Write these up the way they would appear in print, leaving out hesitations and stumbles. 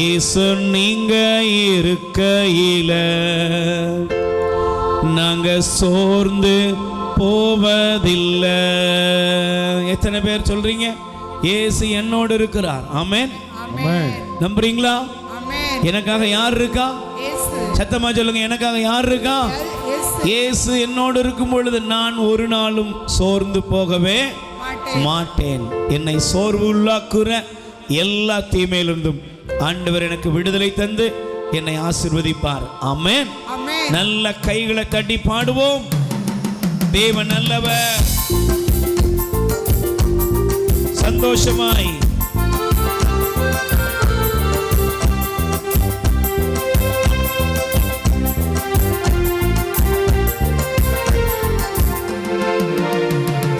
இயேசு நீங்க இருக்கையில நாங்க சோர்ந்து போவதில்லை. எத்தனை பேர் சொல்றீங்க இயேசு என்னோடு இருக்கிறார்? ஆமென். நம்புறீங்களா? எனக்காக யார் இருக்கா? சத்தமா சொல்லுங்க, எனக்காக யார் இருக்கா? இயேசு என்னோடு இருக்கும் பொழுது நான் ஒரு நாளும் சோர்ந்து போகவே மாட்டேன். என்னை சோர்வு உள்ளாக்குற எல்லா தீமையிலிருந்தும் ஆண்டவர் எனக்கு விடுதலை தந்து என்னை ஆசீர்வதிப்பார். ஆமென். நல்ல கைகளை தட்டி பாடுவோம். தேவன் நல்லவர். சந்தோஷமாய்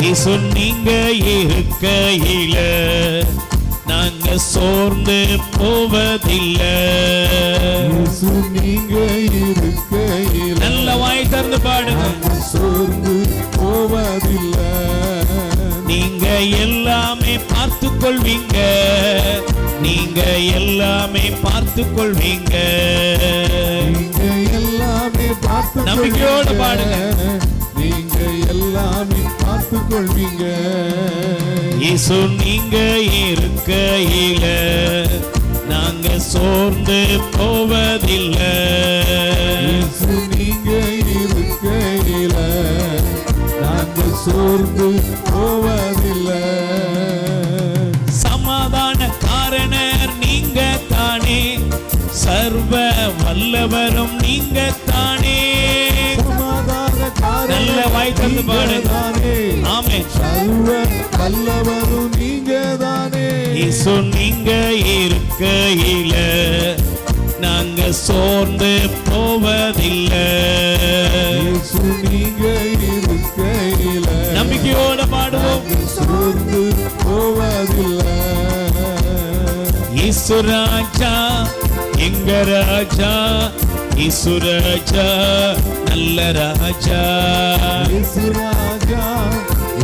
இயேசு நீங்க இருக்கையில நாங்க சோர்ந்து போவதில்லை. இயேசு நீங்க இருக்கையில நல்ல வாய் திறந்து பாடுங்க. சோர்ந்து போவதில்லை. நீங்க எல்லாமே பார்த்து கொள்வீங்க, நீங்க எல்லாமே பார்த்து கொள்வீங்க. நீங்க எல்லாமே பார்த்து நம்பிக்கையோடு பாடுங்க. நீங்க எல்லாமே பார்த்து கொள்வீங்க. இயேசு நீங்க இருக்கையில நாங்க சோர்ந்து போவதில்லை. இயேசு நீங்க இருக்கையில நாங்க சோர்ந்து போவதில்லை. சமாதான காரணர் நீங்க தானே, சர்வ வல்லவரும் நீங்க தானே. நல்ல வாய் தந்து பாடுங்க. ஆமென். சர்வ வல்லவரும் நீங்க தானே. இயேசு நீங்க இருக்கையில நாங்க சோர்ந்து போவதில்லை. இயேசு நீங்க இருக்கையில நம்பிக்கையோட பாடுவோம். சோர்ந்து போவதில்லை. இயேசு ராஜா எங்க ராஜா, இயேசு ராஜா நல்ல ராஜா. இயேசு ராஜா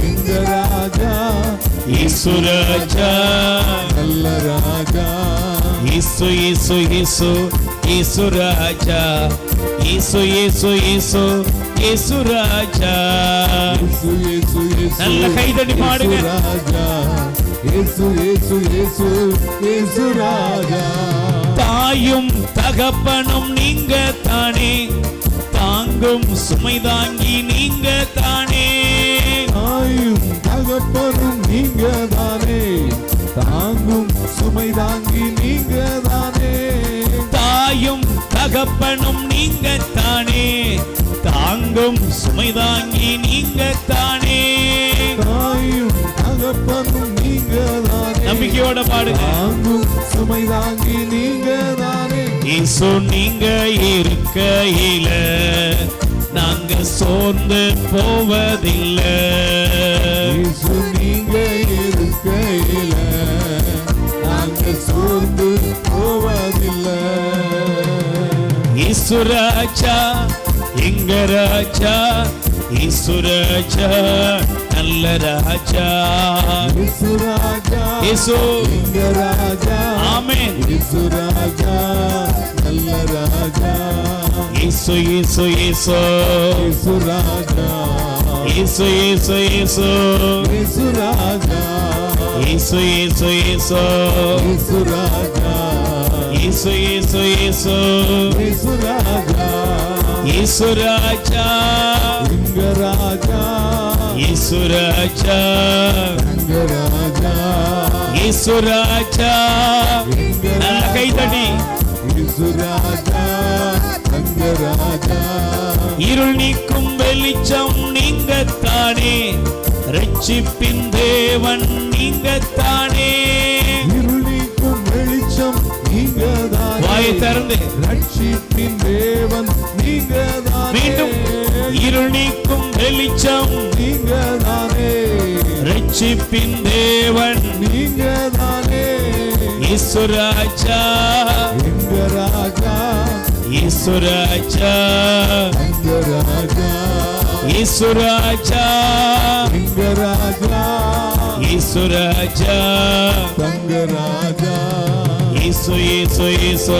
எங்க ராஜா, இயேசு ராஜா நல்ல ராஜா. இயேசு இயேசு இயேசு இயேசு ராஜா, இயேசு இயேசு இயேசு இயேசு ராஜா. இயேசு இயேசு இயேசு நல்ல கைதட்டி பாடுங்க. ராஜா இயேசு இயேசு இயேசு இயேசு ராஜா. தாயும் தகப்பனும் நீங்க தானே, தாங்கும் சுமை தாங்கி நீங்க தானே. தாயும் தகப்பனும் நீங்க தானே, தாங்கும் சுமை தாங்கி நீங்க தானே. தாயும் தகப்பனும் நீங்க தானே, தாங்கும் சுமை தாங்கி நீங்க தானே. தாயும் தகப்பனும் நீங்க தானே. நம்பிக்கையோட பாடுங்க. தாங்கும் சுமை தாங்கி நீங்க தானே. இயேசு நீங்க இருக்கையில நாங்க சோர்ந்து போவதில்லை. இயேசு நீங்க இருக்கையில நாங்க சோர்ந்து போவதில்லை. இயேசு ராஜா எங்க ராஜா, இயேசு ராஜா நல்ல ராஜா. இயேசு ராஜா இயேசு எங்க ராஜா. ஆமென். இயேசு ராஜா நல்ல ராஜா. இயேசு இயேசு இயேசு இயேசு ராஜா. இயேசு இயேசு இயேசு இயேசு ராஜா. இயேசு இயேசு இயேசு இயேசு ராஜா. இயேசு இயேசு இயேசு இயேசு ராஜா. இயேசு ராஜா எங்க ராஜா. இயேசு ராஜா எங்க ராஜா. இயேசு ராஜா. எங்க நல்ல கைதட்டி. இயேசு ராஜா எங்க ராஜா. இருள் நீக்கும் வெளிச்சம் நீங்க தானே, ரட்சிப்பின் தேவன் நீங்க தானே. இருள் நீக்கும் வெளிச்சம் நீங்க தானே. வாயை திறந்து ரட்சிப்பின் தேவன் நீங்க தானே. மீண்டும் இருள் நீக்கும் வெளிச்சம் நீங்க தானே. ரட்சிப்பின் தேவன் நீங்க தானே. இயேசு ராஜா எங்க ராஜா. இயேசு ராஜா எங்க ராஜா. இயேசு ராஜா எங்க ராஜா. இயேசு ராஜா தங்க ராஜா. இயேசு இயேசு இயேசு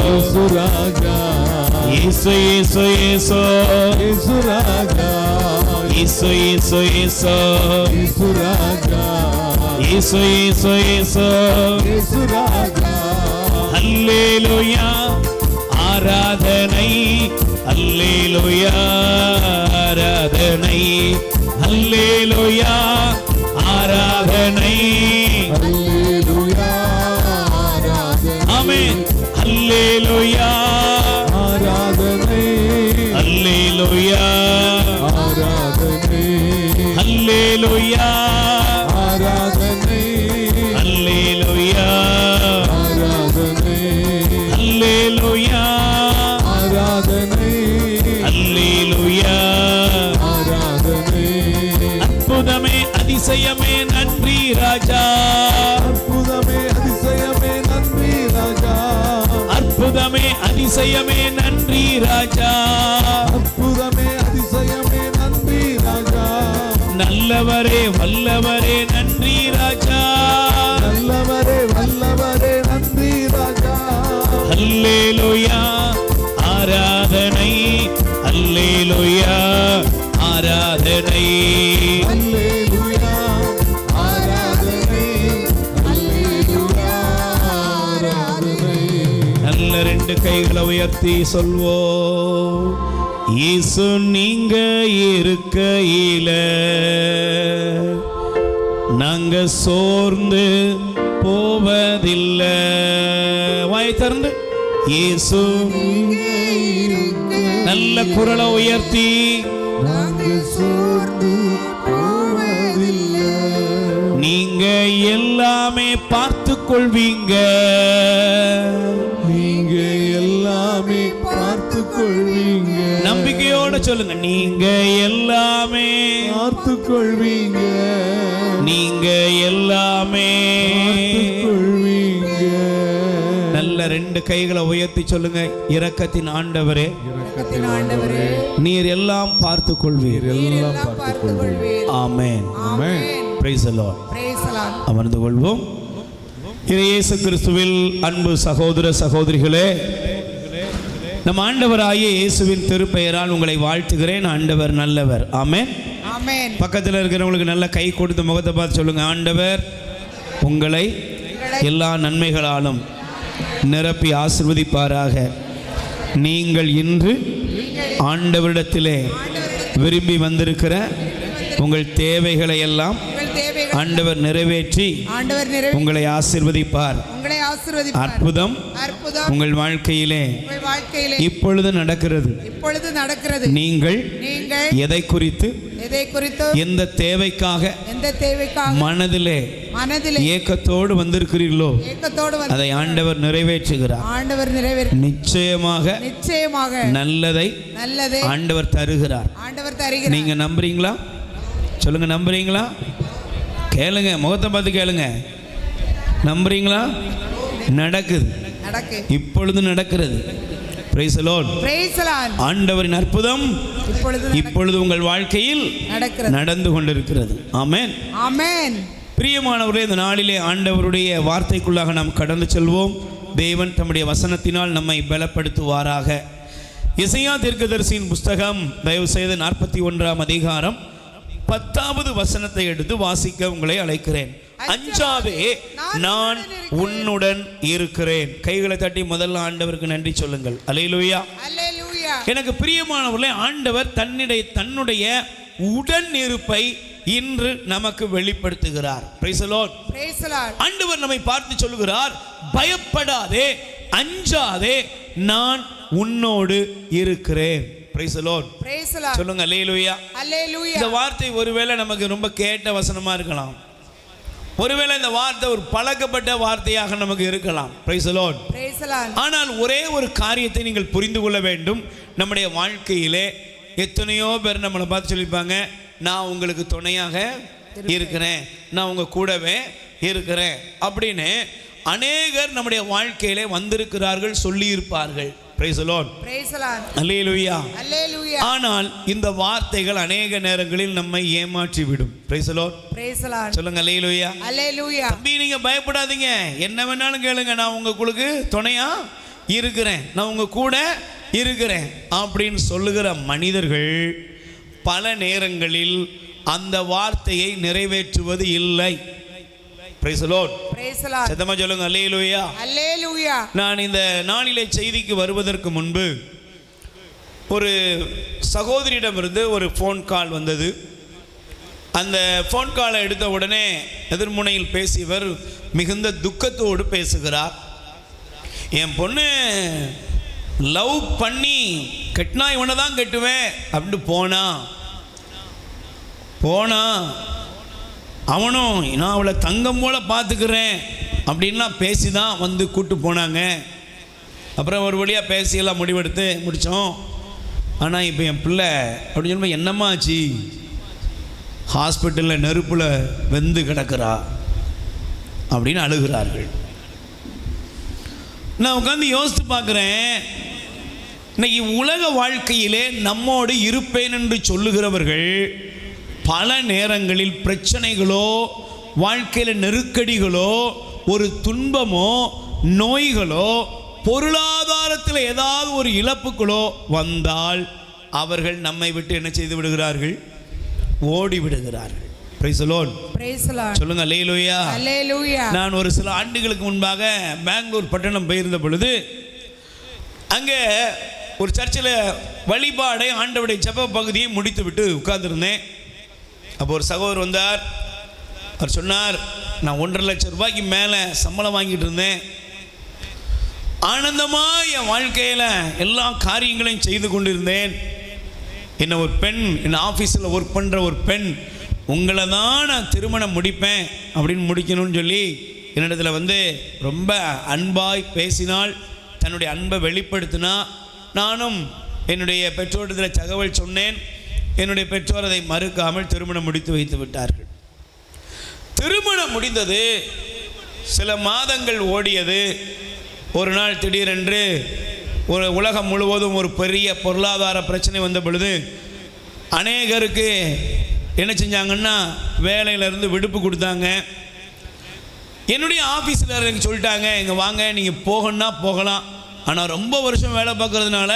இயேசு ராஜா இயேசு இயேசு இயேசு இயேசு ராஜா இயேசு இயேசு இயேசு இயேசு ராஜா இயேசு இயேசு இயேசு இயேசு ராஜா அல்லேலூயா ஆராதனை அல்லேலூயா ஆராதனை அல்லேலூயா ஆராதனை அல்லேலூயா ஆமென் அல்லேலூயா ஆராதனை அல்லேலூயா ஆராதனை அல்லேலூயா ஆராதனை அல்லேலூயா ஆராதனை அல்லேலூயா ஆராதனை அல்லேலூயா ஆராதனை அற்புதமே அதிசயமே நன்றி ராஜா அற்புதமே அதிசயமே நன்றி ராஜா அற்புதமே அதிசயமே நன்றி ராஜா அற்புதமே அதிசயமே நன்றி ராஜா நல்லவரே வல்லவரே நன்றி ராஜா நல்லவரே வல்லவரே நன்றி ராஜா அல்லேலூயா ஆராதனை அல்லேலூயா ஆராதனை அல்லேலூயா ஆராதனை அல்லேலூயா ஆராதனை நல்ல ரெண்டு கைகளை உயர்த்தி சொல்வோம் இயேசு நீங்க இருக்கையில நாங்க சோர்ந்து போவதில்லை வாய் திறந்து இயேசு நல்ல குரலை உயர்த்தி நாங்கள் சோர்ந்து போவதில்லை நீங்க எல்லாமே பார்த்து கொள்வீங்க நீங்க எல்லாமே பார்த்து கொள்வீங்க நம்பிக்கையோட சொல்லுங்க நீங்க எல்லாமே பார்த்து கொள்வீங்க நீங்க எல்லாமே பார்த்து கொள்வீங்க நல்ல ரெண்டு கைகளை உயர்த்தி சொல்லுங்க இரக்கத்தின் ஆண்டவரே இரக்கத்தின் ஆண்டவரே நீர் எல்லாம் பார்த்து கொள்வீர் எல்லாம் பார்த்து கொள்வீர் ஆமென் ஆமென் praise the Lord praise the Lord அமர்ந்து கொள்வோம் இயேசு கிறிஸ்துவில் அன்பு சகோதர சகோதரிகளே நம் ஆண்டவராகிய இயேசுவின் திருப்பெயரால் உங்களை வாழ்த்துகிறேன் ஆண்டவர் நல்லவர் ஆமென் ஆமென் பக்கத்தில் இருக்கிறவங்களுக்கு நல்ல கை கொடுத்து முகத்தை பார்த்து சொல்லுங்க ஆண்டவர் உங்களை எல்லா நன்மைகளாலும் நிரப்பி ஆசீர்வதிப்பாராக நீங்கள் இன்று ஆண்டவரிடத்திலே விரும்பி வந்திருக்கிற உங்கள் தேவைகளை எல்லாம் ஆண்டவர் நிறைவேற்றி உங்களை ஆசீர்வதிப்பார் அற்புதம் உங்கள் வாழ்க்கையிலே இப்பொழுது நடக்கிறது நீங்கள் எதை குறித்து எந்த தேவைக்காக மனதிலே ஏக்கத்தோடு வந்திருக்கிறீர்களோ அதை ஆண்டவர் நிறைவேற்றுகிறார் நிச்சயமாக நல்லதை ஆண்டவர் தருகிறார் நீங்க நம்புறீங்களா சொல்லுங்க நம்புறீங்களா கேளுங்க முகத்தை பார்த்து கேளுங்க நம்புறீங்களா நடக்குது இப்பொழுது நடக்கிறது பிரைஸ் தி லார்ட் ஆண்டவரின் அற்புதம் இப்பொழுது உங்கள் வாழ்க்கையில் நடந்து கொண்டிருக்கிறது ஆமென் ஆமென் பிரியமானவர்களே இந்த நாளிலே ஆண்டவருடைய வார்த்தைக்குள்ளாக நாம் கடந்து செல்வோம் தேவன் தம்முடைய வசனத்தினால் நம்மை பலப்படுத்துவாராக எசையா தீர்க்கதரிசியின் புஸ்தகம் தயவு செய்து 41ஆம் அதிகாரம் 10வது வசனத்தை எடுத்து வாசிக்க உங்களை அழைக்கிறேன் அஞ்சாதே நான் உன்னுடன் இருக்கிறேன் கைகளை தட்டி முதல்ல ஆண்டவருக்கு நன்றி சொல்லுங்கள் அல்லேலூயா எனக்கு பிரியமானவர்களே ஆண்டவர் தன்னுடைய உடன் இருப்பை இன்று நமக்கு வெளிப்படுத்துகிறார் பிரைஸ் தி லார்ட் ஆண்டவர் நம்மை பார்த்து சொல்லுகிறார் பயப்படாதே அஞ்சாதே நான் உன்னோடு இருக்கிறேன் பிரைஸ் தி லார்ட் சொல்லுங்க அல்லேலூயா இந்த வார்த்தை ஒருவேளை நமக்கு ரொம்ப கேட்ட வசனமா இருக்கலாம் ஒருவேளை இந்த வார்த்தை ஒரு பழக்கப்பட்ட வார்த்தையாக நமக்கு இருக்கலாம் பிரைஸ் தி லார்ட் ஆனால் ஒரே ஒரு காரியத்தை நீங்கள் புரிந்து கொள்ள வேண்டும் நம்முடைய வாழ்க்கையிலே எத்தனையோ பேர் நம்மளை பார்த்து சொல்லியிருப்பாங்க நான் உங்களுக்கு துணையாக இருக்கிறேன் நான் உங்க கூடவே இருக்கிறேன் அப்படின்னு அநேகர் நம்முடைய வாழ்க்கையிலே வந்திருக்கிறார்கள் சொல்லியிருப்பார்கள் பிரைஸ் தி லார்ட். அல்லேலூயா. ஆனால் இந்த வார்த்தைகள் அநேக நேரங்களில் நம்மை ஏமாற்றி விடும். Price the Lord. சொல்லுங்க அல்லேலூயா. தம்பி நீங்க பயப்படாதீங்க, என்ன வேணாலும் கேளுங்க, நான் உங்களுக்கு துணையா இருக்கிறேன், நான் உங்க கூட இருக்கிறேன் அப்படின்னு சொல்லுகிற மனிதர்கள் பல நேரங்களில் அந்த வார்த்தையை நிறைவேற்றுவது இல்லை. Praise the Lord. சத்தமா சொல்லுங்க அல்லேலூயா. நான் இந்த நாளிலே செய்திக்கு வருவதற்கு முன்பு ஒரு சகோதரியிடமிருந்து ஒரு ஃபோன் கால் வந்தது. அந்த ஃபோன் காலை எடுத்த உடனே எதிர்முனையில் பேசியவர் மிகுந்த துக்கத்தோடு பேசுகிறார். என் பொண்ணு லவ் பண்ணி கட்டினா இவனை தான் கட்டுவேன் அப்படின்னு போனா அவனும் நான் அவளை தங்கம் போல பார்த்துக்கிறேன் அப்படின்லாம் பேசி தான் வந்து கூப்பிட்டு போனாங்க. அப்புறம் ஒரு வழியாக பேசியெல்லாம் முடிவெடுத்து முடித்தோம். ஆனால் இப்போ என் பிள்ளை அப்படின்னு சொல்லும்போது என்னம்மா ஆச்சு, ஹாஸ்பிட்டலில் நெருப்பில் வெந்து கிடக்கிறா அப்படின்னு அழுகிறார்கள். நான் உட்காந்து யோசித்து பார்க்குறேன், இன்னைக்கு உலக வாழ்க்கையிலே நம்மோடு இருப்பேன் என்று சொல்லுகிறவர்கள் பல நேரங்களில் பிரச்சனைகளோ வாழ்க்கையில் நெருக்கடிகளோ ஒரு துன்பமோ நோய்களோ பொருளாதாரத்தில் ஏதாவது ஒரு இழப்புகளோ வந்தால் அவர்கள் நம்மை விட்டு என்ன செய்து விடுகிறார்கள், ஓடி விடுகிறார்கள். Price the Lord. சொல்லுங்க அல்லேலூயா. நான் ஒரு சில ஆண்டுகளுக்கு முன்பாக பெங்களூர் பட்டணம் போயிருந்த பொழுது அங்கே ஒரு சர்ச்சில் வழிபாடை ஆண்டவருடைய ஜெப பகுதியை முடித்து விட்டு உட்கார்ந்துருந்தேன். அப்போ ஒரு சகோதரர் வந்தார். அவர் சொன்னார், நான் 1.5 லட்சம் ரூபாய்க்கு மேலே சம்பளம் வாங்கிட்டு இருந்தேன், ஆனந்தமாக என் வாழ்க்கையில் எல்லா காரியங்களையும் செய்து கொண்டிருந்தேன். என்ன ஒரு பெண், என்ன ஆஃபீஸில் ஒர்க் பண்ணுற ஒரு பெண், உங்களை தான் நான் திருமணம் முடிப்பேன் அப்படின்னு முடிக்கணும்னு சொல்லி என்னிடத்தில் வந்து ரொம்ப அன்பாய் பேசினாள். தன்னுடைய அன்பை வெளிப்படுத்தினா. நானும் என்னுடைய பெற்றோரிடத்தில் தகவல் சொன்னேன். என்னுடைய பெற்றோர் அதை மறுக்காமல் திருமணம் முடித்து வைத்து விட்டார்கள். திருமணம் முடிந்தது, சில மாதங்கள் ஓடியது. ஒரு நாள் திடீரென்று ஒரு உலகம் முழுவதும் ஒரு பெரிய பொருளாதார பிரச்சனை வந்த பொழுது அநேகருக்கு என்ன செஞ்சாங்கன்னா வேலையிலேருந்து விடுப்பு கொடுத்தாங்க. என்னுடைய ஆஃபீஸில் எனக்கு சொல்லிட்டாங்க, இங்கே வாங்க, நீங்கள் போகணுன்னா போகலாம், ஆனால் ரொம்ப வருஷம் வேலை பார்க்குறதுனால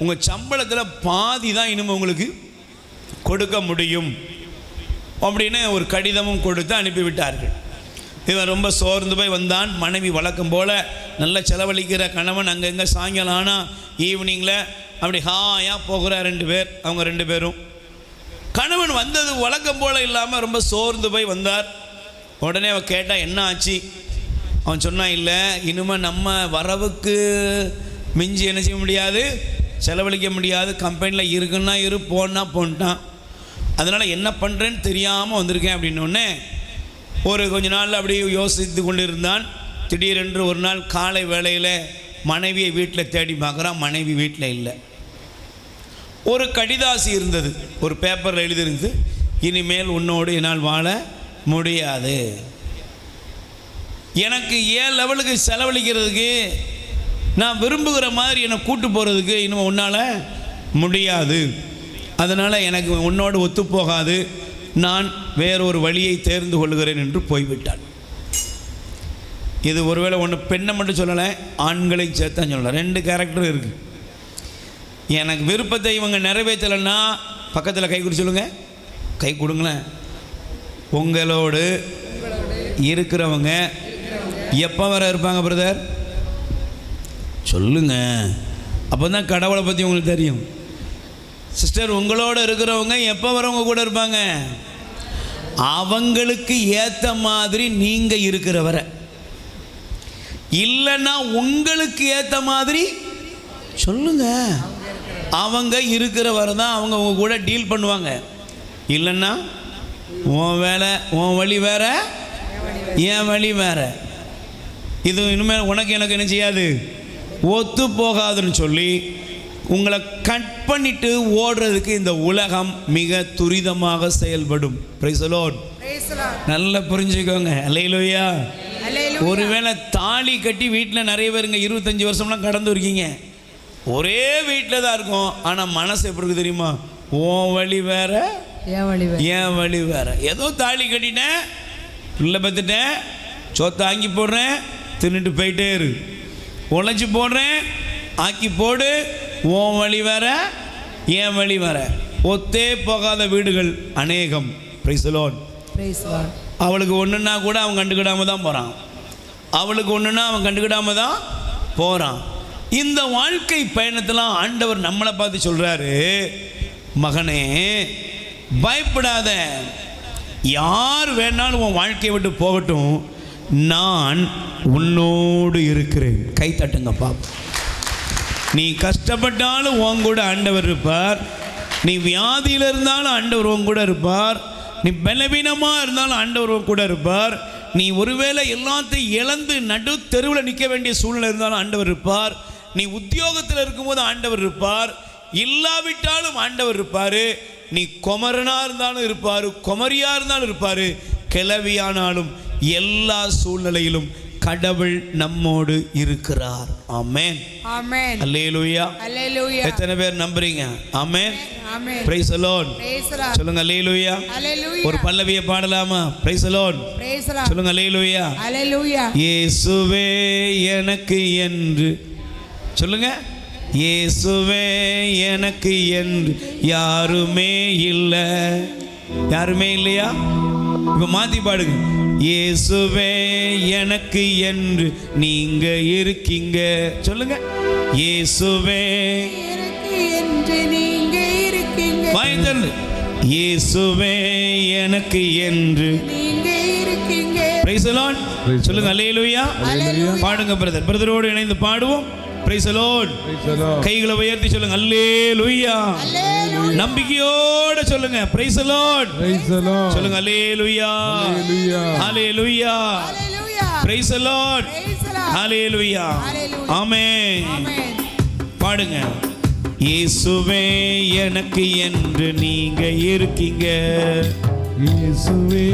உங்கள் சம்பளத்தில் பாதி தான் இனிமேல் உங்களுக்கு கொடுக்க முடியும் அப்படின்னு ஒரு கடிதமும் கொடுத்து அனுப்பிவிட்டார்கள். இவன் ரொம்ப சோர்ந்து போய் வந்தான். மனைவி வழக்கம் போல் நல்ல செலவழிக்கிற கணவன் அங்கங்கே சாயங்காலம் ஆனால் ஈவினிங்கில் அப்படி ஹாயாக போகிற 2 பேர், அவங்க 2 பேரும். கணவன் வந்தது வழக்கம் போல் இல்லாமல் ரொம்ப சோர்ந்து போய் வந்தார். உடனே அவன் கேட்டால் என்ன ஆச்சு. அவன் சொன்னான், இல்லை இனிமேல் நம்ம வரவுக்கு மிஞ்சி என்ன செய்ய முடியாது, செலவழிக்க முடியாது, கம்பெனியில் இருக்குன்னா போன்ட்டான். அதனால் என்ன பண்ணுறேன்னு தெரியாமல் வந்திருக்கேன் அப்படின்னோடனே ஒரு கொஞ்ச நாள் அப்படி யோசித்து கொண்டு இருந்தான். திடீரென்று ஒரு நாள் காலை வேளையில் மனைவியை வீட்டில் தேடி பார்க்குறான். மனைவி வீட்டில் இல்லை. ஒரு கடிதாசி இருந்தது, ஒரு பேப்பரில் எழுதியிருந்து, இனிமேல் உன்னோடு என்னால் வாழ முடியாது, எனக்கு ஏன் லெவலுக்கு செலவழிக்கிறதுக்கு, நான் விரும்புகிற மாதிரி என்னை கூட்டு போகிறதுக்கு இன்னும் உன்னால் முடியாது, அதனால் எனக்கு உன்னோடு ஒத்துப்போகாது, நான் வேறொரு வழியை தேர்ந்து கொள்கிறேன் என்று போய்விட்டான். இது ஒருவேளை ஒன்று பெண்ணை மட்டும் சொல்லலை, ஆண்களையும் சேர்த்தான் சொல்லலை. 2 கேரக்டர் இருக்குது. எனக்கு விருப்பத்தை இவங்க நிறைவேற்றலைன்னா பக்கத்தில் கை கொடுத்து சொல்லுங்கள், கை கொடுங்களேன். உங்களோடு இருக்கிறவங்க எப்போ வர இருப்பாங்க பிரதர் சொல்லுங்க, அப்போ தான் கடவுளை பற்றி உங்களுக்கு தெரியும். சிஸ்டர், உங்களோட இருக்கிறவங்க எப்போ வரவங்க கூட இருப்பாங்க, அவங்களுக்கு ஏற்ற மாதிரி நீங்கள் இருக்கிற வரை, இல்லைன்னா உங்களுக்கு ஏற்ற மாதிரி சொல்லுங்க, அவங்க இருக்கிற வரை தான் அவங்க உங்க கூட டீல் பண்ணுவாங்க. இல்லைன்னா உன் வேலை உன் வழி வேற, என் வழி வேற, இது இனிமேல் உனக்கு எனக்கு என்ன செய்யாது, ஒத்து போகாதுன்னு சொல்லி உங்களை கட் பண்ணிட்டு ஓடுறதுக்கு இந்த உலகம் மிக துரிதமாக செயல்படும். Price the Lord. நல்லா புரிஞ்சுக்கோங்க. அல்லேலூயா. ஒருவேளை தாலி கட்டி வீட்டில் நிறைய பேருங்க 25 வருஷம்லாம் கடந்து இருக்கீங்க. ஒரே வீட்டில் தான் இருக்கும், ஆனால் மனசு எப்படி இருக்கு தெரியுமா? உன் வழி வேற, என் வழி வேற. ஏதோ தாலி கட்டிட்டேன், பிள்ளை பத்துட்டேன், சொத்தை ஆக்கி போடுறேன், தின்னுட்டு போயிட்டே இரு. உழைச்சி போடுறேன், ஆக்கி போடு, உன் வழி வேற, என் வழி வேற. ஒத்தே போகாத வீடுகள் அநேகம். Price the Lord. அவளுக்கு ஒன்றுன்னா கூட அவன் கண்டுக்கிடாம தான் போகிறான். அவளுக்கு ஒன்றுன்னா அவன் கண்டுக்கிடாம தான் போகிறான். இந்த வாழ்க்கை பயணத்தில் ஆண்டவர் நம்மளை பார்த்து சொல்கிறாரு, மகனே பயப்படாத, யார் வேணாலும் உன் வாழ்க்கையை விட்டு போகட்டும், நான் உன்னோடு இருக்கிறேன். கை தட்டுங்கப்பா. நீ கஷ்டப்பட்டாலும் உன் கூட ஆண்டவர் இருப்பார். நீ வியாதியில் இருந்தாலும் ஆண்டவர் உன் கூட இருப்பார். நீ பலவீனமாக இருந்தாலும் ஆண்டவர் உன் கூட இருப்பார். நீ ஒருவேளை எல்லாத்தையும் இழந்து நடு தெருவில் நிற்க வேண்டிய சூழ்நிலை இருந்தாலும் ஆண்டவர் இருப்பார். நீ உத்தியோகத்தில் இருக்கும்போது ஆண்டவர் இருப்பார். இல்லாவிட்டாலும் ஆண்டவர் இருப்பார். நீ குமரனா இருந்தாலும் இருப்பார், குமரியா இருந்தாலும் இருப்பார். கிழவியானாலும் எல்லா சூழ்நிலையிலும் கடவுள் நம்மோடு இருக்கிறார். ஆமென், ஆமென், அல்லேலூயா, அல்லேலூயா. எத்தனை பேர் நம்புறீங்க? ஆமென், ஆமென். Praise the Lord. சொல்லுங்க அல்லேலூயா. ஒரு பல்லவியை பாடலாமா? Praise the Lord. சொல்லுங்க அல்லேலூயா, அல்லேலூயா. இயேசுவே எனக்கு என்று சொல்லுங்க. இயேசுவே எனக்கு என்று யாருமே இல்லை. யாருமே இல்லையா? இப்ப மாத்தி பாடுங்க. இயேசுவே எனக்கு என்று நீங்க இருக்கீங்க. சொல்லுங்க. இயேசுவே எனக்கு என்று நீங்க இருக்கீங்க. வாய்ந்தல். இயேசுவே எனக்கு என்று நீங்க இருக்கீங்க. Price the Lord. சொல்லுங்க அல்லேலூயா. பாடுங்க பிரதர். பிரதரோடு இணைந்து பாடுவோம். Price the Lord. கைகளை உயர்த்தி சொல்லுங்க அல்லேலூயா. நம்பிக்கையோட சொல்லுங்க பிரைஸ் தி லார்ட். சொல்லுங்க அல்லேலூயா, அல்லேலூயா, பிரைஸ் தி லார்ட், அல்லேலூயா, ஆமென். பாடுங்க. இயேசுவே எனக்கு என்று நீங்க இருக்கீங்க. இயேசுவே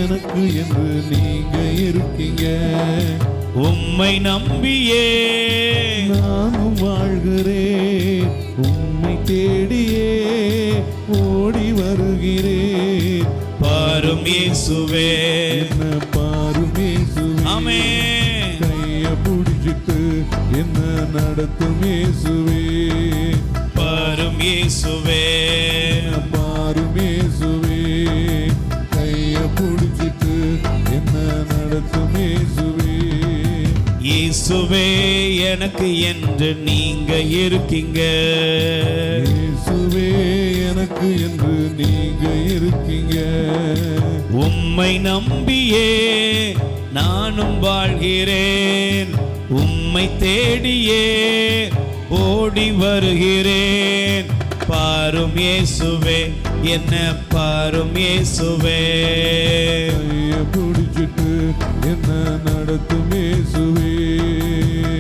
எனக்கு என்று நீங்க இருக்கீங்க. உம்மை நம்பியே நானும் வாழ்கிறேன். உம்மை தேடியே ஓடி வருகிறேன். பாரும் இயேசுவே, என்ன பாரும் இயேசுவே. ஆமென். கைய பிடிச்சிட்டு என்ன நடத்தும் இயேசுவே. பாரும் இயேசுவே, பாரும் இயேசுவே. கைய பிடிச்சிட்டு என்ன நடத்தும் இயேசுவே. இயேசுவே எனக்கு என்று நீங்க இருக்கீங்க. இயேசுவே எனக்கு என்று நீங்க இருக்கீங்க. உம்மை நம்பியே நானும் வாழ்கிறேன். உம்மை தேடியே ஓடி வருகிறேன். பாரும் இயேசுவே, என்ன பாரும் இயேசுவே. கைய பிடிச்சிட்டு என்ன நடத்தும் இயேசுவே.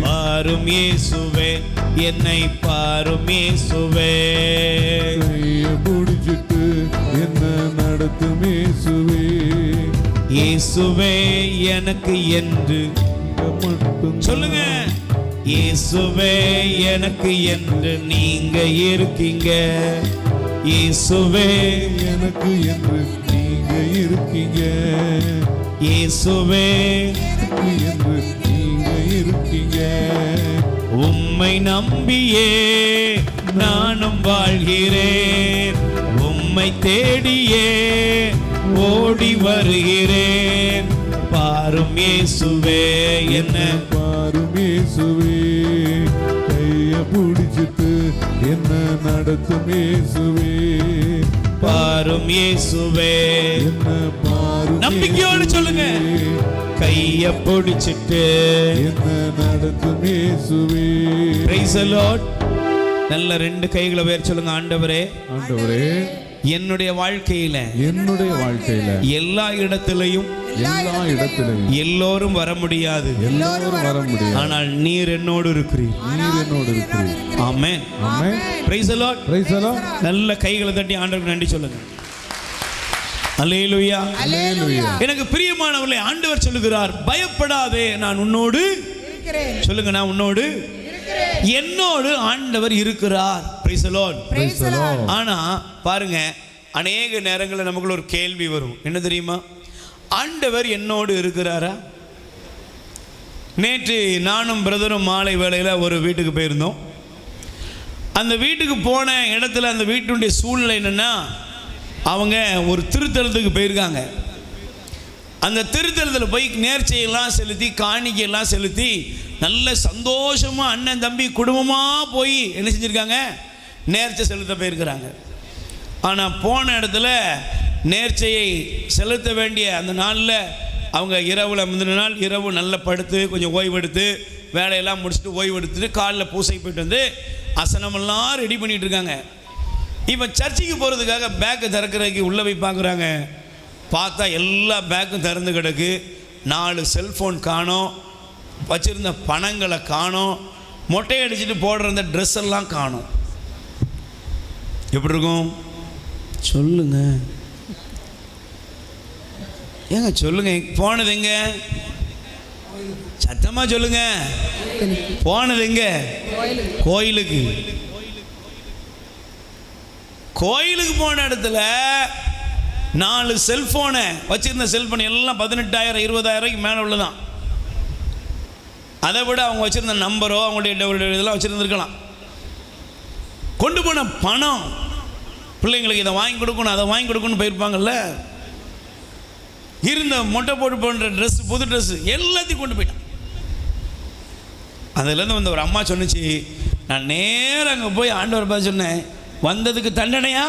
பாரும் இயேசுவே, என்னை பாரும் இயேசுவே. கைய பிடிச்சிட்டு என்ன நடத்தும் இயேசுவே. இயேசுவே எனக்கு என்று மட்டும் சொல்லுங்க. இயேசுவே எனக்கு என்று நீங்க இருக்கீங்க. இயேசுவே எனக்கு என்று நீங்க இருக்கீங்க. இயேசுவே எனக்கு என்று நீங்க இருக்கீங்க. உம்மை நம்பியே நானும் வாழ்கிறேன். உம்மை தேடியே ஓடி வருகிறேன். பாரும் இயேசுவே, என்ன பாரும் இயேசுவே. கைய பிடிச்சிட்டு என்ன நடத்தும் இயேசுவே. பாரும் இயேசுவே, என்ன பாரும் நம்பிக்கையோடு சொல்லுங்க. கைய பிடிச்சிட்டு என்ன நடத்தும் இயேசுவே. Price the Lord. நல்ல ரெண்டு கைகளை உயர்த்தி சொல்லுங்க. ஆண்டவரே, ஆண்டவரே, என்னுடைய வாழ்க்கையில என்னுடைய வாழ்க்கையில எல்லா இடத்திலையும் எல்லோரும் வர முடியாது. எல்லோரும் வர முடியாது. ஆனால் நீர் என்னோடு இருக்கிறீர். நீர் என்னோடு இருக்கிறீர். ஆமென், ஆமென். Praise the Lord. Praise the Lord. நல்ல கைகளை தட்டி ஆண்டவருக்கு நன்றி சொல்லுங்க. அல்லேலூயா, அல்லேலூயா. எனக்கு பிரியமானவர்களே, ஆண்டவர் சொல்லுகிறார், பயப்படாதே, நான் உன்னோடு இருக்கிறேன். சொல்லுங்க, நான் உன்னோடு இருக்கிறேன். என்னோடு ஆண்டவர் இருக்கிறார். Praise the Lord. Praise the Lord. ஆனா பாருங்க, அநேக நேரங்களில் நமக்குள்ள ஒரு கேள்வி வரும். என்ன தெரியுமா? ஆண்டவர் என்னோடு இருக்கிறாரா? நேற்று நானும் பிரதரும் மாலை வேளையில் ஒரு வீட்டுக்கு போயிருந்தோம். அந்த வீட்டுக்கு போன இடத்துல அந்த வீட்டுடைய சூழ்நிலை என்னென்னா, அவங்க ஒரு திருத்தலத்துக்கு போயிருக்காங்க. அந்த திருத்தலத்தில் போய் நேர்ச்சையெல்லாம் செலுத்தி காணிக்கையெல்லாம் செலுத்தி நல்ல சந்தோஷமாக அண்ணன் தம்பி குடும்பமாக போய் என்ன செஞ்சுருக்காங்க? நேர்ச்சை செலுத்த போயிருக்கிறாங்க. ஆனால் போன இடத்துல நேர்ச்சையை செலுத்த வேண்டிய அந்த நாளில் அவங்க இரவில் முந்தின நாள் இரவு நல்லா படுத்து கொஞ்சம் ஓய்வெடுத்து வேலையெல்லாம் முடிச்சுட்டு ஓய்வெடுத்துட்டு காலைல பூசை போயிட்டு வந்து அசனமெல்லாம் ரெடி பண்ணிகிட்டு இருக்காங்க. இப்போ சர்ச்சுக்கு போகிறதுக்காக பேக்கை திறக்கிறதுக்கு உள்ளே போய் பார்க்குறாங்க. பார்த்தா எல்லா பேக்கும் திறந்து கிடக்கு. 4 செல்ஃபோன் காணோம், வச்சுருந்த பணங்களை காணோம், மொட்டை அடிச்சுட்டு போடுற அந்த ட்ரெஸ் எல்லாம் காணோம். எப்படி இருக்கும் சொல்லுங்க? ஏங்க சொல்லுங்க, போனது எங்க? சத்தமாக சொல்லுங்க, போனது எங்க? கோயிலுக்கு. கோயிலுக்கு போன இடத்துல 4 செல்ஃபோனை வச்சுருந்த செல்ஃபோன் எல்லாம் 18,000 20,000 மேலே உள்ளதான். அதை விட அவங்க வச்சுருந்த நம்பரோ அவங்களுடைய இதெல்லாம் வச்சுருந்துருக்கலாம். கொண்டு போன பணம், பிள்ளைங்களுக்கு இதை வாங்கி கொடுக்கணும் அதை வாங்கி கொடுக்கணும்னு போயிருப்பாங்கல்ல, இருந்த மொட்டை போட்டு போன்ற ட்ரெஸ் புது ட்ரெஸ் எல்லாத்தையும் கொண்டு போயிட்டான். அதுலேருந்து வந்து ஒரு அம்மா சொன்னிச்சு, நான் நேராக அங்கே போய் ஆண்டவர் பார்த்து சொன்னேன், வந்ததுக்கு தண்டனையா?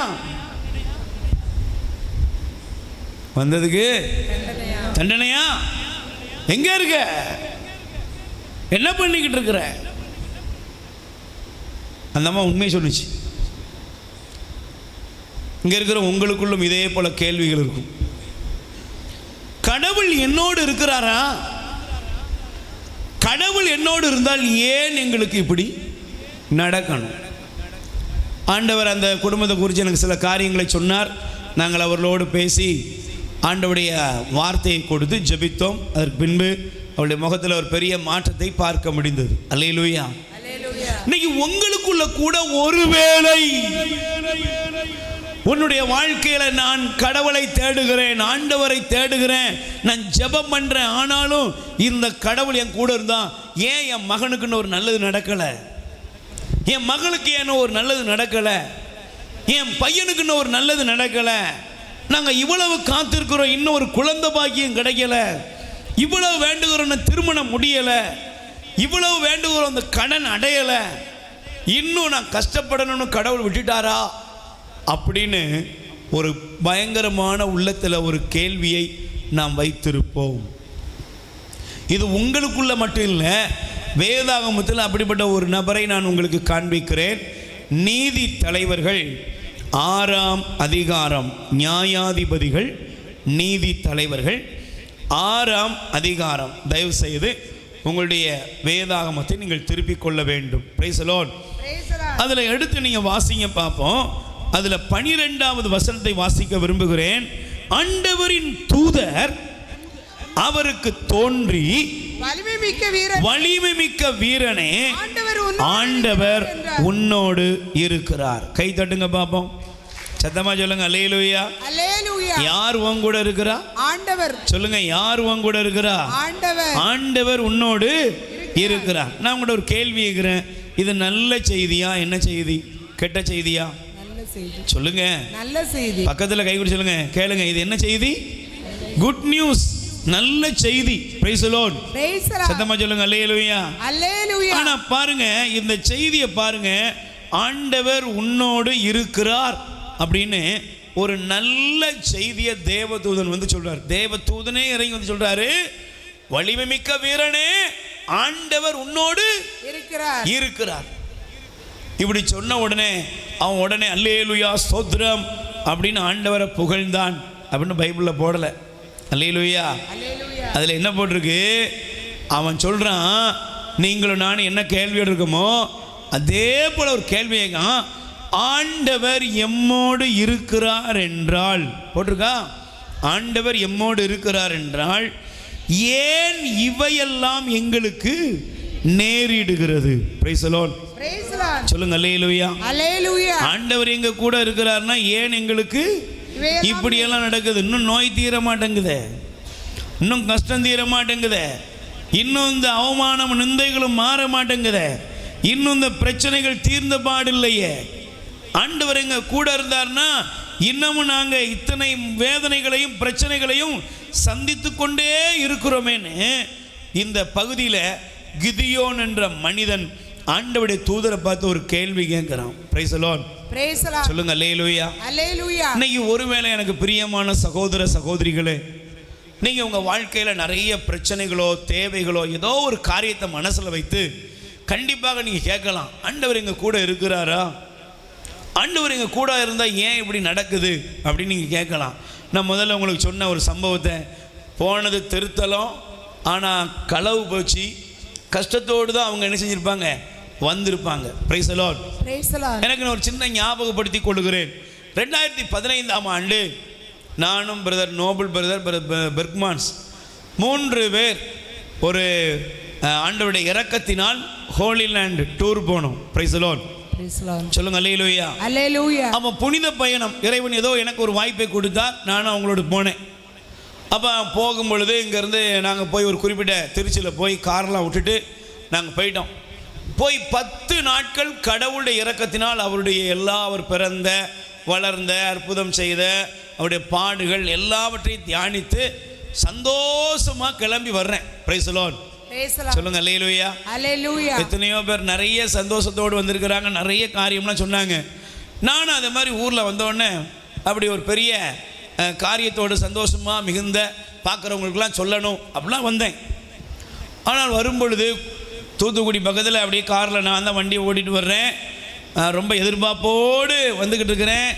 வந்ததுக்கு தண்டனையா? எங்க இருக்க? என்ன பண்ணிக்கிட்டு இருக்கிற? அந்த அம்மா உண்மையை சொன்னிச்சு. இங்க இருக்கிற உங்களுக்குள்ளும் இதே போல கேள்விகள் இருக்கும். கடவுள் என்னோடு இருக்கிறாரா? கடவுள் என்னோடு இருந்தால் ஏன் எங்களுக்கு இப்படி நடக்கணும்? ஆண்டவர் அந்த குடும்பத்தை குறித்து எனக்கு சில காரியங்களை சொன்னார். நாங்கள் அவர்களோடு பேசி ஆண்டவருடைய வார்த்தையை கொடுத்து ஜெபித்தோம். அதற்கு பின்பு அவருடைய முகத்தில் ஒரு பெரிய மாற்றத்தை பார்க்க முடிந்தது. அல்லேலூயா. இன்னைக்கு உங்களுக்குள்ள கூட ஒருவேளை உன்னுடைய வாழ்க்கையில நான் கடவுளை தேடுகிறேன், ஆண்டவரை தேடுகிறேன், நான் ஜெபம் பண்றேன், ஆனாலும் இந்த கடவுள் என் கூட இருந்தா ஏன் என் மகனுக்குன்னு ஒரு நல்லது நடக்கல, என் மகளுக்கு ஏன்னு ஒரு நல்லது நடக்கல, என் பையனுக்குன்னு ஒரு நல்லது நடக்கல, நாங்கள் இவ்வளவு காத்திருக்கிறோம் இன்னும் ஒரு குழந்தை பாக்கியம் கிடைக்கல, இவ்வளவு வேண்டுகிறோம் திருமணம் முடியல, இவ்வளவு வேண்டுகிறோம் அந்த கடன் அடையலை, இன்னும் நான் கஷ்டப்படணும்னு கடவுள் விட்டுட்டாரா அப்படின்னு ஒரு பயங்கரமான உள்ளத்தில் ஒரு கேள்வியை நாம் வைத்திருப்போம். இது உங்களுக்குள்ள மட்டும் இல்லை, வேதாகமத்தில் அப்படிப்பட்ட ஒரு நபரை நான் உங்களுக்கு காண்பிக்கிறேன். நீதி தலைவர்கள் 6ஆம் அதிகாரம், நியாயாதிபதிகள் நீதி தலைவர்கள் 6ஆம் அதிகாரம். தயவு செய்து உங்களுடைய வேதாகமத்தை நீங்கள் திருப்பிக் கொள்ள வேண்டும். Price the Lord. அதில் எடுத்து நீங்கள் வாசிங்க பார்ப்போம். அதில் 12வது வசனத்தை வாசிக்க விரும்புகிறேன். ஆண்டவரின் தூதர் அவருக்கு தோன்றி, வலிமை மிக்க வீரனே, ஆண்டவர் உன்னோடு இருக்கிறார். கை தட்டுங்க பார்ப்போம், சத்தமா சொல்லுங்க அல்லேலூயா. யார் உன் கூட இருக்கிறா? ஆண்டவர். சொல்லுங்க, யார் உன் கூட இருக்கிறா? ஆண்டவர். ஆண்டவர் உன்னோடு இருக்கிறார். நான் உங்கள்கிட்ட ஒரு கேள்வி கேட்கிறேன், இது நல்ல செய்தியா என்ன செய்தி, கெட்ட செய்தியா? சொல்லுங்க. நல்ல செய்தி. பக்கத்துல கை கொடுத்து சொல்லுங்க, கேளுங்க, இது என்ன செய்தி? குட் நியூஸ், நல்ல செய்தி. Price the Lord. சத்தமா சொல்லுங்க அல்லேலூயா. அல்லேலூயா. ஆனா பாருங்க, இந்த செய்தியை பாருங்க, ஆண்டவர் உன்னோடு இருக்கிறார் அப்படின்னு ஒரு நல்ல செய்தியை தேவதூதன் வந்து சொல்றார். தேவதூதனே இறங்கி வந்து சொல்றாரு, வலிமை மிக்க வீரனே, ஆண்டவர் உன்னோடு இருக்கிறார். இப்படி சொன்ன உடனே அவன் உடனே அல்லேலூயா ஸ்தோத்திரம் அப்படின்னு ஆண்டவரை புகழ்ந்தான் அப்படின்னு பைபிளில் போடலை. அல்லேலூயா. அதில் என்ன போட்டிருக்கு? அவன் சொல்கிறான், நீங்களும் நானும் என்ன கேள்வியோடு இருக்கோமோ அதே போல் ஒரு கேள்வியை, ஆண்டவர் எம்மோடு இருக்கிறார் என்றால், போட்டிருக்கா, ஆண்டவர் எம்மோடு இருக்கிறார் என்றால் ஏன் இவையெல்லாம் எங்களுக்கு நேரிடுகிறது. Price the Lord. Praise the Lord. சொல்லுங்க அல்லேலூயா. Hallelujah. ஆண்டவர் எங்க கூட இருக்கிறார்னா ஏன் எங்களுக்கு இப்படி எல்லாம் நடக்குது? இன்னும் நோய் தீர மாட்டேங்குதே, இன்னும் கஷ்டம் தீர மாட்டேங்குதே, இன்னும் இந்த அவமானம் நிந்தைகளும் மாற மாட்டேங்குதே, இன்னும் இந்த பிரச்சனைகள் தீர்ந்த பாடில்லையே. ஆண்டவர் எங்க கூட இருந்தார்னா இன்னமும் நாங்க இத்தனை வேதனைகளையும் பிரச்சனைகளையும் சந்தித்து கொண்டே இருக்கிறோமேன்னு இந்த பகுதியில் கிதியோன் என்ற மனிதன் ஆண்டவருடைய தூதரை பார்த்து ஒரு கேள்வி கேட்கிறான். Price the Lord. Praise the Lord. சொல்லுங்க அல்லேலூயா. Hallelujah. இன்னைக்கு ஒருவேளை எனக்கு பிரியமான சகோதர சகோதரிகளே, நீங்க உங்க வாழ்க்கையில நிறைய பிரச்சனைகளோ தேவைகளோ ஏதோ ஒரு காரியத்தை மனசுல வைத்து கண்டிப்பாக நீங்க கேட்கலாம், ஆண்டவர் எங்க கூட இருக்கிறாரா? ஆண்டவர் எங்க கூட இருந்தா ஏன் இப்படி நடக்குது அப்படின்னு நீங்க கேட்கலாம். நான் முதல்ல உங்களுக்கு சொன்ன ஒரு சம்பவத்தை, போனது திருத்தலம், ஆனால் களவு போச்சு, கஷ்டத்தோடு தான் அவங்க என்ன செஞ்சிருப்பாங்க, வந்திருப்பாங்க. Price the Lord. Praise the Lord. எனக்கு நான் ஒரு சின்ன ஞாபகப்படுத்தி கொள்கிறேன். 2015ஆம் ஆண்டு நானும் பிரதர் நோபல் பிரதர் பெர்க்மான்ஸ் 3 பேர் ஒரு ஆண்டவருடைய இரக்கத்தினால் ஹோலி லேண்ட் டூர் போனோம். Price the Lord. Praise the Lord. சொல்லுங்க அல்லேலூயா. Hallelujah. அப்போ புனித பயணம் இறைவன் ஏதோ எனக்கு ஒரு வாய்ப்பை கொடுத்தார், நானும் அவங்களோட போனேன். அப்போ போகும்பொழுது இங்கேருந்து நாங்கள் போய் ஒரு குறிப்பிட்ட திருச்சியில் போய் கார்லாம் விட்டுட்டு நாங்கள் போயிட்டோம். போய் 10 நாட்கள் கடவுளுடைய இரக்கத்தினால் அவருடைய அவர் பிறந்த வளர்ந்த அற்புதம் செய்த அவருடைய பாடுகள் எல்லாவற்றையும் தியானித்து சந்தோஷமாக கிளம்பி வர்றேன். Price the Lord. Praise the Lord. சொல்லுங்க அல்லேலூயா. Hallelujah. எத்தனையோ பேர் நிறைய சந்தோஷத்தோடு வந்திருக்கிறாங்க, நிறைய காரியம்லாம் சொன்னாங்க. நானும் அதே மாதிரி ஊரில் வந்தோடனே அப்படி ஒரு பெரிய காரியத்தோடு சந்தோஷமாக மிகுந்த பார்க்குறவங்களுக்கெல்லாம் சொல்லணும் அப்படிலாம் வந்தேன். ஆனால் வரும்பொழுது தூத்துக்குடி பக்கத்தில் அப்படியே காரில் நான் தான் வண்டியை ஓட்டிகிட்டு வர்றேன். ரொம்ப எதிர்பார்ப்போடு வந்துக்கிட்டு இருக்கிறேன்.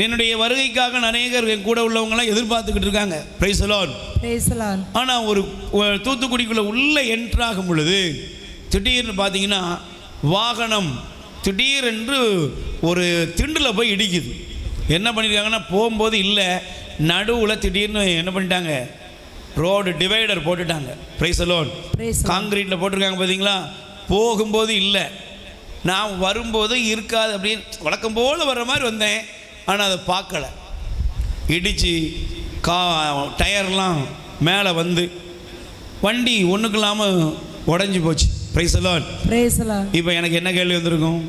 என்னுடைய வருகைக்காக நிறைய பேர் என் கூட உள்ளவங்களாம் எதிர்பார்த்துக்கிட்டு இருக்காங்க. Price the Lord. Praise the Lord. ஆனால் ஒரு தூத்துக்குடிக்குள்ளே உள்ளே என்ட்ராகும் பொழுது திடீர்னு பார்த்தீங்கன்னா வாகனம் திடீரென்று ஒரு திண்டில் போய் இடிக்குது. என்ன பண்ணியிருக்காங்கன்னா போகும்போது இல்லை, நடுவில் திடீர்னு என்ன பண்ணிட்டாங்க, ரோடு டிவைடர் போட்டுட்டாங்க. Praise the Lord. காங்கிரீட்டில் போட்டிருக்காங்க பார்த்தீங்களா. போகும்போது இல்லை, நான் வரும்போது இருக்காது, அப்படின்னு வழக்கம் போல் வர்ற மாதிரி வந்தேன். ஆனால் அதை பார்க்கல, இடித்து டயர்லாம் மேலே வந்து வண்டி ஒன்றுக்கு இல்லாமல் உடஞ்சி போச்சு. Price the Lord. Praise the Lord. இப்போ எனக்கு என்ன கேள்வி வந்திருக்கும்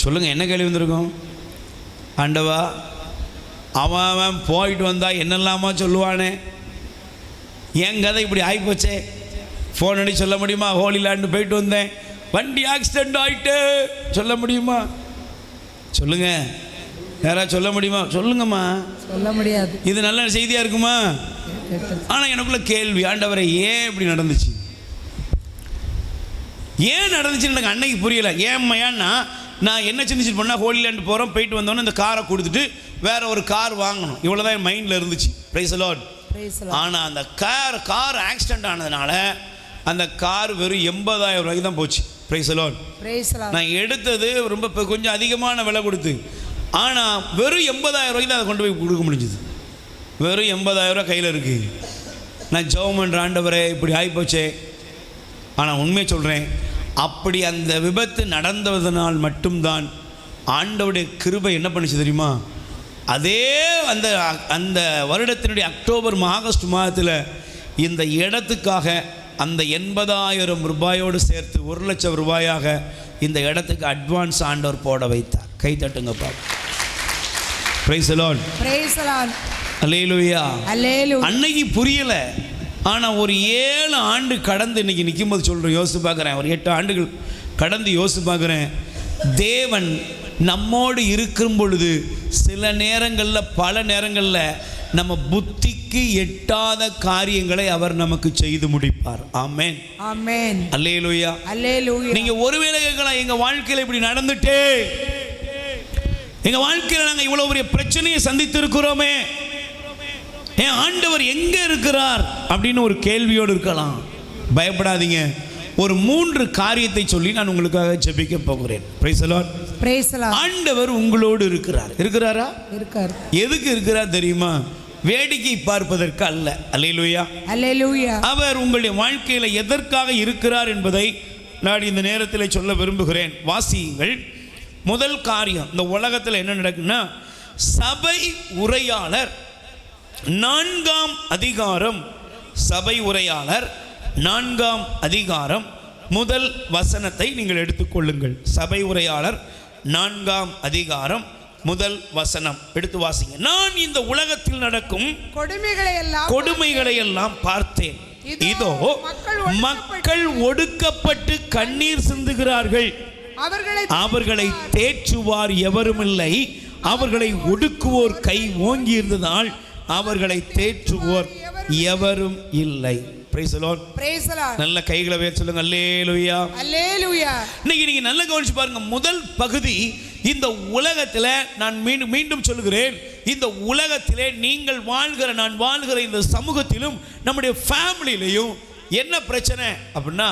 சொல்லுங்கள், என்ன கேள்வி வந்திருக்கும்? ஆண்டவா, அவன் போயிட்டு வந்தால் என்னெல்லாமா சொல்லுவானே, என் கதை இப்படி ஆகிப்போச்சே, ஃபோன் அடி சொல்ல முடியுமா? ஹோலி லேண்டு போயிட்டு வந்தேன், வண்டி ஆக்சிடெண்ட் ஆகிட்டு சொல்ல முடியுமா? சொல்லுங்க, யாராவது சொல்ல முடியுமா? சொல்லுங்கம்மா. சொல்ல முடியாது. இது நல்ல செய்தியாக இருக்குமா? ஆனால் எனக்குள்ள கேள்வி, ஆண்டவரை ஏன் இப்படி நடந்துச்சு, ஏன் நடந்துச்சுன்னு எனக்கு அன்னைக்கு புரியலை. ஏன்னா நான் என்ன சிந்திச்சு பண்ணால் ஹோலி லேண்டு போகிறோம், போயிட்டு வந்தோன்னே இந்த காரை கொடுத்துட்டு வேற ஒரு கார் வாங்கணும், இவ்வளோதான் என் மைண்டில் இருந்துச்சு. Price the Lord. ஆனால் அந்த கார் ஆக்சிடென்ட் ஆனதுனால அந்த கார் வெறும் 80,000 ரூபாய்க்கு தான் போச்சு. Price the Lord. நான் எடுத்தது ரொம்ப கொஞ்சம் அதிகமான விலை கொடுத்து, ஆனால் வெறும் 80,000 ரூபாய்க்கு தான் அதை கொண்டு போய் கொடுக்க முடிஞ்சுது. வெறும் 80,000 ரூபா கையில் இருக்குது. நான் ஜெபம் பண்ணுற, ஆண்டவரே இப்படி ஆகிப்போச்சே. ஆனால் உண்மையை சொல்கிறேன், அப்படி அந்த விபத்து நடந்ததனால் மட்டும்தான் ஆண்டவருடைய கிருபை என்ன பண்ணுச்சு தெரியுமா? அதே அந்த அந்த வருடத்தினுடைய அக்டோபர் ஆகஸ்ட் மாதத்தில் இந்த இடத்துக்காக அந்த 80,000 ரூபாயோடு சேர்த்து 1,00,000 ரூபாயாக இந்த இடத்துக்கு அட்வான்ஸ் ஆண்டவர் போட வைத்தார். கை தட்டுங்கப்பா. Praise the Lord. Praise the Lord. அல்லேலூயா. Hallelujah. அன்னைக்கு புரியல, ஆனால் ஒரு 7 ஆண்டு கடந்து இன்னைக்கு நிற்கும்போது சொல்கிறேன், யோசித்து பார்க்குறேன், ஒரு 8 ஆண்டுகள் கடந்து யோசித்து பார்க்குறேன், தேவன் நம்மோடு இருக்கும் பொழுது சில நேரங்களில் பல நேரங்களில் நம்ம புத்திக்கு எட்டாத காரியங்களை அவர் நமக்கு செய்து முடிப்பார். ஆமென். Amen. அல்லேலூயா. Hallelujah. நீங்க ஒருவேளை கேட்கலாம், எங்க வாழ்க்கையில் இப்படி நடந்துட்டே, எங்க வாழ்க்கையில் நாங்கள் இவ்வளவு பெரிய பிரச்சனையை சந்தித்து இருக்கிறோமே, என் ஆண்டவர் எங்க இருக்கிறார் அப்படின்னு ஒரு கேள்வியோடு இருக்கலாம். பயப்படாதீங்க, ஒரு 3 காரியத்தை சொல்லி நான் உங்களுக்காக ஜெபிக்க போகிறேன். Price the Lord. Praise the Lord. ஆண்டவர் உங்களோடு இருக்கிறார். இருக்கிறாரா? இருக்கார். எதுக்கு இருக்கிறார் தெரியுமா? வேடிக்கை பார்ப்பதற்கு அல்ல. அல்லேலூயா. அல்லேலூயா. அவர் உங்களுடைய வாழ்க்கையில எதற்காக இருக்கிறார் என்பதை நான் இந்த நேரத்தில் சொல்ல விரும்புகிறேன். வாசியுங்கள். முதல் காரியம், இந்த உலகத்தில் என்ன நடக்குன்னா, சபை உரையாளர் 4ஆம் அதிகாரம், சபை உரையாளர் 4ஆம் அதிகாரம் முதல் வசனத்தை நீங்கள் எடுத்துக்கொள்ளுங்கள். சபை உரையாளர் 4ஆம் அதிகாரம் முதல் வசனம் எடுத்து வாசிங்க. நான் இந்த உலகத்தில் நடக்கும் கொடுமைகளை எல்லாம் பார்த்தேன். இதோ மக்கள் ஒடுக்கப்பட்டு கண்ணீர் சிந்துகிறார்கள். அவர்களை தேற்றுவார் எவரும் இல்லை. அவர்களை ஒடுக்குவோர் கை ஓங்கி இருந்ததால் அவர்களை தேற்றுவோர் எவரும் இல்லை. Praise the Lord. Praise the Lord. நல்ல கைகளை உயர்த்தி சொல்லுங்க. அல்லேலூயா. அல்லேலூயா. இன்னைக்கு நீங்க நல்ல கவனிச்சு பாருங்க. முதல் பகுதி, இந்த உலகத்தில் நான் மீண்டும் சொல்லுகிறேன், இந்த உலகத்திலே நீங்கள் வாழ்கிற, நான் வாழ்கிற இந்த சமூகத்திலும் நம்முடைய ஃபேமிலியிலையும் என்ன பிரச்சனை அப்படின்னா,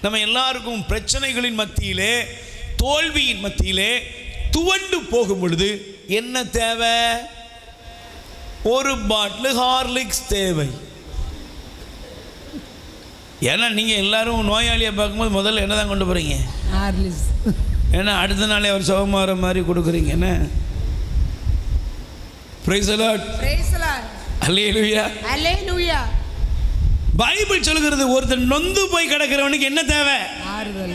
நம்ம எல்லாருக்கும் பிரச்சனைகளின் மத்தியிலே, தோல்வியின் மத்தியிலே துவண்டு போகும் பொழுது என்ன தேவை? ஒரு பாட்டில் ஹார்லிக்ஸ் தேவை. ஏன்னா நீங்கள் எல்லாரும் நோயாளியை பார்க்கும்போது முதல்ல என்ன தான் கொண்டு போகிறீங்க? ஹார்லிக்ஸ். ஏன்னா அடுத்த நாளே அவர் சுகமாகிற மாதிரி கொடுக்குறீங்க. என்ன? Price the Lord. Praise the Lord. Hallelujah. Hallelujah. Bible சொல்கிறது, ஒருத்தன் நொந்து போய் கிடக்கிறவனுக்கு என்ன தேவை? ஆறுதல்.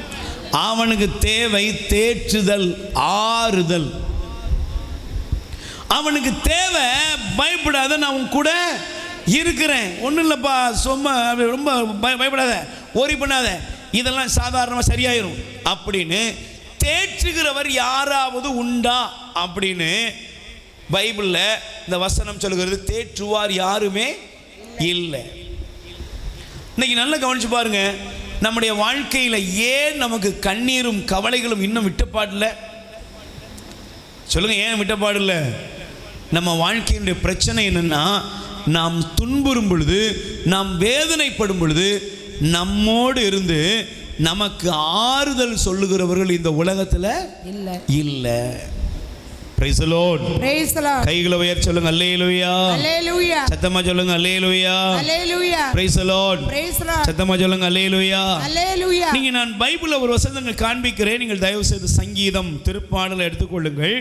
அவனுக்கு தேவை தேற்றுதல், ஆறுதல். அவனுக்கு தேவை, பயப்படாத, நான் உன் கூட இருக்கிறேன், ஒன்றும் இல்லைப்பா, சும்மா ரொம்ப பயப்படாத, ஓரி பண்ணாத, இதெல்லாம் சாதாரணமாக சரியாயிரும் அப்படின்னு தேற்றுகிறவர் யாராவது உண்டா அப்படின்னு பைபிளில் இந்த வசனம் சொல்லுகிறது. தேற்றுவார் யாருமே இல்லை. இன்னைக்கு நல்லா கவனிச்சு பாருங்க, நம்முடைய வாழ்க்கையில் ஏன் நமக்கு கண்ணீரும் கவலைகளும் இன்னும் விட்டப்பாடில்லை? சொல்லுங்க, ஏன் விட்டப்பாடில்லை? நம்ம வாழ்க்கையினுடைய பிரச்சனை என்னன்னா, நாம் துன்புறும் பொழுது, நாம் வேதனைப்படும் பொழுது நம்மோடு இருந்து நமக்கு ஆறுதல் சொல்லுகிறவர்கள் இந்த உலகத்தில் இல்லை. Praise the Lord. Praise the Lord. கைகளை உயர்த்தி சொல்லுங்க. அல்லேலூயா. அல்லேலூயா. சத்தமா சொல்லுங்க. அல்லேலூயா. அல்லேலூயா. Praise the Lord. Praise the Lord. சத்தமா சொல்லுங்க. அல்லேலூயா. அல்லேலூயா. நீங்க, நான் பைபிள்ல ஒரு வசனங்கள் காண்பிக்கிறேன், நீங்கள் தயவு செய்து சங்கீதம், திருப்பாடலை எடுத்துக்கொள்ளுங்கள்.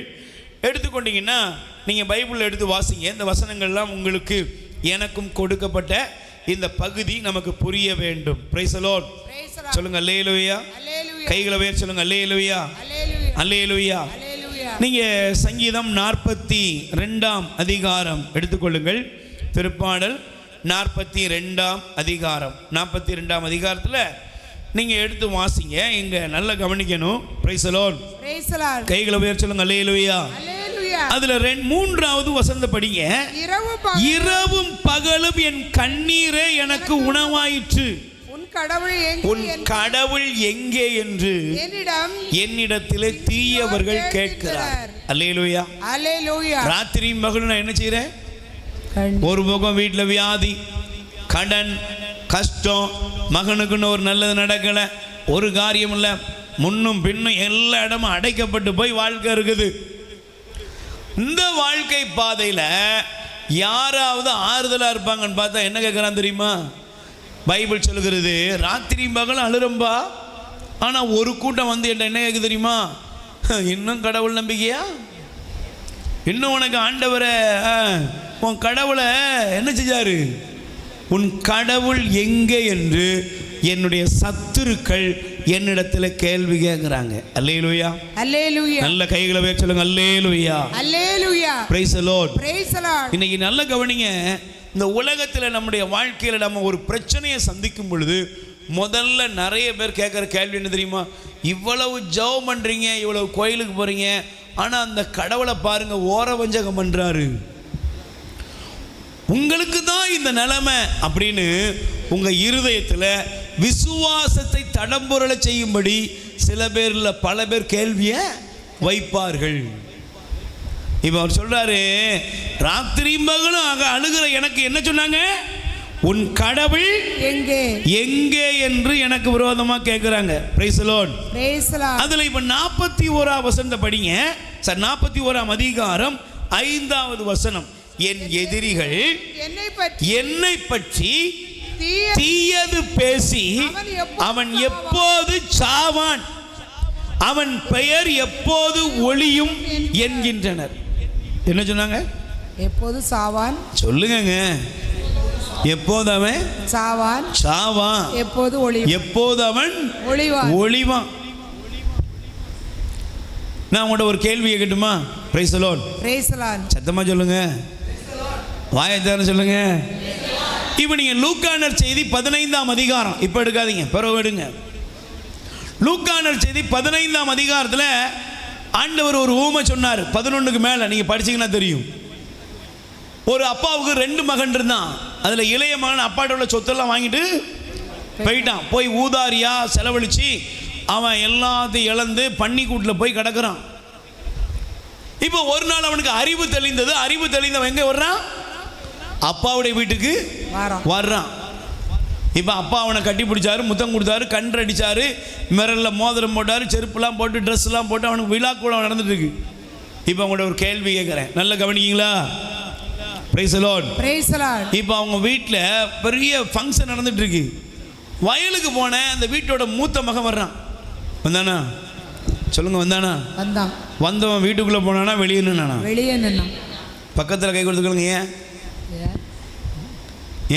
எடுத்துக்கொண்டீங்கன்னா நீங்கள் பைபிளில் எடுத்து வாசிங்க. இந்த வசனங்கள்லாம் உங்களுக்கு எனக்கும் கொடுக்கப்பட்ட இந்த பகுதி நமக்கு புரிய வேண்டும். Price the Lord. சொல்லுங்க. அல்லேலூயா. கைகளை உயர்த்தி சொல்லுங்க. அல்லேலூயா. அல்லேலூயா. நீங்கள் சங்கீதம் 42ஆம் அதிகாரம் எடுத்துக்கொள்ளுங்கள். திருப்பாடல் 42ஆம் அதிகாரம். 42ஆம் அதிகாரத்தில் நீங்கள் எடுத்து வாசிங்க. இங்கே நல்லா கவனிக்கணும். Price the Lord. கைகளை உயர்த்தி சொல்லுங்க. அல்லேலூயா. அதுல 3வது வசனத்தை படிங்க. இரவும் பகலும் என் கண்ணீரே எனக்கு உணவாயிற்று. உன் கடவுள் எங்கே என்று என்னிடத்திலே தீயவர்கள் கேட்கிறார். அல்லேலூயா. ராத்திரி மகளும் நான் என்ன செய்றேன்? ஒரு பக்கம் வீட்டில் வியாதி, கடன், கஷ்டம், மகனுக்குன்னு ஒரு நல்லது நடக்கலை, ஒரு காரியம் இல்லை, முன்னும் பின்னும் எல்லா இடமும் அடைக்கப்பட்டு போய் வாழ்க்கை இருக்குது. இந்த வாழ்க்கை பாதையில் யாராவது ஆறுதலாக இருப்பாங்கன்னு பார்த்தா என்ன கேட்குறான் தெரியுமா? பைபிள் சொல்லுகிறது, ராத்திரி பகலும் அழுறம்பா, ஆனால் ஒரு கூட்டம் வந்து என்ன கேட்குது தெரியுமா? இன்னும் கடவுள் நம்பிக்கையா? இன்னும் உனக்கு ஆண்டவரை, உன் கடவுளை என்ன செஞ்சாரு? உன் கடவுள் எங்கே என்று என்னுடைய சத்துருக்கள் என்னிடத்தில் கேள்வி கேட்குறாங்க. அல்லேலூயா. அல்லேலூயா. நல்ல கைகளை உயர்த்தி சொல்லுங்க. அல்லேலூயா. அல்லேலூயா. Praise the Lord. Praise the Lord. இன்னைக்கு நல்ல கவனிங்க. இந்த உலகத்தில் நம்முடைய வாழ்க்கையில் நம்ம ஒரு பிரச்சனையை சந்திக்கும் பொழுது முதல்ல நிறைய பேர் கேட்குற கேள்வி என்ன தெரியுமா? இவ்வளவு ஜெபம் பண்ணுறீங்க, இவ்வளவு கோயிலுக்கு போகிறீங்க, ஆனால் அந்த கடவுளை பாருங்க, ஓர வஞ்சகம் பண்ணுறாரு, உங்களுக்கு தான் இந்த நிலைமை அப்படின்னு உங்கள் இருதயத்தில் விசுவாசத்தை தடம்புரள செய்யும்படி சில பேர் இல்லை பல பேர் கேள்வியை வைப்பார்கள். இப்போ அவர் சொல்றாரு, ராத்திரி மகளும் அழுகிற எனக்கு என்ன சொன்னாங்க? உன் கடவுள் எங்கே எங்கே என்று எனக்கு விரோதமாக கேட்குறாங்க. Price the Lord. Praise the Lord. அதில் இப்போ 41ஆம் வசனத்தை படிங்க சார். 41ஆம் அதிகாரம் 5வது வசனம். என் எதிரிகள் என்னை பற்றி தீயது பேசி அவன் எப்போது சாவான், அவன் பெயர் எப்போது ஒளியும் என்கின்றனர். என்ன சொன்னாங்க? எப்போது சாவான். சொல்லுங்க. எப்போது அவன் சாவான், எப்போது அவன் ஒளிவான். நான் உங்கள்கிட்ட ஒரு கேள்வி கேட்கட்டுமா? Praise the Lord. சத்தமா சொல்லுங்க, வாயத்தார சொல்லுங்க. இப்போ நீங்க லூக்கானர் செய்தி 15ஆம் அதிகாரம், இப்போ எடுக்காதீங்க, பிறகு எடுங்க. லூக்கானர் செய்தி 15ஆம் அதிகாரத்தில் ஆண்டவர் ஒரு ஊமை சொன்னார். 11க்கு மேலே நீங்கள் படிச்சீங்கன்னா தெரியும். ஒரு அப்பாவுக்கு 2 மகன் இருந்தான். அதில் இளைய மகன் அப்பாட்ட உள்ள சொத்தெல்லாம் வாங்கிட்டு போயிட்டான். போய் ஊதாரியா செலவழித்து அவன் எல்லாத்தையும் இழந்து பன்னிக்கூட்டில் போய் கிடக்கிறான். இப்போ ஒரு நாள் அவனுக்கு அறிவு தெளிந்தது. அறிவு தெளிந்தவன் எங்கே வர்றான்? அப்பாவுடைய வீட்டுக்கு வர்றான். இப்போ அப்பா அவனை கட்டி பிடிச்சாரு, முத்தம் கொடுத்தாரு, கன்றடிச்சாரு, மிரலில் மோதிரம் போட்டார், செருப்புலாம் போட்டு ட்ரெஸ்லாம் போட்டு அவனுக்கு விழா கூட நடந்துட்டு இருக்கு. இப்போ அவங்கள்ட்ட ஒரு கேள்வி கேட்குறேன், நல்லா கவனிக்கிங்களா? Price the Lord. இப்போ அவங்க வீட்டில் பெரிய ஃபங்க்ஷன் நடந்துட்டு இருக்கு. வயலுக்கு போன அந்த வீட்டோட மூத்த மகன் வர்றான். வந்தானா? சொல்லுங்க, வந்தானா? வந்தவன் வீட்டுக்குள்ளே போனானா வெளியே நின்னானா? பக்கத்தில் கை கொடுத்துக்கலுங்க.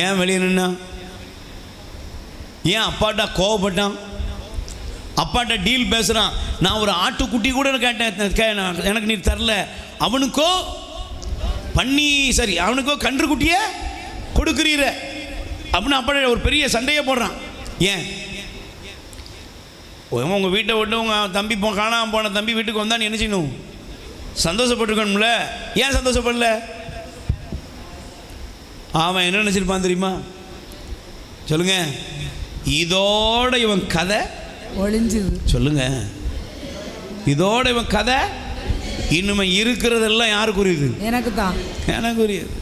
ஏன் வெளியே நின்னா? ஏன் அப்பாட்டா கோவப்பட்டான்? அப்பாட்ட டீல் பேசுகிறான். நான் ஒரு ஆட்டுக்குட்டி கூட கேட்டேன், எனக்கு நீ தரல. அவனுக்கோ பண்ணி சரி, அவனுக்கோ கன்றுக்குட்டியே கொடுக்குறீர அப்படின்னு அப்பாட்ட ஒரு பெரிய சண்டையை போடுறான். ஏன்? உங்கள் வீட்டை விட்டு உங்கள் தம்பி காணாமல் போன தம்பி வீட்டுக்கு வந்தா நீ என்ன செய்யணும்? சந்தோஷப்பட்டுருக்கணும்ல. ஏன் சந்தோஷப்படல? அவன் என்ன நினச்சிருப்பான் தெரியுமா? சொல்லுங்க. இதோட இவன் கதை ஒளிஞ்சுது. சொல்லுங்க, இதோட இவன் கதை இனிமே இருக்கிறதெல்லாம் யாருக்குரியது? எனக்கு தான். எனக்குரியது.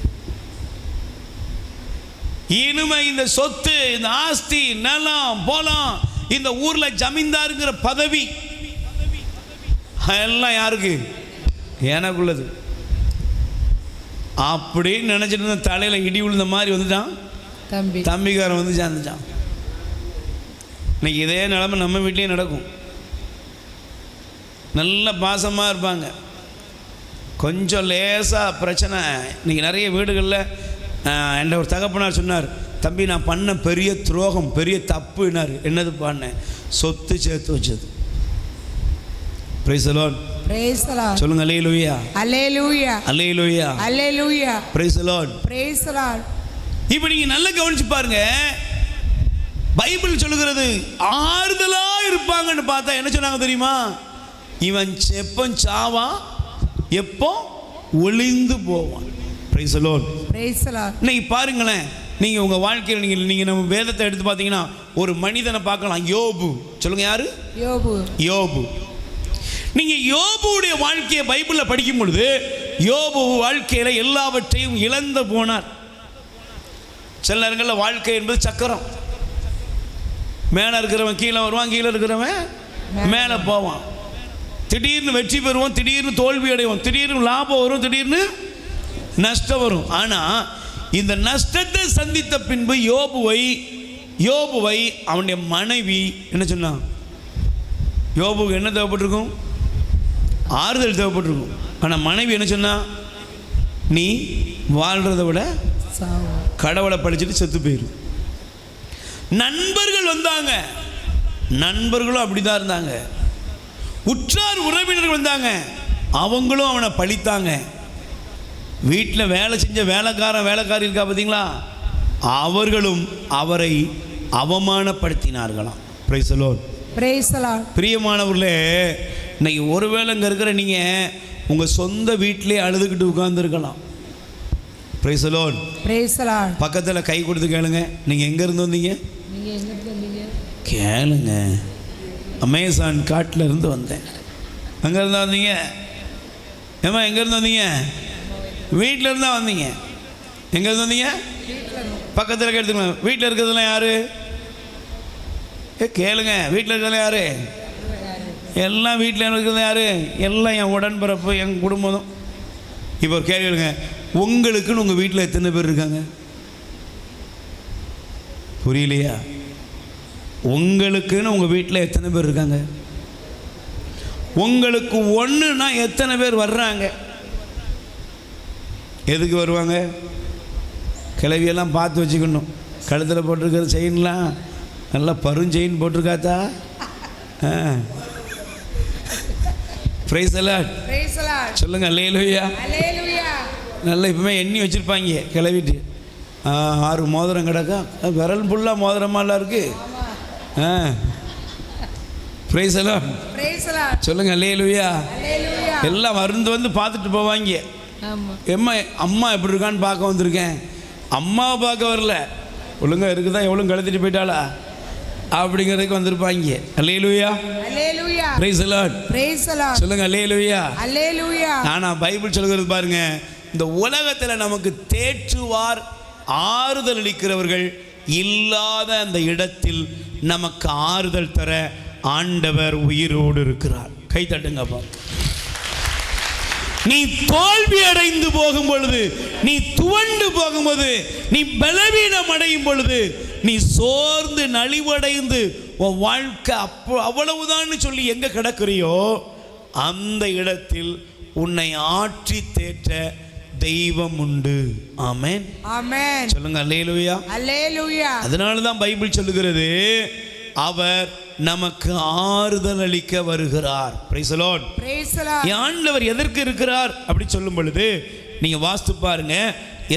இனிமே இந்த சொத்து, இந்த ஆஸ்தி, நிலம், போலாம், இந்த ஊர்ல ஜமீன்தாருங்கிற பதவி எல்லாம் யாருக்கு? எனக்குள்ளது. அப்படின்னு நினைச்சிட்டு இருந்த தலையில இடி விழுந்த மாதிரி வந்துட்டான். தம்பிக்காரன் வந்து சேர்ந்துட்டான். இன்னைக்கு இதே நிலைமை நம்ம வீட்லேயும் நடக்கும். நல்ல பாசமாக இருப்பாங்க, கொஞ்சம் லேசாக பிரச்சனை. இன்றைக்கி நிறைய வீடுகளில் என்ற ஒரு தகப்பனார் சொன்னார், தம்பி நான் பண்ண பெரிய துரோகம், பெரிய தப்புனார். என்னது பண்ணேன்? சொத்து சேர்த்து வச்சது. Praise the Lord. சொல்லுங்க, அல்லேலூயா, அல்லேலூயா, அல்லேலூயா, அல்லேலூயா. Praise the Lord, praise the Lord. இப்போ நீங்க நல்லா கவனிச்சு பாருங்க, பைபிள் சொல்லுகிறது ஆறுதலா இருப்பாங்கன்னு பார்த்தா என்ன சொன்னாங்க தெரியுமா? இவன் எப்போ சாவான், எப்போ ஒளிந்து போவான். Price the Lord, praise the Lord. இன்னைக்கு பாருங்களேன், நீங்க உங்க வாழ்க்கையில் நீங்க நம்ம வேதத்தை எடுத்து பார்த்தீங்கன்னா ஒரு மனிதனை பார்க்கலாம். யோபு. சொல்லுங்க, யாரு? யோபு. யோபு. நீங்க யோபுடைய வாழ்க்கையை பைபிளில் படிக்கும் பொழுது யோபு வாழ்க்கையில எல்லாவற்றையும் இழந்து போனார். சில நேரங்களில் வாழ்க்கை என்பது சக்கரம். மேலே இருக்கிறவன் கீழே வருவான், கீழே இருக்கிறவன் மேலே போவான். திடீர்னு வெற்றி பெறுவான், திடீர்னு தோல்வி அடைவான், திடீர்னு லாபம் வரும், திடீர்னு நஷ்டம் வரும். ஆனால் இந்த நஷ்டத்தை சந்தித்த பின்பு யோபுவை அவனுடைய மனைவி என்ன சொன்னான்? யோபுக்கு என்ன தேவைப்பட்டிருக்கும்? ஆறுதல் தேவைப்பட்டிருக்கும். ஆனால் மனைவி என்ன சொன்னா? நீ வாழ்றதை விட கடவுளை படிச்சுட்டு செத்து போயிரு. நண்பர்கள் வந்தாங்க, நண்பர்களும் அப்படிதான் இருந்தாங்க. உற்றார் உறவினர்கள் வந்தாங்க, அவங்களும் அவனை பழித்தாங்க. வீட்டில் வேலை செஞ்ச வேலைக்காரி இருக்கா பார்த்தீங்களா, அவர்களும் அவரை அவமானப்படுத்தினார்களாம். Praise the Lord, praise the Lord. பிரியமானவர்களே, இன்னைக்கு ஒருவேளை இங்கே இருக்கிற நீங்கள் உங்கள் சொந்த வீட்டிலே அழுதுகிட்டு உட்கார்ந்துருக்கலாம். Praise the Lord, praise the Lord. பக்கத்தில் கை கொடுத்து கேளுங்க, நீங்கள் எங்கேருந்து வந்தீங்க? கேளுங்க. அமேசான் காட்டில் இருந்து வந்தேன். எங்கேருந்து வந்தீங்க? ஏம்மா எங்கேருந்து வந்தீங்க? வீட்டில் இருந்தா வந்தீங்க. எங்கேருந்து வந்தீங்க? பக்கத்தில் கேட்டுக்கலாம். வீட்டில் இருக்கிறதுலாம் யாரு? கேளுங்க, வீட்டில் இருக்கிறதுலாம் யாரு? எல்லாம் வீட்டில் இருக்கிறது யாரு? எல்லாம் என் உடன்பிறப்பு, என் குடும்பம். இப்போ ஒரு கேள்வி கேளுங்க, உங்களுக்குன்னு உங்கள் வீட்டில் எத்தனை பேர் இருக்காங்க? புரியலையா? உங்களுக்குன்னு உங்கள் வீட்டில் எத்தனை பேர் இருக்காங்க? உங்களுக்கு ஒன்றுனா எத்தனை பேர் வர்றாங்க? எதுக்கு வருவாங்க? கிளவியெல்லாம் பார்த்து வச்சுக்கணும். கழுத்தில் போட்டிருக்கிற செயின்லாம் நல்லா பருஞ்செயின் போட்டிருக்காத்தா? பிரைஸ் எல்லாம் சொல்லுங்க. அல்லேலூயா. நல்லா இப்போமே எண்ணி வச்சுருப்பாங்க கிளவிட்டு. 6 மோதிரம் கிடக்கா, விரல் ஃபுல்லாக மோதிரமாலாம் இருக்கு. பிரைஸ் எல்லாம் சொல்லுங்க. அல்லேலூயா. எல்லாம் வந்து பார்த்துட்டு போவாங்க. அம்மா எப்படி இருக்கான்னு பார்க்க வந்திருக்கேன். அம்மாவை பார்க்க வரல, ஒழுங்கா இருக்குதா எவ்வளோ கழுத்திட்டு போயிட்டாளா அப்படிங்கிறதுக்கு வந்திருப்பாங்க. அல்லேலூயா. Praise Lord. சொல்லுங்க. அல்லேலூயா. ஆனா பைபிள் சொல்கிறது பாருங்க, இந்த உலகத்தில் நமக்கு தேற்றுவார் ஆறுதல் அளிக்கிறவர்கள் இல்லாத அந்த இடத்தில் நமக்கு ஆறுதல் தர ஆண்டவர் உயிரோடு இருக்கிறார். கை தட்டுங்கப்பா. நீ தோல்வி அடைந்து போகும் பொழுது, நீ துவண்டு போகும்போது, நீ பலவீனம் அடையும் பொழுது, நீ சோர்ந்து நலிவடைந்து உன் வாழ்க்கை அவ்வளவுதான் சொல்லி எங்க கிடக்குறியோ அந்த இடத்தில் உன்னை ஆற்றி தேற்ற தெய்வம் உண்டு. ஆமென். ஆமென். சொல்லுங்க. அல்லேலூயா. அல்லேலூயா. அதனால தான் பைபிள் சொல்லுகிறது, அவர் நமக்கு ஆறுதல் அளிக்க வருகிறார். Price the Lord. Praise the Lord. ஆண்டவர் எதற்கு இருக்கிறார் அப்படி சொல்லும் பொழுது நீங்க வாசித்து பாருங்க.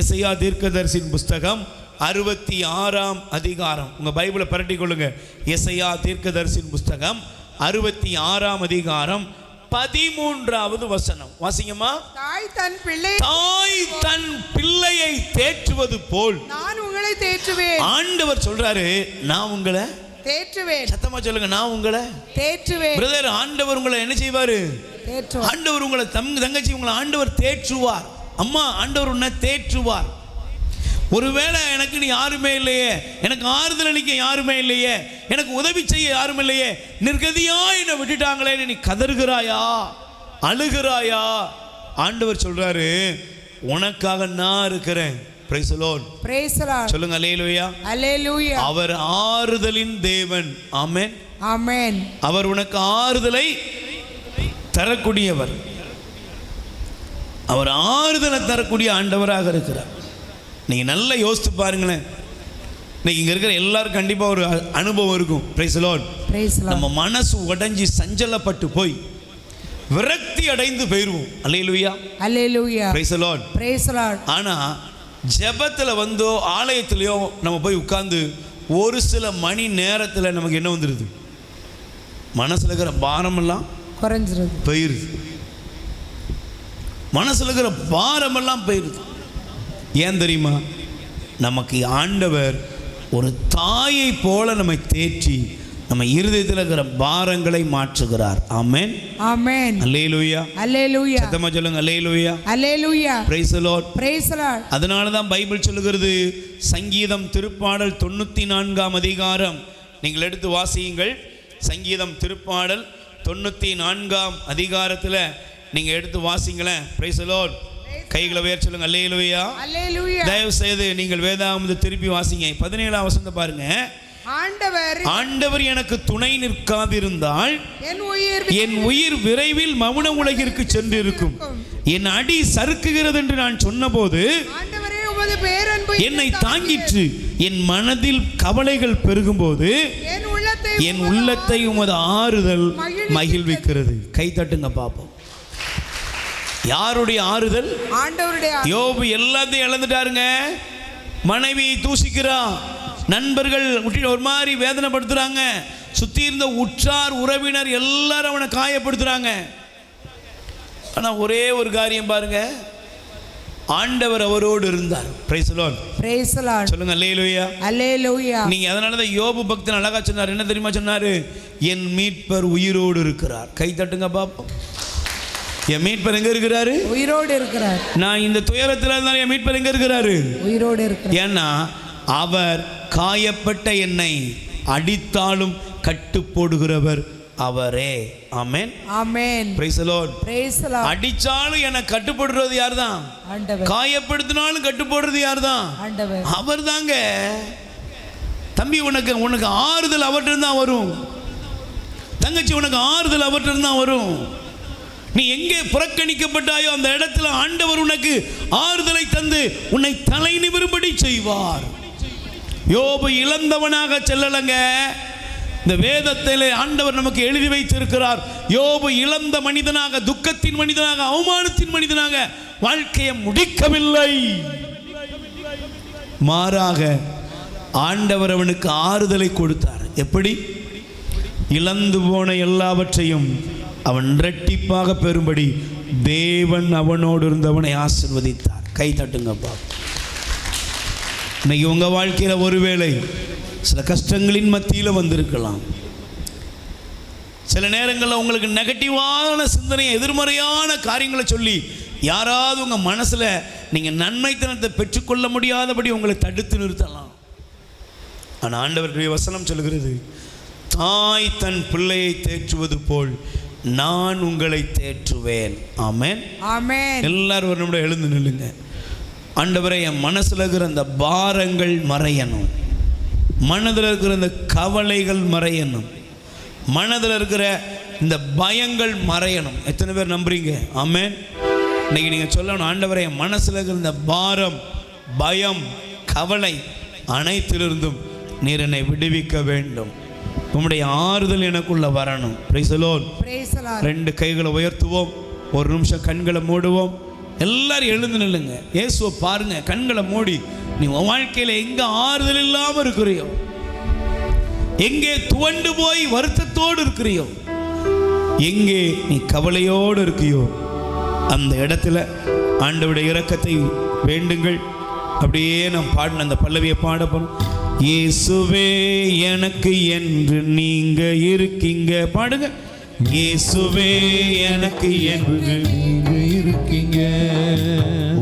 எசையா தீர்க்கதரிசியின் புஸ்தகம் 66ஆம் அதிகாரம். உங்க பைபிளை பரட்டி கொள்ளுங்க. எசையா தீர்க்கதரிசியின் புஸ்தகம் 66ஆம் அதிகாரம் 13வது வசனம் வாசிங்கம்மா. தாய் தன் பிள்ளையை தேற்றுவது போல் நான் உங்களை தேற்றுவேன். ஆண்டவர் சொல்றாரு, நான் உங்களை தேற்றுவேன். சத்தமா சொல்லுங்க. நான் உங்களை தேற்றுவேன். பிரதர், ஆண்டவர் உங்களை என்ன செய்வாரு? ஆண்டவர் உங்களை தங்கச்சி உங்களை ஆண்டவர் தேற்றுவார். அம்மா, ஆண்டவர் உன்னை தேற்றுவார். ஒருவேளை எனக்கு நீ யாருமே இல்லையே, எனக்கு ஆறுதல் அளிக்க யாருமே இல்லையே, எனக்கு உதவி செய்ய யாரும் இல்லையே, நிர்கதியா என்னை விட்டுட்டாங்களே, நீ கதறுகிறாயா, அழுகிறாயா? ஆண்டவர் சொல்றாரு, உனக்காக நான் இருக்கிறேன். Price the Lord. Praise the Lord. சொல்லுங்க. அல்லேலூயா. அல்லேலூயா. அவர் ஆறுதலின் தேவன். ஆமென். ஆமென். அவர் உனக்கு ஆறுதலை தரக்கூடியவர். அவர் ஆறுதலை தரக்கூடிய ஆண்டவராக இருக்கிறார். நீங்க நல்லா யோசித்து பாருங்களேன். இன்னைக்கு இங்க இருக்கிற எல்லாரும் கண்டிப்பா ஒரு அனுபவம் இருக்கும். Praise the Lord. Praise the Lord. நம்ம மனசு உடைஞ்சி சஞ்சலப்பட்டு போய் விரக்தி அடைந்து போயிருவோம். அல்லேலூயா. அல்லேலூயா. Praise the Lord. Praise the Lord. ஆனா ஜெபத்துல வந்தோ ஆலயத்திலையோ நம்ம போய் உட்கார்ந்து ஒரு சில மணி நேரத்தில் நமக்கு என்ன வந்துடுது? மனசுல இருக்கிற பாரமெல்லாம் குறைஞ்சிருது, போயிருது. மனசுல இருக்கிற பாரமெல்லாம் போயிருது. ஏன் தெரியுமா? நமக்கு ஆண்டவர் ஒரு தாயை போல நம்மை தேற்றி நம்ம இருதயத்தில் இருக்கிற பாரங்களை மாற்றுகிறார். ஆமென். ஆமென். அல்லேலூயா. அல்லேலூயா. சத்தமா சொல்லுங்க. அல்லேலூயா. அல்லேலூயா. Praise the Lord. Praise the Lord. அதனால தான் பைபிள் சொல்லுகிறது, சங்கீதம் திருப்பாடல் 94ஆம் அதிகாரம் நீங்கள் எடுத்து வாசியுங்கள். சங்கீதம் திருப்பாடல் 94ஆம் அதிகாரத்தில் நீங்க எடுத்து வாசிங்களேன். Price the Lord. கைகளை உயர்த்தி சொல்லுங்க. அல்லேலூயா. அல்லேலூயா. தயவு செய்து நீங்கள் வேதாகமத்தை திருப்பி வாசிங்க. 17ஆம் வசனத்தை பாருங்க. ஆண்டவர் எனக்கு துணை நிற்காதிருந்தால் என் உயிர் விரைவில் மவுன உலகிற்கு சென்று இருக்கும். என் அடி சறுக்குகிறது என்று நான் சொன்னபோது என்னை தாங்கிற்று. என் மனதில் கவலைகள் பெருகும் போது என் உள்ளத்தை உமது ஆறுதல் மகிழ்விக்கிறது. கை தட்டுங்க பாப்போம். யாருடைய ஆறுதல்? ஆண்டவருடைய. யோபு எல்லாத்தையும் இழந்துட்டாருங்க. மனைவி தூசிக்கிறான், நண்பர்கள் ஒரு மாதிரி வேதனைப்படுத்துறாங்க, சுத்தி இருந்த உற்றார் உறவினர் எல்லாரும் அவனை காயப்படுத்துறாங்க. ஆனா ஒரே ஒரு காரியம் பாருங்க, ஆண்டவர் அவரோடு இருந்தார். Price the Lord. Praise the Lord. சொல்லுங்க. அல்லேலூயா. அல்லேலூயா. நீங்க அதனால தான் யோபு பக்தன் அழகா சொன்னார். என்ன தெரியுமா சொன்னாரு? என் மீட்பர் உயிரோடு இருக்கிறார். கை தட்டுங்க பாப்போம். என் மீட்பர் எங்க இருக்கிறாரு? உயிரோடு இருக்கிறார். நான் இந்த துயரத்தில் இருந்தாலும் என் மீட்பர் எங்க இருக்கிறாரு? உயிரோடு இருக்கிறார். ஏன்னா அவர் காயப்பட்ட என்னை அடித்தாலும் கட்டு போடுகிறவர் அவரே. ஆமென். ஆமென். Praise the Lord. Praise the Lord. அடிச்சாலும் எனக்கு கட்டுப்படுறது யார்தான்? ஆண்டவர். காயப்படுத்தினாலும் கட்டுப்படுறது யார்தான்? ஆண்டவர். அவர்தாங்க. தம்பி, உனக்கு ஆறுதல் அவர்கிட்ட தான் வரும். தங்கச்சி, உனக்கு ஆறுதல் அவர்கிட்ட தான் வரும். நீ எங்கே புறக்கணிக்கப்பட்டாயோ அந்த இடத்துல ஆண்டவர் உனக்கு ஆறுதலை தந்து உன்னை தலை நிமிரும்படி செய்வார். யோபு இழந்தவனாக செல்லலங்க. இந்த வேதத்திலே ஆண்டவர் நமக்கு எழுதி வைத்திருக்கிறார். யோபு இழந்த மனிதனாக, துக்கத்தின் மனிதனாக, அவமானத்தின் மனிதனாக வாழ்க்கையை முடிக்கவில்லை. மாறாக ஆண்டவர் அவனுக்கு ஆறுதலை கொடுத்தார். எப்படி? இழந்து போன எல்லாவற்றையும் அவன் இரட்டிப்பாக பெறும்படி தேவன் அவனோடு இருந்தவனை ஆசீர்வதித்தார். கை தட்டுங்கப்பா. இன்னைக்கு உங்கள் வாழ்க்கையில் ஒருவேளை சில கஷ்டங்களின் மத்தியில் வந்திருக்கலாம். சில நேரங்களில் உங்களுக்கு நெகட்டிவான சிந்தனை, எதிர்மறையான காரியங்களை சொல்லி யாராவது உங்கள் மனசில் நீங்கள் நன்மைத்தனத்தை பெற்றுக்கொள்ள முடியாதபடி உங்களை தடுத்து நிறுத்தலாம். ஆனால் ஆண்டவருடைய வசனம் சொல்கிறது, தாய் தன் பிள்ளையை தேற்றுவது போல் நான் உங்களை தேற்றுவேன். ஆமென். ஆமென். எல்லாரும் ஒரு நிமிடம் எழுந்து நில்லுங்க. ஆண்டவரே, என் மனசில் இருக்கிற அந்த பாரங்கள் மறையணும். மனதில் இருக்கிற இந்த கவலைகள் மறையணும். மனதில் இருக்கிற இந்த பயங்கள் மறையணும். எத்தனை பேர் நம்புறீங்க? ஆமென். இன்னைக்கு நீங்கள் சொல்லணும், ஆண்டவரே, என் மனசில் இருக்கிற இந்த பாரம், பயம், கவலை அனைத்திலிருந்தும் நீர் என்னை விடுவிக்க வேண்டும். உம்முடைய ஆறுதல் எனக்குள்ள வரணும். Price the Lord. Praise the Lord. ரெண்டு கைகளை உயர்த்துவோம். ஒரு நிமிஷம் கண்களை மூடுவோம். எல்லாரும் எழுந்து நில்லுங்க. இயேசுவை பாருங்க. கண்களை மூடி நீ உன் வாழ்க்கையில் எங்கே ஆறுதல் இல்லாமல் இருக்கிறியோ, எங்கே துவண்டு போய் வருத்தத்தோடு இருக்கிறியோ, எங்கே நீ கவலையோடு இருக்கியோ, அந்த இடத்துல ஆண்டவருடைய இரக்கத்தை வேண்டுங்கள். அப்படியே நாம் பாடின அந்த பல்லவியை பாட போறோம். இயேசுவே எனக்கு என்று நீங்க இருக்கீங்க. பாடுங்க. இயேசுவே எனக்கு என்று நீங்க இருக்கீங்க.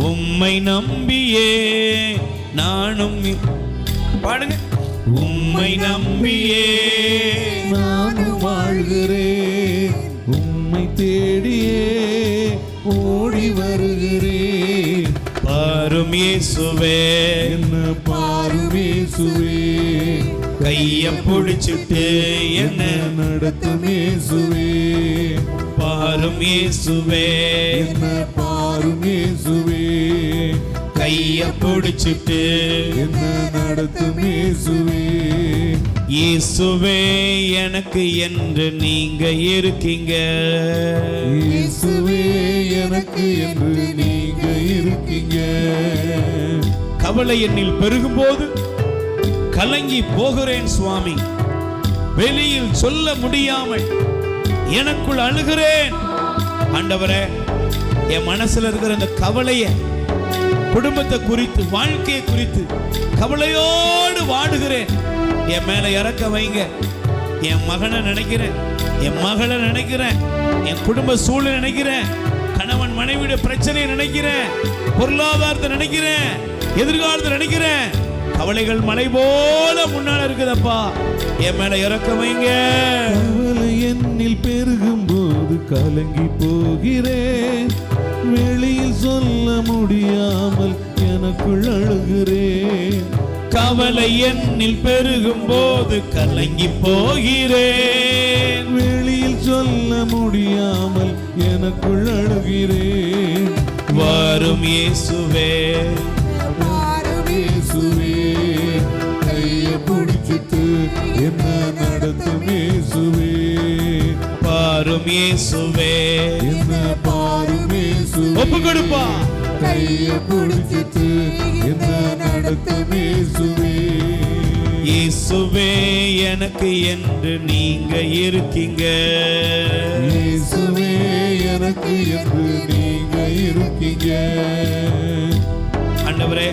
உம்மை நம்பியே நானும். பாடுங்க. உம்மை நம்பியே நானும் வாழ்கிறேன். உம்மை தேடியே ஓடி வருகிறேன். பாரும் இயேசுவே, என்ன பாரும் இயேசுவே, கைய பிடிச்சிட்டு என்ன நடத்தும் இயேசுவே. பாரும் இயேசுவே, என்ன பாரும் இயேசுவே, கைய பிடிச்சிட்டு என்ன நடத்தும் இயேசுவே. இயேசுவே எனக்கு என்று நீங்க இருக்கீங்க. இயேசுவே எனக்கு என்று நீங்க இருக்கீங்க. கவலை என்னில் பெருகும் போது கலங்கி போகிறேன் சுவாமி. வெளியில் சொல்ல முடியாமல் எனக்குள் அழுகிறேன். ஆண்டவரே, என் மனசுல இருக்கிற இந்த கவலையை, குடும்பத்தை குறித்து, வாழ்க்கையை குறித்து கவலையோடு வாடுகிறேன். என் மேல இறக்க வைங்க. என் மகனை நினைக்கிறேன், என் மகளை நினைக்கிறேன், என் குடும்ப சூழலை நினைக்கிறேன், கணவன் மனைவியுடைய பிரச்சனையை நினைக்கிறேன், பொருளாதாரத்தை நினைக்கிறேன், எதிர்காலத்தை நினைக்கிறேன். கவலைகள் மலை போல முன்னால இருக்குதப்பா. என் மேல இறக்க வைங்க. கவலை என்னில் பெருகும் போது கலங்கி போகிறேன். வெளியில் சொல்ல முடியாமல் எனக்குள் அழுகிறேன். கவலை என்னில் பெருகும் போது கலங்கி போகிறேன். வெளியில் சொல்ல முடியாமல் எனக்குள் அழுகிறேன். வரும் இயேசுவே, வரும் இயேசுவே, கைய பிடிச்சிட்டு என்ன நடத்தும் இயேசுவே. பாரும் இயேசுவே, என்ன பாரும் இயேசுவே. ஒப்பு கொடுப்பா. கைய பிடிச்சிட்டு என்ன நடத்தும் இயேசுவே. இயேசுவே எனக்கு என்று நீங்க இருக்கீங்க. இயேசுவே எனக்கு என்று நீங்க இருக்கீங்க. ஆண்டவரே,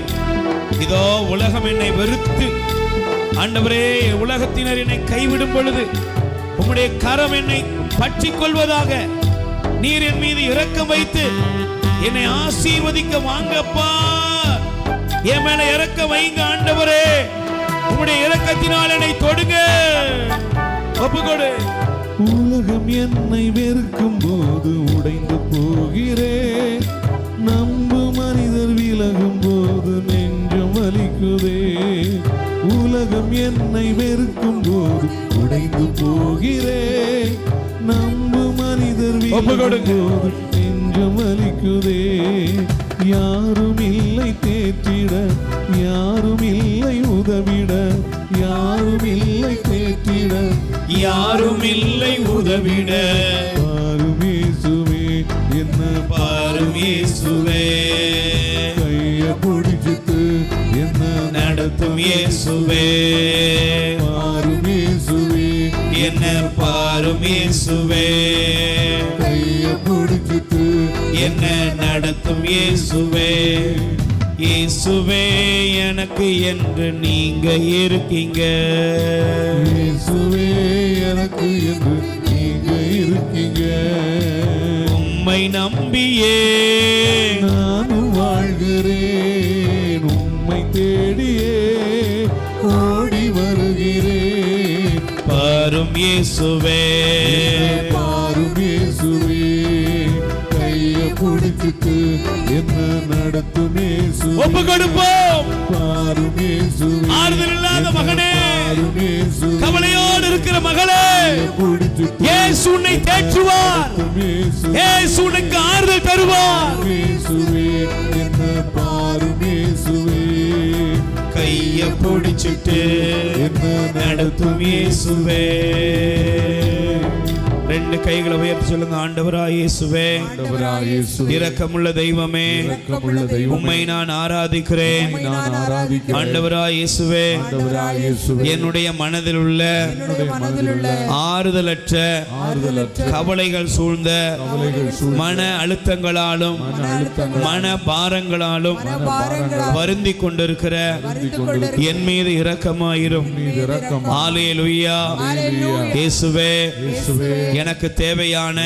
இதோ உலகம் என்னை வெறுத்து, ஆண்டவரே, உலகத்தினர் என்னை கைவிடும் பொழுது உம்முடைய கரம் என்னை பற்றிக் கொள்வதாக. நீர் என் மீது இரக்கம் வைத்து என்னை ஆசீர்வதிக்க வாங்கப்பா. என் மேல இரக்கம் வைங்க ஆண்டவரே. உம்முடைய இரக்கத்தினால் என்னை தொடுங்க. ஒப்புக்கொடு. உலகம் என்னை வெறுக்கும் போது உடைந்து போகிறேன். நம்பு மனிதர் விலகும் போது நெஞ்சம் வலிக்குதே. உலகம் என்னை வெறுக்கும் போது உடைந்து போகிறேன். நம்பு மனிதர் விலகும் போது நெஞ்சம் வலிக்குதே. யாரும் இல்லை தேற்றிட, யாரும் இல்லை உதவிட, யாரும் இல்லை தேற்றிட, யாரும் இல்லை உதவிட. பாரும் இயேசுவே, என்ன பாரும் இயேசுவே, கைய பிடிச்சிட்டு என்ன நடத்தும் இயேசுவே. பாரும் இயேசுவே, என்ன பாரும் இயேசுவே, கைய பிடிச்சிட்டு என்ன நடத்தும் இயேசுவே. இயேசுவே எனக்கு என்று நீங்க இருக்கீங்க. இயேசுவே எனக்கு என்று நீங்க இருக்கீங்க. உம்மை நம்பியே நானும் வாழ்கிறேன். உம்மை தேடியே ஓடி வருகிறேன். பாரும் இயேசுவே, பாரும் இயேசுவே, கைய பிடிச்சிட்டு என்ன நடத்தும் இயேசுவே. ஒப்பு கொடுப்போம். பாரும் இயேசுவே, ஆறுதல் இல்லாத மகனே, பாரும் இயேசுவே, கவலையோடு இருக்கிற மகளே, பிடிச்சிட்டு இயேசு உன்னை தேற்றுவார். இயேசுவே, இயேசு உனக்கு ஆறுதல் தருவார். இயேசுவே, என்ன பாரும் இயேசுவே, கைய பிடிச்சிட்டு என்ன நடத்தும் இயேசுவே. ரெண்டு கைகளை உயர்த்தி சொல்லுங்க. ஆண்டவராய் இயேசுவே, ஆண்டவராய் இயேசுவே, இரக்கமுள்ள தெய்வமே, இரக்கமுள்ள தெய்வமே, உம்மை நான் ஆராதிக்கிறேன். நான் ஆராதிக்கிறேன். ஆண்டவராய் இயேசுவே, ஆண்டவராய் இயேசுவே, என்னுடைய மனதில் உள்ள ஆறுதலற்ற ஆறுதலற்ற கவலைகள் சூழ்ந்த கவலைகள் சூழ்ந்த மன அழுத்தங்களாலும் மன பாரங்களாலும் வருந்தி கொண்டிருக்கிற என் மீது இரக்கமாயிரும். இரக்கம். ஹல்லேலூயா. இயேசுவே, இயேசுவே, எனக்கு தேவையான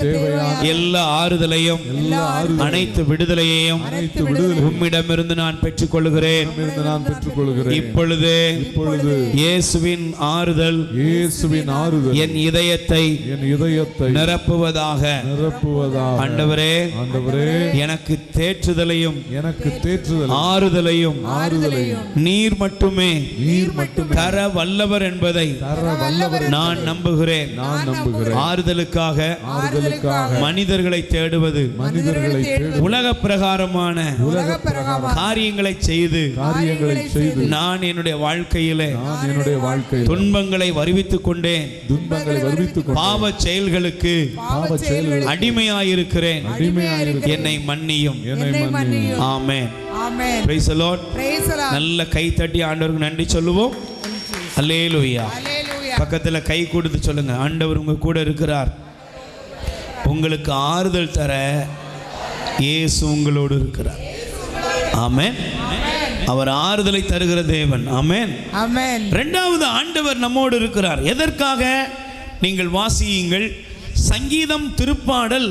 தேவையான எல்லா ஆறுதலையும் அனைத்து விடுதலையையும் உம்மிடமிருந்து நான் பெற்றுக் கொள்கிறேன். நான் பெற்றுக்கொள்கிறேன். இப்பொழுது இயேசுவின் ஆறுதல் இயேசுவின் ஆறுதல் என் இதயத்தை நிரப்புவதாக. ஆண்டவரே, எனக்கு தேற்றுதலையும் எனக்கு தேற்றுதல் ஆறுதலையும் நீர் மட்டுமே தர வல்லவர் என்பதை நான் நம்புகிறேன். ஆறுதலுக்காக மனிதர்களை தேடுவது உலக பிரகாரமான காரியங்களை செய்து நான் என்னுடைய வாழ்க்கையிலே துன்பங்களை வருவித்துக் கொண்டேன். பாவ செயல்களுக்கு அடிமையாயிருக்கிறேன். என்னை மன்னியும். ஆமென். Praise the Lord. நல்ல கை தட்டி ஆண்டவருக்கு நன்றி சொல்லுவோம். அல்லேலூயா. பக்கத்துல கை கொடுத்து சொல்லுங்க, ஆண்டவர் உங்க கூட இருக்கிறார். உங்களுக்கு ஆறுதல் தர இயேசு உங்களோடு இருக்கிறார். ஆமென். அவர் ஆறுதலை தருகிற தேவன். ஆமென். இரண்டாவது, ஆண்டவர் நம்மோடு இருக்கிறார். எதற்காக? நீங்கள் வாசியுங்கள். சங்கீதம் திருப்பாடல்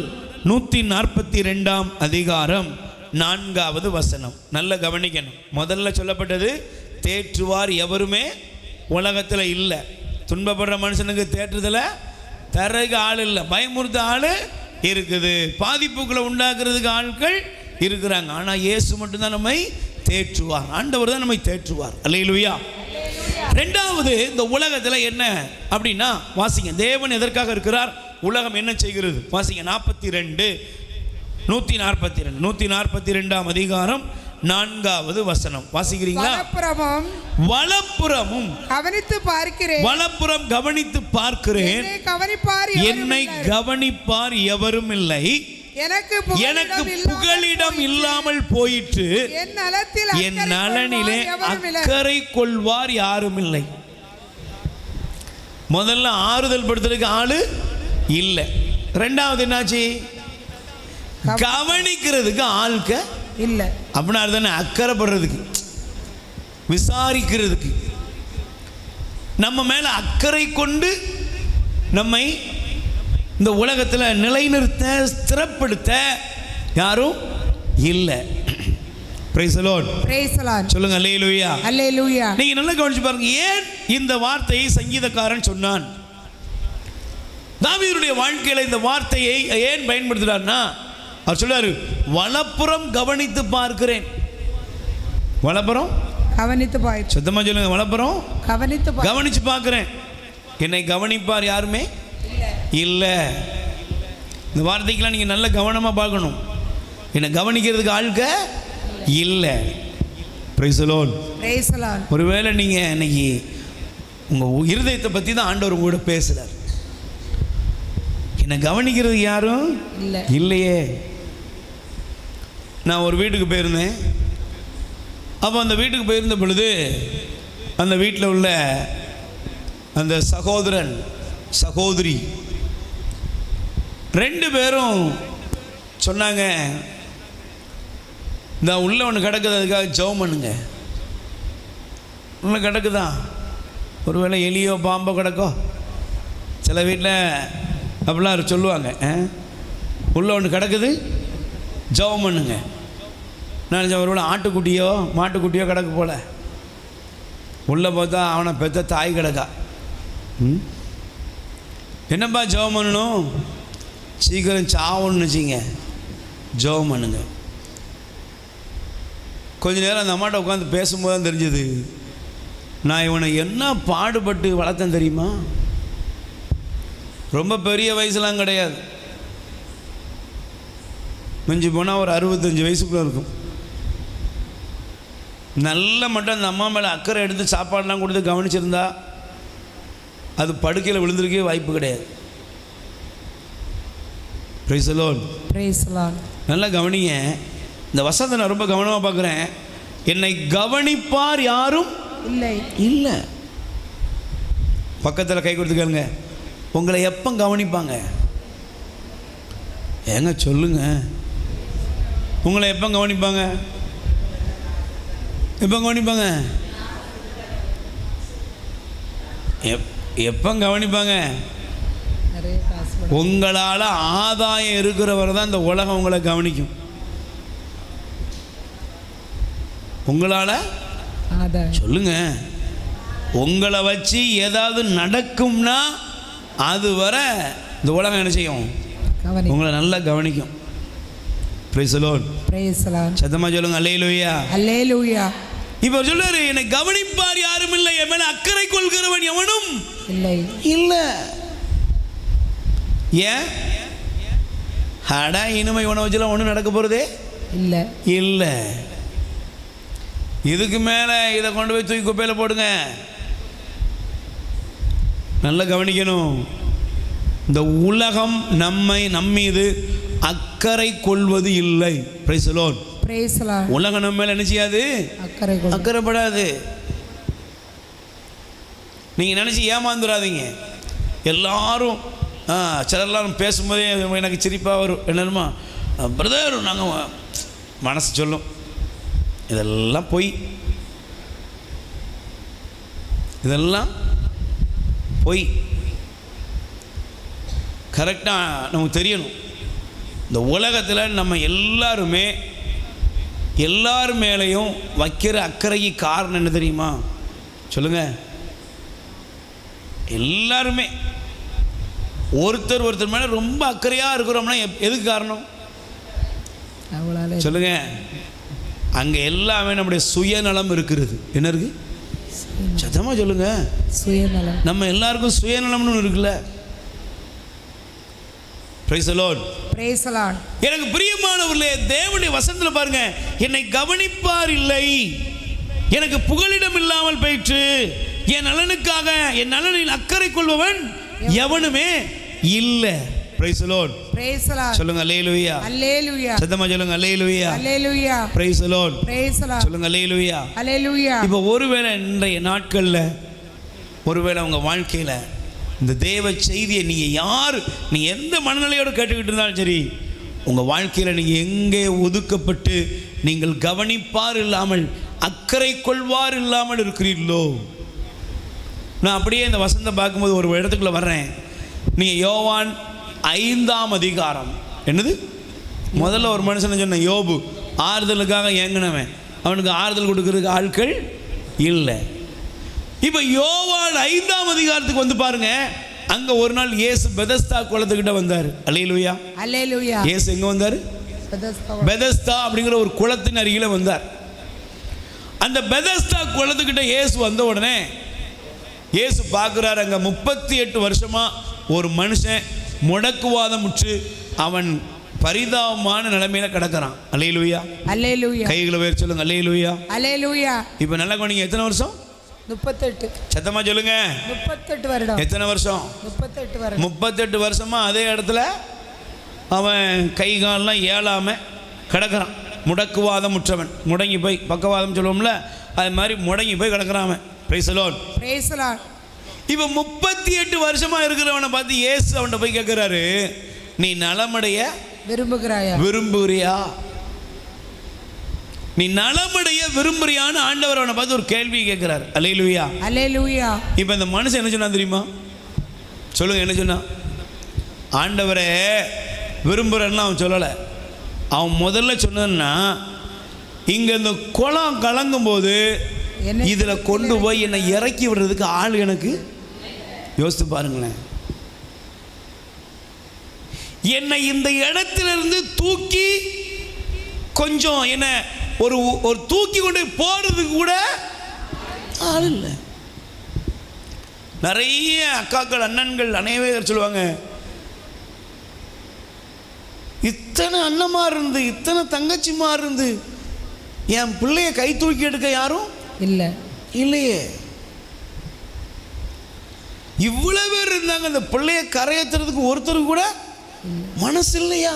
142 அதிகாரம் 4வது வசனம். நல்ல கவனிக்கணும். முதல்ல சொல்லப்பட்டது தேற்றுவார் எவருமே உலகத்தில் இல்லை. துன்பப்படுற மனுஷனுக்கு தேற்றுதலை தரக்கு ஆள் இல்லை, பயமுறுத்த ஆள் இருக்குது, பாதிப்புகளை உண்டாக்குறதுக்கு ஆட்கள் இருக்கிறாங்க. ஆனால் இயேசு மட்டும்தான் நம்மை தேற்றுவார். ஆண்டவர் தான் நம்மை தேற்றுவார். அல்லேலூயா. ரெண்டாவது, இந்த உலகத்தில் என்ன அப்படின்னா வாசிங்க, தேவன் எதற்காக இருக்கிறார், உலகம் என்ன செய்கிறது வாசிங்க. 142 அதிகாரம் 4வது வசனம் வாசிக்கிறீங்களா? வலப்புறமும் கவனித்து பார்க்கிறேன். வலப்புறம் கவனித்து பார்க்கிறேன். என்னை கவனிப்பார் எவரும் இல்லை. எனக்கு புகலிடம் இல்லாமல் போயிற்று. என் நலனிலே அக்கறை கொள்வார் யாரும் இல்லை. முதல்ல ஆறுதல் படுத்துறதுக்கு ஆளு இல்லை. ரெண்டாவது என்னாச்சு? கவனிக்கிறதுக்கு ஆள்க இல்லை. அப்படின்னா தானே அக்கறைப்படுறதுக்கு, விசாரிக்கிறதுக்கு, நம்ம மேல அக்கறை கொண்டு நம்மை இந்த உலகத்தில் நிலைநிறுத்த ஸ்திரப்படுத்த யாரும் இல்லை. Praise the Lord. சொல்லுங்க அல்லேலூயா. நீங்க நல்லா கவனிச்சு பாருங்க. ஏன் இந்த வார்த்தையை சங்கீதக்காரன் சொன்னான்? தாவீதுடைய வாழ்க்கையில் இந்த வார்த்தையை ஏன் பயன்படுத்துகிறார்னா, அவர் சொல்றாரு, வலப்புறம் கவனித்து பார்க்கிறேன். வலப்புறம் கவனித்து பாய். சுத்தமாக சொல்லுங்க, வலப்புறம் கவனித்து பார்க்கிறேன். என்னை கவனிப்பார் யாருமே இல்லை. இந்த வார்த்தைக்கெல்லாம் நீங்கள் நல்ல கவனமாக பார்க்கணும். என்னை கவனிக்கிறதுக்கு ஆளுக்க இல்லை. Praise the Lord. ஒருவேளை நீங்கள் இன்னைக்கு உங்கள் இருதயத்தை பற்றி தான் ஆண்டவர் உங்களோட பேசுகிறார். என்னை கவனிக்கிறதுக்கு யாரும் இல்லையே. நான் ஒரு வீட்டுக்கு போயிருந்தேன். அப்போ அந்த வீட்டுக்கு போயிருந்த பொழுது அந்த வீட்டில் உள்ள அந்த சகோதரன் சகோதரி 2 பேரும் சொன்னாங்க, இந்த உள்ள ஒன்று கிடக்குது, அதுக்காக ஜெபம் பண்ணுங்க. உள்ள கிடக்குதான், ஒருவேளை எலியோ பாம்போ கிடக்கோ. சில வீட்டில் அப்படிலாம் சொல்லுவாங்க, உள்ள ஒன்று கிடக்குது ஜெபம் பண்ணுங்க. நான் ஒருவேளை ஆட்டுக்குட்டியோ மாட்டுக்குட்டியோ கிடக்கு போல. உள்ளே பார்த்தா அவனை பெற்ற தாய் கிடக்கா. என்னப்பா ஜெபம் பண்ணணும்? சீக்கிரம் சாவணும்னு வச்சிங்க, ஜெபம் பண்ணுங்க. கொஞ்ச நேரம் அந்த அம்மாட்ட உட்காந்து பேசும்போது தான் தெரிஞ்சது, நான் இவனை என்ன பாடுபட்டு வளர்த்தேன் தெரியுமா. ரொம்ப பெரிய வயசுலாம் கிடையாது, மிஞ்சி போனால் ஒரு 65 வயசுக்குள்ளே இருக்கும். நல்ல மட்டும் அந்த அம்மா மேலே அக்கறை எடுத்து சாப்பாடெலாம் கொடுத்து கவனிச்சிருந்தா அது படுக்கையில் விழுந்திருக்கே வாய்ப்பு கிடையாது. Price the Lord. நல்லா கவனிங்க, இந்த வசனத்தை நான் ரொம்ப கவனமாக பார்க்குறேன். என்னை கவனிப்பார் யாரும் இல்லை. பக்கத்தில் கை கொடுத்து கேளுங்க, உங்களை எப்போ கவனிப்பாங்க? ஏங்க சொல்லுங்க, உங்களை எப்போ கவனிப்பாங்க? எப்போ கவனிப்பாங்க? எப்போ கவனிப்பாங்க? உங்களால் ஆதாயம் இருக்கிறவர் தான் இந்த உலகம் உங்களை கவனிக்கும். உங்களால் சொல்லுங்க, உங்களை வச்சு ஏதாவது நடக்கும்னா அது வர இந்த உலகம் என்ன செய்யும்? உங்களை நல்லா கவனிக்கும். Price the Lord. சத்தமா சொல்லுங்க, அல்லேலூயா அல்லேலூயா. இப்போ சொல்றாரு, என்னை கவனிப்பார் யாரும் இல்லை, என் மேல அக்கறை கொள்கிறவன் எவனும் இல்லை. ஏன்? அடா இனிமே இவனை வச்சுலாம் ஒன்றும் நடக்க போகிறதே இல்லை. இதுக்கு மேலே இதை கொண்டு போய் தூக்கி குப்பையில் போடுங்க. நல்லா கவனிக்கணும், இந்த உலகம் நம்மீது அக்கறை கொள்வது இல்லை. Praise the Lord. உலகம் நம்ம மேல என்ன செய்யாது? அக்கறைப்படாது. நீங்க நினைச்சு ஏமாந்துடாதீங்க. எல்லாரும் சிலர்லாம் பேசும்போதே எனக்கு சிரிப்பாக வரும். என்னமா பிரதர், நாங்கள் மனசு சொல்லும் இதெல்லாம் பொய், இதெல்லாம் பொய். கரெக்டாக நமக்கு தெரியணும், இந்த உலகத்தில் நம்ம எல்லார் மேலேயும் வைக்கிற அக்கறைக்கு காரணம் என்ன தெரியுமா? சொல்லுங்க. எல்லாருமே ஒருத்தர் மேலே ரொம்ப அக்கறையாக இருக்கிறோம்னா எதுக்கு காரணம்? சொல்லுங்க. அங்கே எல்லாமே நம்முடைய சுயநலம் இருக்கிறது. என்ன இருக்கு? சத்தமாக சொல்லுங்க, சுயநலம். நம்ம எல்லாருக்கும் சுயநலம்னு ஒன்று இருக்குல்ல. Praise the Lord. Praise the Lord. எனக்கு பிரியமானவர்களே, தேவனுடைய வசனத்தில் பாருங்க, என்னை கவனிப்பார் இல்லை, எனக்கு புகலிடம் இல்லாமல் போயிற்று, என் நலனுக்காக என் நலனில் அக்கறை கொள்பவன் எவனுமே இல்லை. Praise the Lord. Praise the Lord. சொல்லுங்க அல்லேலூயா. அல்லேலூயா. சத்தமா சொல்லுங்க அல்லேலூயா. அல்லேலூயா. Praise the Lord. Praise the Lord. சொல்லுங்க அல்லேலூயா. அல்லேலூயா. இப்போ ஒருவேளை இன்றைய நாட்களில் ஒருவேளை உங்கள் வாழ்க்கையில் இந்த தேவ செய்தியை நீங்கள் எந்த மனநிலையோடு கேட்டுக்கிட்டு இருந்தாலும் சரி, உங்கள் வாழ்க்கையில் நீங்கள் எங்கே ஒதுக்கப்பட்டு நீங்கள் கவனிப்பார் இல்லாமல் அக்கறை கொள்வார் இல்லாமல் இருக்கிறீர்களோ, நான் அப்படியே இந்த வசனத்தை பார்க்கும்போது ஒரு இடத்துக்குள்ளே வர்றேன். நீங்கள் யோவான் 5ஆம் அதிகாரம், என்னது முதல்ல ஒரு மனுஷனை சொன்ன யோபு ஆறுதலுக்காக ஏங்கினவன், அவனுக்கு ஆறுதல் கொடுக்கறதுக்கு ஆட்கள் இல்லை. இப்போ யோவான் 5ஆம் அதிகாரத்துக்கு வந்து பாருங்க, அங்க ஒரு நாள் இயேசு பெதஸ்தா குளத்துக்கிட்ட வந்தார். அல்லேலூயா. அல்லேலூயா. இயேசு எங்க வந்தார்? பெதஸ்தா அப்படிங்கிற ஒரு குளத்தின் அருகில வந்தார். அந்த பெதஸ்தா குளத்துக்கிட்ட இயேசு வந்த உடனே இயேசு பார்க்குறாரு, அங்கே 38 வருஷமா ஒரு மனுஷன் முடக்குவாதம் முற்று அவன் பரிதாபமான நிலைமையில கிடக்கிறான். அல்லேலூயா. அல்லேலூயா. கைகளை உயர்த்தி சொல்லுங்க அல்லேலூயா. அல்லேலூயா. இப்போ நல்லா கவனிங்க, எத்தனை வருஷம்? 38. சத்தமா சொல்லுங்க. 38 வருடம். எத்தனை வருஷம்? 38 வருடம். 38 வருஷமா அதே இடத்துல அவன் கை காலெல்லாம் ஏழாம கிடக்கிறான். முடக்குவாதம் முற்றவன், முடங்கி போய், பக்கவாதம் சொல்லுவோம்ல, அது மாதிரி முடங்கி போய் கிடக்கிறான் அவன். Price the Lord. Praise the Lord. இப்போ 38 வருஷமா இருக்கிறவனை பார்த்து இயேசு அவன்கிட்ட போய் கேட்கிறாரு, நீ நலமடைய விரும்புகிறியா? நீ நலமடைய விரும்புறியான்னு ஆண்டவர் அவனை பார்த்து ஒரு கேள்வி கேட்கிறார். அல்லேலூயா. அல்லேலூயா. இப்போ இந்த மனுஷன் என்ன சொன்னா தெரியுமா? சொல்லுங்க, என்ன சொன்னா? ஆண்டவரே விரும்புறேன்னு அவன் சொல்லலை. அவன் முதல்ல சொன்னா, இங்க இந்த குளம் கலங்கும் போது இதுல கொண்டு போய் என்னை இறக்கி விடுறதுக்கு ஆள் எனக்கு, யோசித்து பாருங்களேன், என்னை இந்த இடத்திலிருந்து தூக்கி கொஞ்சம் என்ன ஒரு தூக்கி கொண்டு போறதுக்கு கூட ஆள் இல்லை. நிறைய அக்காக்கள் அண்ணன்கள் அனைவரும் சொல்லுவாங்க, இத்தனை அண்ணமா இருந்து இத்தனை தங்கச்சிமா இருந்து என் பிள்ளைய கை தூக்கி எடுக்க யாரும் இல்லையே. இவ்வளவு பேர் இருந்தாங்க, அந்த பிள்ளைய கரையேற்றுறதுக்கு ஒருத்தருக்கு கூட மனசு இல்லையா?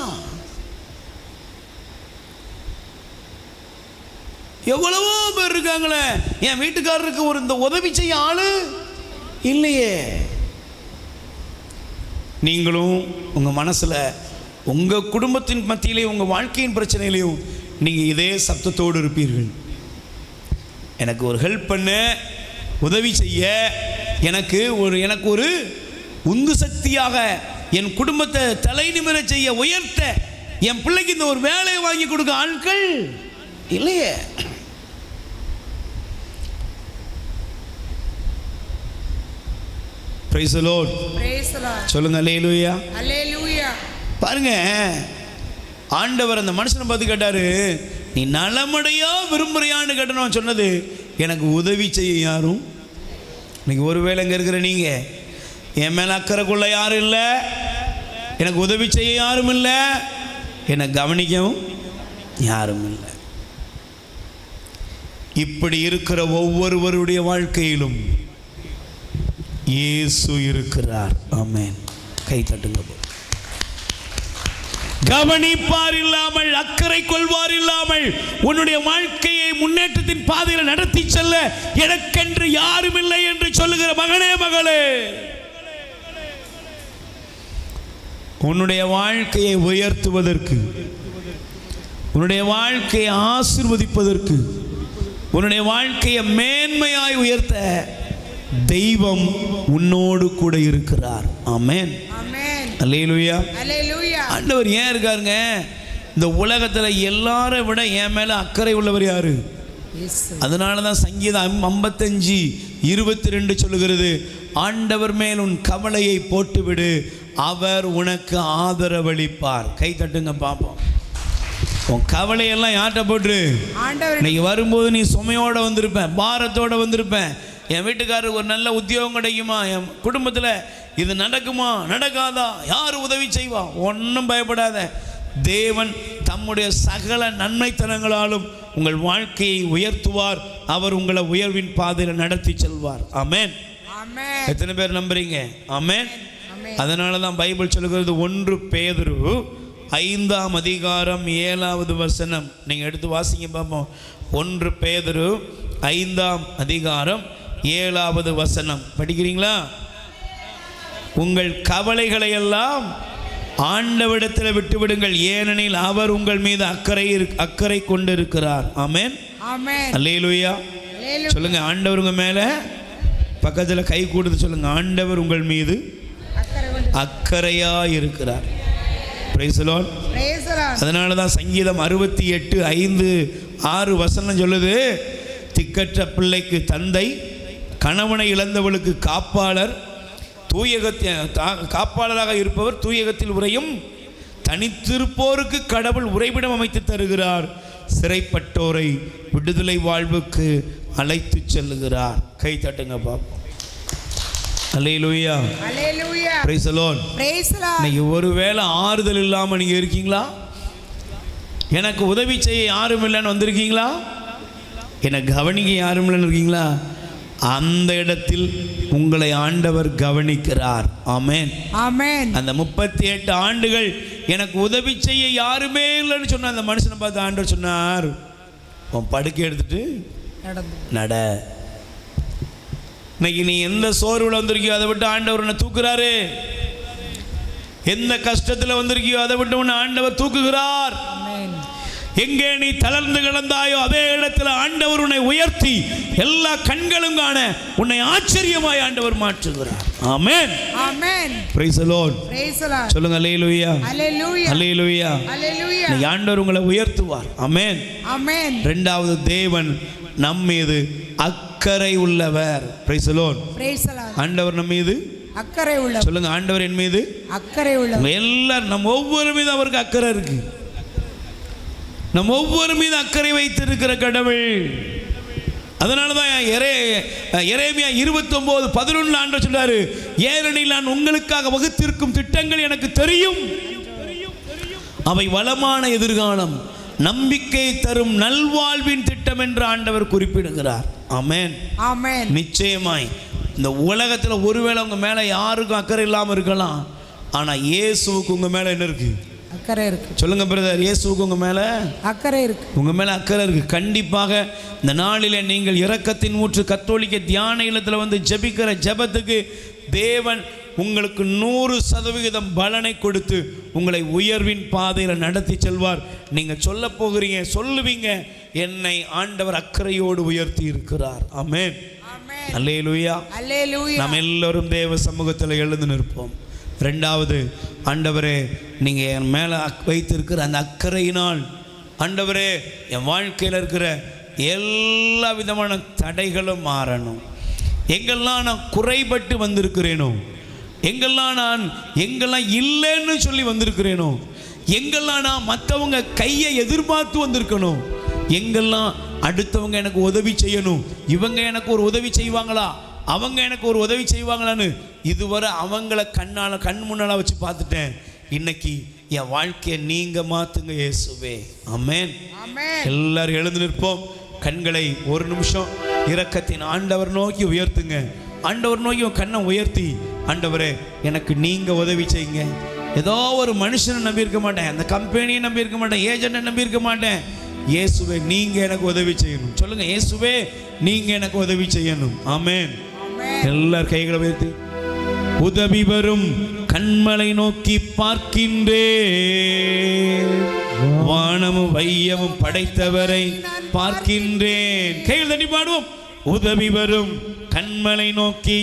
எவ்வளவோ பேர் இருக்காங்களே, என் வீட்டுக்காரருக்கு ஒரு இந்த உதவி செய்ய ஆளு இல்லையே. நீங்களும் உங்க மனசுல, உங்க குடும்பத்தின் மத்தியிலே, உங்க வாழ்க்கையின் பிரச்சனையிலையும் நீங்க இதே சப்தத்தோடு இருப்பீர்கள். எனக்கு ஒரு ஹெல்ப் பண்ண, உதவி செய்ய, எனக்கு ஒரு உந்து சக்தியாக என் குடும்பத்தை தலை நிமிர செய்ய, உயர்த்த, என் பிள்ளைக்கு இந்த ஒரு வேலையை வாங்கி கொடுக்க ஆட்கள் இல்லையே. Price the Lord. Praise the Lord. சொல்லுங்க அல்லேலூயா. அல்லேலூயா. பாருங்க, ஆண்டவர் அந்த மனுஷனை பார்த்து கேட்டாரு, நீ நலமடையா விரும்புறியான்னு கேட்டணும். சொன்னது, எனக்கு உதவி செய்ய யாரும். இன்னைக்கு ஒருவேளை இங்கே இருக்கிற நீங்க, என் மேலே அக்கறை கொள்ள யாரும் இல்லை, எனக்கு உதவி செய்ய யாரும் இல்லை, என்னை கவனிக்கவும் யாரும் இல்லை. இப்படி இருக்கிற ஒவ்வொருவருடைய வாழ்க்கையிலும் இயேசு இருக்கிறார். ஆமென். கை தட்டுங்க. கவனிப்பார் இல்லாமல், அக்கறை கொள்வார் இல்லாமல் உன்னுடைய வாழ்க்கையை முன்னேற்றத்தின் பாதையில் நடத்தி செல்ல எனக்கென்று யாரும் இல்லை என்று சொல்லுகிற மகனே, மகளே, உன்னுடைய வாழ்க்கையை உயர்த்துவதற்கு, உன்னுடைய வாழ்க்கையை ஆசீர்வதிப்பதற்கு, உன்னுடைய வாழ்க்கையை மேன்மையாய் உயர்த்த தெய்வம் உன்னோடு கூட இருக்கிறார். ஆமென். அல்லேலூயா. அல்லேலூயா. ஆண்டவர் ஏன் இருக்காருங்க? இந்த உலகத்தில் எல்லாரை விட என் மேலே அக்கறை உள்ளவர் யாரு? அதனால தான் சங்கீதம் 55:22 சொல்லுகிறது, ஆண்டவர் மேல் உன் கவலையை போட்டுவிடு, அவர் உனக்கு ஆதரவளிப்பார். கை தட்டுங்க பார்ப்போம். உன் கவலையெல்லாம் யார்கிட்ட போட்டு? இன்னைக்கு வரும்போது நீ சுமையோட வந்திருப்பேன், பாரத்தோட வந்திருப்பேன். என் வீட்டுக்காரருக்கு ஒரு நல்ல உத்தியோகம் கிடைக்குமா, என் குடும்பத்தில் இது நடக்குமா, நடக்காதா, யார் உதவி செய்வா? ஒன்றும் பயப்படாத. தேவன் தம்முடைய சகல நன்மைத்தனங்களாலும் உங்கள் வாழ்க்கையை உயர்த்துவார். அவர் உங்களை உயர்வின் பாதையில் நடத்தி செல்வார். ஆமென். எத்தனை பேர் நம்புறீங்க? ஆமென். அதனால தான் பைபிள் சொல்லுகிறது, 1 பேதுரு 5:7 நீங்கள் எடுத்து வாசிங்க பார்ப்போம். 1 பேதுரு 5:7 படிக்கிறீங்களா? உங்கள் கவலைகளை எல்லாம் ஆண்டவரிடத்தில் விட்டுவிடுங்கள், ஏனெனில் அவர் உங்கள் மீது அக்கறை கொண்டிருக்கிறார். ஆமென். அல்லேலூயா. சொல்லுங்க, ஆண்டவர் உங்க மேல, பக்கத்தில் கை கூடுது சொல்லுங்க, ஆண்டவர் உங்கள் மீது அக்கறையா இருக்கிறார். Price the Lord. அதனால தான் சங்கீதம் 68:5-6 சொல்லுது, திக்கற்ற பிள்ளைக்கு தந்தை, கணவனை இழந்தவளுக்கு காப்பாளர், காப்பாளராக இருப்பவர் தூயகத்தில் உரையும், தனித்திருப்போருக்கு கடவுள் உறைவிடம் அமைத்து தருகிறார், சிறைப்பட்டோரை விடுதலை வாழ்வுக்கு அழைத்து செல்லுகிறார். கை தட்டுங்க பாப்போம். அல்லேலூயா, அல்லேலூயா, praise the Lord. Praise the Lord. இன்னைக்கு ஒருவேளை ஆறுதல் இல்லாம நீங்க இருக்கீங்களா? எனக்கு உதவி செய்ய யாரும் இல்லைன்னு வந்திருக்கீங்களா? எனக்கு கவனிக்க யாரும் இல்லைன்னு இருக்கீங்களா? அந்த இடத்தில் உங்களை ஆண்டவர் கவனிக்கிறார். ஆமென், ஆமென். அந்த 38 ஆண்டுகள் எனக்கு உதவி செய்ய யாருமே இல்லைன்னு சொன்ன அந்த மனுஷனை பார்த்து ஆண்டவர் சொன்னார், உன் படுக்கை எடுத்துட்டு நட. இன்னைக்கு நீ எந்த சோர்வுல வந்திருக்கியோ அதை விட்டு ஆண்டவர் உன்னை தூக்குறாரு. எந்த கஷ்டத்தில் வந்திருக்கியோ அதை விட்டு உன்னை ஆண்டவர் தூக்குகிறார். எங்கே நீ தளர்ந்து கிடந்தாயோ அதே இடத்துல ஆண்டவர் உன்னை உயர்த்தி எல்லா கண்களும் காண உன்னை ஆச்சரியமாய் ஆண்டவர் மாற்றுகிறார். ஆமென், ஆமென். Praise the Lord, praise the Lord. சொல்லுங்க அல்லேலூயா, அல்லேலூயா, அல்லேலூயா, அல்லேலூயா. நீ ஆண்டவர் உங்களை உயர்த்துவார். ஆமென், ஆமென். இரண்டாவது, தேவன் நம் மீது அக்கறை உள்ளவர். Price the Lord, praise the Lord. ஆண்டவர் நம் மீது அக்கறை உள்ளவர். சொல்லுங்க, ஆண்டவர் என் மீது அக்கறை உள்ளவர். எல்லாரும் நம்ம ஒவ்வொரு மீது அவருக்கு அக்கறை இருக்கு. நம்ம ஒவ்வொரு மீது அக்கறை வைத்திருக்கிற கடவுள். அதனாலதான் எரேமியா 29:11 ஆண்டவர் சொல்றாரு, ஏனெனில் நான் உங்களுக்காக வகுத்திருக்கும் திட்டங்கள் எனக்கு தெரியும், அவை வளமான எதிர்காலம், நம்பிக்கை தரும் நல்வாழ்வின் திட்டம் என்று ஆண்டவர் குறிப்பிடுகிறார். ஆமென், ஆமென். நிச்சயமாய் இந்த உலகத்தில் ஒருவேளை உங்க மேல யாருக்கும் அக்கறை இல்லாம இருக்கலாம், ஆனா இயேசுவுக்கு உங்க மேல என்ன இருக்கு? அக்கறை இருக்கு. சொல்லுங்க பிரதர், இயேசுவுக்கு உங்க மேல அக்கறை இருக்கு. உங்க மேல அக்கறை இருக்கு. கண்டிப்பாக இந்த நாளிலே நீங்கள் இரக்கத்தின் ஊற்று கத்தோலிக்க தியான இல்லத்தில் வந்து ஜெபிக்கிற ஜெபத்துக்கு தேவன் உங்களுக்கு 100% பலனை கொடுத்து உங்களை உயர்வின் பாதையில் நடத்தி செல்வார். நீங்க சொல்ல போகிறீங்க, சொல்லுவீங்க, என்னை ஆண்டவர் அக்கறையோடு உயர்த்தி இருக்கிறார். ஆமென், அல்லேலூயா, அல்லேலூயா. நாம் எல்லோரும் தேவ சமூகத்தில் எழுந்து நிற்போம். ரெண்டாவது, ஆண்டவரே நீங்கள் என் மேலே வைத்திருக்கிற அந்த அக்கறையினால் ஆண்டவரே என் வாழ்க்கையில் இருக்கிற எல்லா விதமான தடைகளும் மாறணும். எங்கெல்லாம் நான் குறைபட்டு வந்திருக்கிறேனோ, எங்கெல்லாம் இல்லைன்னு சொல்லி வந்திருக்கிறேனோ, எங்கெல்லாம் நான் மற்றவங்க கையை எதிர்பார்த்து வந்திருக்கணும், எங்கெல்லாம் அடுத்தவங்க எனக்கு உதவி செய்யணும், இவங்க எனக்கு ஒரு உதவி செய்வாங்களா, அவங்க எனக்கு ஒரு உதவி செய்வாங்களான்னு இதுவரை அவங்கள கண் முன்னால வச்சு பார்த்துட்டேன். இன்னைக்கு என் வாழ்க்கையை நீங்க மாத்துங்க இயேசுவே. ஆமென், ஆமென். எல்லாரும் எழுந்து நிற்போம். கண்களை ஒரு நிமிஷம் இரக்கத்தின் ஆண்டவர் நோக்கி உயர்த்துங்க. ஆண்டவர் நோக்கி கண்ணை உயர்த்தி, ஆண்டவரே எனக்கு நீங்க உதவி செய்யுங்க. ஏதோ ஒரு மனுஷனை நம்பி இருக்க மாட்டேன், அந்த கம்பெனியை நம்பி இருக்க மாட்டேன், ஏஜென்ட்டை நம்பி இருக்க மாட்டேன். இயேசுவே நீங்க எனக்கு உதவி செய்யணும். சொல்லுங்க, இயேசுவே நீங்க எனக்கு உதவி செய்யணும். ஆமென். எல்லார் கைகளை உயர்த்தி, உதவி வரும் கண்மலை நோக்கி பார்க்கின்றேன், வானமும் வையமும் படைத்தவரை பார்க்கின்றேன். கைகள் தட்டி பாடுவோம். உதவி வரும் கண்மலை நோக்கி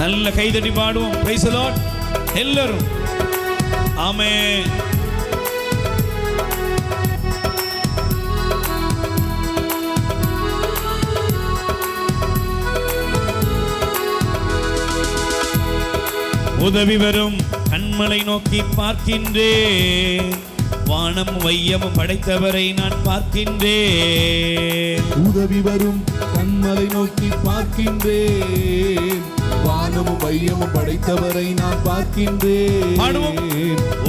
நல்ல கை தட்டி பாடுவோம். பிரைஸ் தி லார்ட் எல்லாரும். ஆமென். உதவி வரும் கண்மலை நோக்கி பார்க்கின்றேன், வானம் வையமும் படைத்தவரை நான் பார்க்கின்றேன். உதவி வரும் கண்மலை நோக்கி பார்க்கின்றேன், வானமும் வையமும் படைத்தவரை நான் பார்க்கின்றேன்.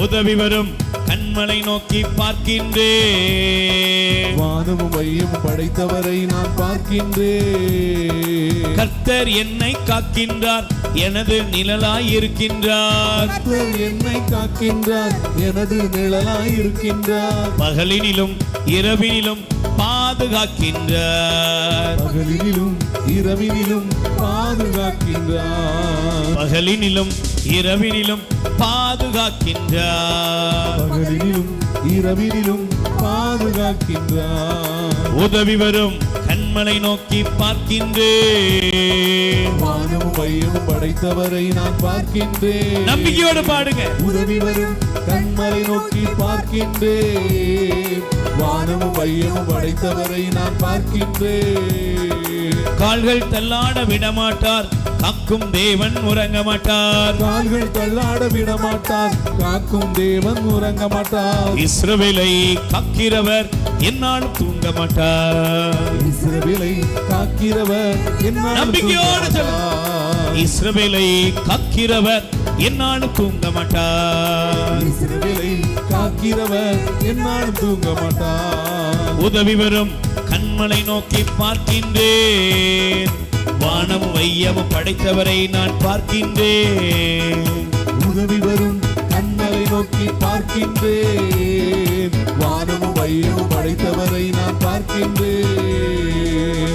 உதவி வரும் கண்மலை நோக்கி பார்க்கின்றேன், வானமும் வையமும் படைத்தவரை நான் பார்க்கின்றேன். கர்த்தர் என்னை காக்கின்றார், எனது நிழலாய் இருக்கின்றார். கர்த்தர் என்னை காக்கின்றார், எனது நிழலாய் இருக்கின்றார். பகலினிலும் இரவினிலும் பாதுகாக்கின்றார். பகலினிலும் இரவினிலும் பாதுகாக்கின்றார். பகலினிலும் இரவினிலும் பாதுகாக்கின்றார். பகலினிலும் இரவினிலும் பாதுகாக்கின்றார். உதவி வரும் கண்மலை நோக்கி பார்க்கின்றேன், வானமும் வையமும் படைத்தவரை நான் பார்க்கின்றேன். நம்பிக்கையோடு பாடுங்க. உதவி வரும் கண்மலை நோக்கி பார்க்கின்றேன், வானமும் வையமும் படைத்தவரை நான் பார்க்கின்றேன். கால்கள் தள்ளாட விடமாட்டார், காக்கும் தேவன் உறங்க மாட்டார். கால்கள் தள்ளாட விடமாட்டார், காக்கும் தேவன் உறங்க மாட்டார். இஸ்ரவேலை காக்கிறவர் என்னாலும் தூங்க மாட்டார். இஸ்ரவேலை காக்கிறவர் என்னாலும் நம்பிக்கையோடு சொல்லு. இஸ்ரவேலை காக்கிறவர் என்னாலும் தூங்க மாட்டார். இஸ்ரவேலை காக்கிறவர் என்னாலும் தூங்க மாட்டார். உதவி வரும் கண்மலை நோக்கி பார்க்கின்றேன், வானம் வையமும் படைத்தவரை நான் பார்க்கின்றேன். உதவி வரும் கண்மலை நோக்கி பார்க்கின்றேன், வானமும் வையமும் படைத்தவரை நான் பார்க்கின்றேன்.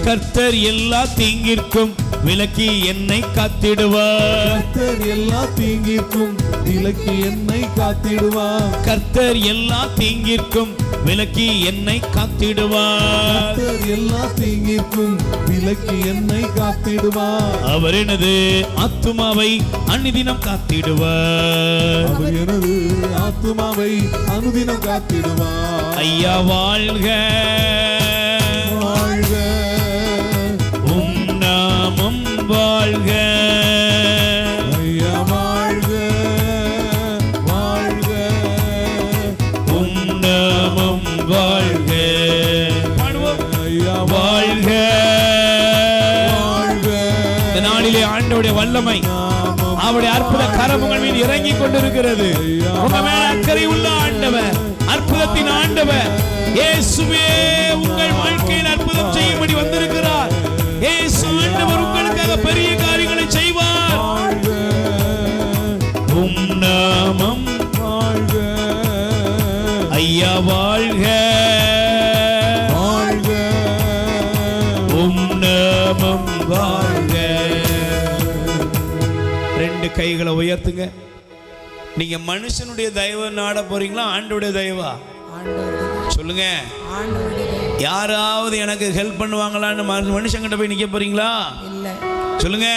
கர்த்தர் எல்லா தீங்கிற்கும் விலக்கி என்னை காத்திடுவார். கர்த்தர் எல்லா தீங்கிற்கும் விலக்கி என்னை காத்திடுவார். கர்த்தர் எல்லா தீங்கிற்கும் விலக்கி என்னை காத்திடுவார். கர்த்தர் எல்லா தீங்கிற்கும் விலக்கி என்னை காத்திடுவார். அவர் எனது ஆத்துமாவை அனுதினம் காத்திடுவார். அவர் எனது ஆத்துமாவை அனுதினம் காத்திடுவார். ஐயா வாழ்க வாழ்க, உம் நாமம் வாழ்க. ஐயா வாழ்க, வாழ்க, உம் நாமம் வாழ்க. பாடுவோம். ஐயா வாழ்க. வாழ்க. இந்த நாளிலே ஆண்டவருடைய வல்லமை, அவருடைய அற்புத கரம் உங்கள் மீது இறங்கி கொண்டிருக்கிறது. உங்க மேல அக்கறை உள்ள ஆண்டவர், அற்புதத்தின் ஆண்டவர் இயேசுவே உங்கள் வாழ்க்கையில் அற்புதம் செய்யும்படி வந்திருக்கிறார். இயேசு ஆண்டவர் உங்களுக்காக பெரிய காரியங்களை செய்வார். உம் நாமம் வாழ்க, ஐயா வாழ்க. வாழ்க, உம் நாமம் வாழ்க. ரெண்டு கைகளை உயர்த்துங்க. நீங்க மனுஷனுடைய தயவை நாட போறீங்களா, ஆண்டவருடைய தயவா? சொல்லுங்க. யாராவது எனக்கு ஹெல்ப் பண்ணுவாங்களான்னு மனுஷங்கிட்ட போய் நிக்க போறீங்களா? சொல்லுங்க.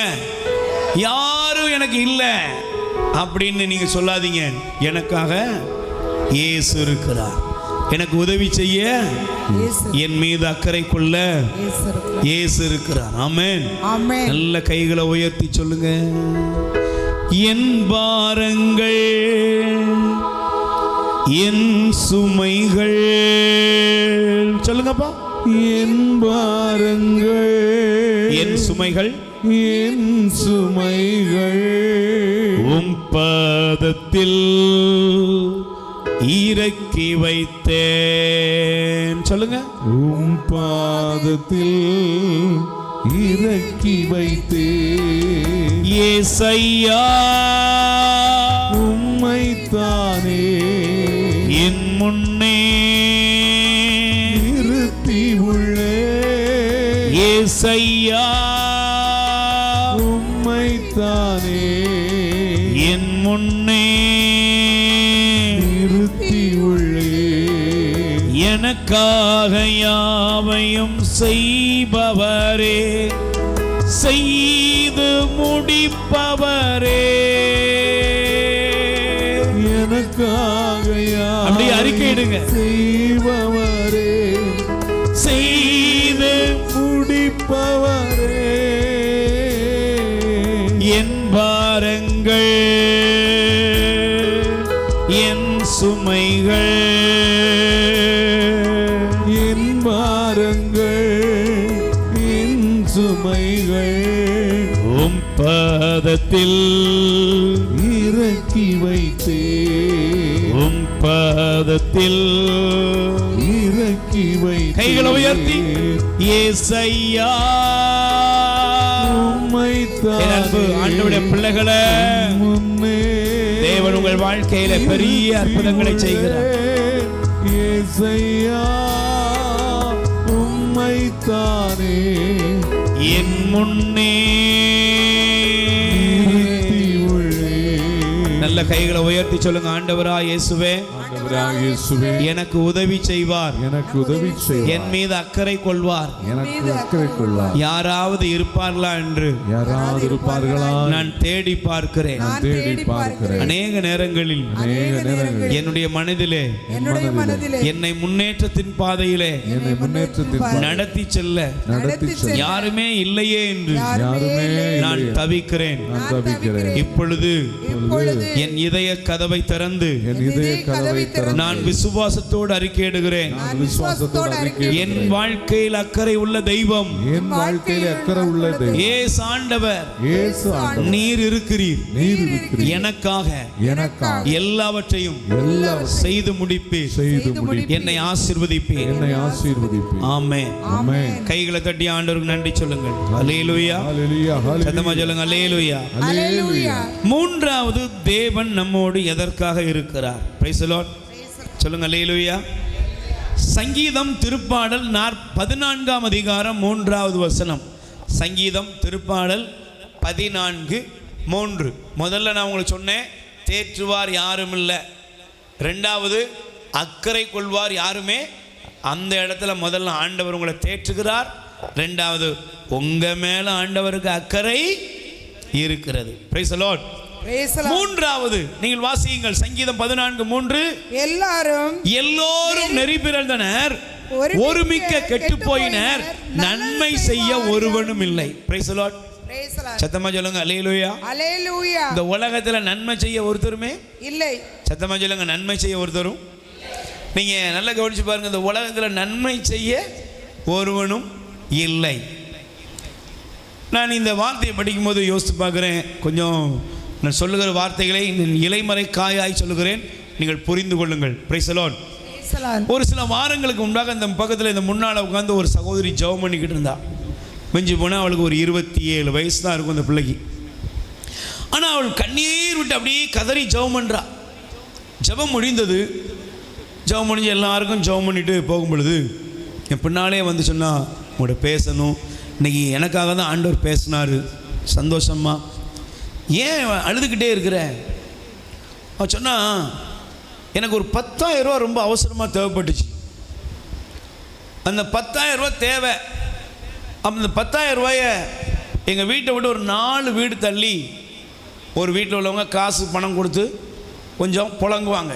யாரும் எனக்கு இல்லை அப்படின்னு நீங்க சொல்லாதீங்க. எனக்காக இயேசு இருக்கிறார். எனக்கு உதவி செய்ய என் மீது அக்கறை கொள்ள இயேசு இருக்கிறார். ஆமென். நல்ல கைகளை உயர்த்தி சொல்லுங்க. என் பாரங்கள், என் சுமைகள், சொல்லுங்கப்பா. என் பாரங்கள், என் சுமைகள், என் சுமைகள் உம் பாதத்தில் இறக்கி வைத்தேன். சொல்லுங்க. உம் பாதத்தில் இறக்கி வைத்தேன். ஏசையா உம்மைத்தானே என் முன்னே நிறுத்தி உள்ளே. ஏசையா உம்மைத்தானே என் முன்னே நிறுத்தி உள்ளே. எனக்காக யாவையும் செய்பவரே, செய்து முடிப்பவரே. எனக்காக அப்படியே அறிக்கையிடுங்க. செய்பவரே, செய்து முடிப்பவரே. என் பாரங்கள், என் சுமைகள், என் பாரங்கள், என் சுமைகள் உம் பாதத்தில் இறக்கி வைத்தே. உம் பாதத்தில் இறக்கி வைத்தே. கைகளை உயர்த்தி ஏசையா. என் அன்பு ஆண்டவருடைய பிள்ளைகளே, முன்னே தேவன் உங்கள் வாழ்க்கையில பெரிய அற்புதங்களை செய்கிறார். ஏசையா உம்மைத்தானே என் முன்னே. நிறுத்தி உள்ளே. நல்ல கைகளை உயர்த்தி சொல்லுங்க. ஆண்டவரா இயேசுவே, ஆண்டவராகிய இயேசுவே எனக்கு உதவி செய்வார், எனக்கு உதவி செய்வார், என் மீது அக்கறை கொள்வார், எனக்கு அக்கறை கொள்வார். யாராவது இருப்பார்களா என்று யாராவது இருப்பார்களா நான் தேடி பார்க்கிறேன். நான் தேடி பார்க்கிறேன். அநேக நேரங்களில் என்னுடைய மனதிலே என்னை முன்னேற்றத்தின் பாதையிலே நடத்தி செல்ல யாருமே இல்லையே என்று நான் தவிக்கிறேன். இப்பொழுது என் இதய கதவை திறந்து நான் விசுவாசத்தோடு அறிக்கையிடுகிறேன். என் வாழ்க்கையில் அக்கறை உள்ள தெய்வம், என் வாழ்க்கையில் அக்கறை உள்ள தெய்வம் இயேசு ஆண்டவர், நீர் இருக்கிறீர். எனக்காக எல்லாவற்றையும் செய்து முடிப்பீர், என்னை ஆசீர்வதிப்பீர். ஆமென். கைகளை தட்டி ஆண்டவருக்கு நன்றி சொல்லுங்கள். அல்லேலூயா. சத்தமா சொல்லுங்க அல்லேலூயா. மூன்றாவது, தேவன் நம்மோடு எதற்காக இருக்கிறார்? Price the Lord. சொல்லுங்க அல்லேலூயா. சங்கீதம் திருப்பாடல் 14ஆம் அதிகாரம் 3வது வசனம். சங்கீதம் திருப்பாடல் 14:3. முதல்ல நான் உங்களுக்கு சொன்னேன், தேற்றுவார் யாரும் இல்லை. ரெண்டாவது, அக்கறை கொள்வார் யாருமே. அந்த இடத்துல முதல்ல ஆண்டவர் உங்களை தேற்றுகிறார். ரெண்டாவது, உங்க மேல ஆண்டவருக்கு அக்கறை இருக்கிறது. Price the Lord. மூன்றாவது, நீங்கள் வாசியுங்கள் சங்கீதம் 14:3. எல்லோரும் நெறி பிறந்தனர், ஒருமிக்க கெட்டு போயினர், நன்மை செய்ய ஒருவனும் இல்லை. Praise the Lord. சத்தமா சொல்லுங்க அல்லேலூயா. இந்த உலகத்துல நன்மை செய்ய ஒருத்தருமே இல்லை. சத்தமா சொல்லுங்க, நன்மை செய்ய ஒருத்தரும். நீங்க நல்லா கவனிச்சு பாருங்க, இந்த உலகத்துல நன்மை செய்ய ஒருவனும் இல்லை. நான் இந்த வார்த்தையை படிக்கும்போது யோசித்து பார்க்குறேன். கொஞ்சம் நான் சொல்லுகிற வார்த்தைகளை இலைமறை காயாய் சொல்லுகிறேன், நீங்கள் புரிந்து கொள்ளுங்கள். Price the Lord. ஒரு சில வாரங்களுக்கு முன்பாக இந்த பக்கத்தில் இந்த முன்னால் உட்காந்து ஒரு சகோதரி ஜெபம் பண்ணிக்கிட்டு இருந்தா. மிஞ்சி போனால் அவளுக்கு ஒரு 27 வயசு தான் இருக்கும் அந்த பிள்ளைக்கு. ஆனால் அவள் கண்ணீர் விட்டு அப்படியே கதறி ஜெபம் பண்ணுறா. ஜெபம் முடிந்தது. ஜெபம் முடிஞ்சு எல்லாருக்கும் ஜெபம் பண்ணிட்டு போகும் பொழுது என் பின்னாலே வந்து சொன்னா, உங்கள்கிட்ட பேசணும், இன்னைக்கு எனக்காக தான் ஆண்டவர் பேசினார், சந்தோஷமா. ஏன் அழுதுகிட்டே இருக்கிற? அவன் சொன்னா, எனக்கு ஒரு 10,000 ரூபா ரொம்ப அவசரமாக தேவைப்பட்டுச்சு. அந்த 10,000 ரூபா தேவை. அந்த 10,000 ரூபாயை எங்கள் வீட்டை விட்டு ஒரு 4 வீடு தள்ளி ஒரு வீட்டில் உள்ளவங்க காசு பணம் கொடுத்து கொஞ்சம் புழங்குவாங்க.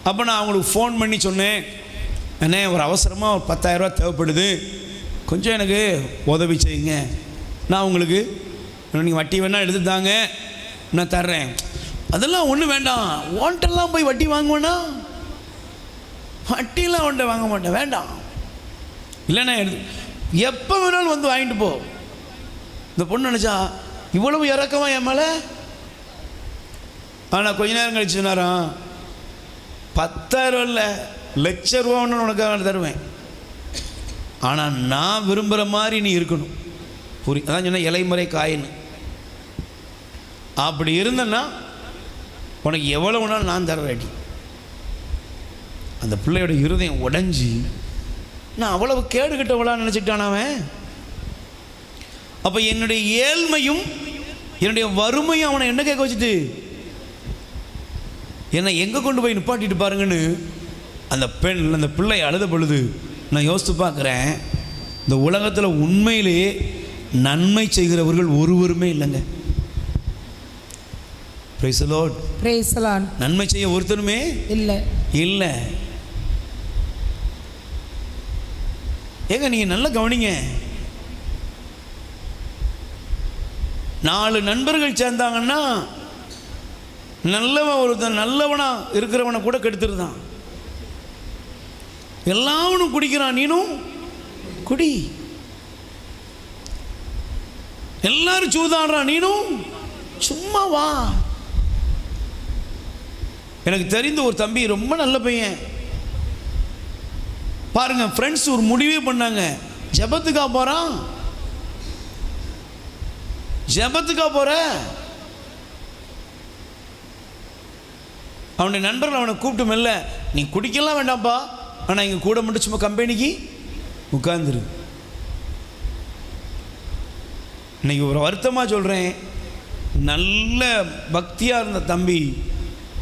அப்போ நான் அவங்களுக்கு ஃபோன் பண்ணி சொன்னேன், அண்ணே ஒரு அவசரமாக ஒரு 10,000 ரூபா தேவைப்படுது, கொஞ்சம் எனக்கு உதவி செய்யுங்க, நான் உங்களுக்கு நீங்கள் வட்டி வேணால் எடுத்து தாங்க, நான் தர்றேன். அதெல்லாம் ஒன்றும் வேண்டாம், ஓன்ட்டெல்லாம் போய் வட்டி வாங்குவேன்னா? வட்டிலாம் ஒன்றை வாங்க மாட்டேன், வேண்டாம். இல்லைண்ணா எடுத்து எப்போ வேணாலும் வந்து வாங்கிட்டு போ. இந்த பொண்ணு நினச்சா இவ்வளவு இறக்கமா என் மேலே. ஆனால் கொஞ்ச நேரம் கழிச்சு சொன்னாராம், 10,000 இல்லை, ₹1,00,000 உனக்காக தருவேன், ஆனால் நான் விரும்புகிற மாதிரி நீ இருக்கணும். அதான் சொன்ன இலைமறை காயின்னு. அப்படி இருந்தேன்னா உனக்கு எவ்வளோ வேணாலும் நான் தர ரெடி. அந்த பிள்ளையோட இருதயம் உடைஞ்சி, நான் அவ்வளவு கேடுகிட்டவளா நினச்சிட்டான் அவன். அப்போ என்னுடைய ஏழ்மையும் என்னுடைய வறுமையும் அவனை என்ன கேட்க வச்சுட்டு என்னை எங்கே கொண்டு போய் நிப்பாட்டிட்டு பாருங்கன்னு அந்த பிள்ளை அழுத பொழுது நான் யோசித்து பார்க்குறேன், இந்த உலகத்தில் உண்மையிலேயே நன்மை செய்கிறவர்கள் ஒருவருமே இல்லைங்க. Price the Lord. Praise the Lord. நன்மை செய்ய ஒருத்தருமே இல்லை. ஏங்க நீங்கள் நல்லா கவனிங்க, 4 நண்பர்கள் சேர்ந்தாங்கன்னா நல்லவன் ஒருத்தன் நல்லவனா இருக்கிறவனை கூட கெடுத்துருதான். எல்லாவனும் குடிக்கிறான், நீனும் குடி. எல்லாரும் சூதாடுறான், நீனும் சும்மா வா. எனக்கு தெரிந்த ஒரு தம்பி ரொம்ப நல்ல பையன் பாருங்க, ஃப்ரெண்ட்ஸ் ஒரு முடிவே பண்ணாங்க, ஜெபத்துக்கா போறான், ஜெபத்துக்கா போற. அவனுடைய நண்பர்கள் அவனை கூப்பிட்டு மெல்ல, நீ குடிக்கலாம் வேண்டாம்ப்பா, ஆனால் இங்கே கூட மட்டும் சும்மா கம்பெனிக்கு உட்கார்ந்துரு. இன்னைக்கு ஒரு வருத்தமாக சொல்கிறேன், நல்ல பக்தியாக இருந்த தம்பி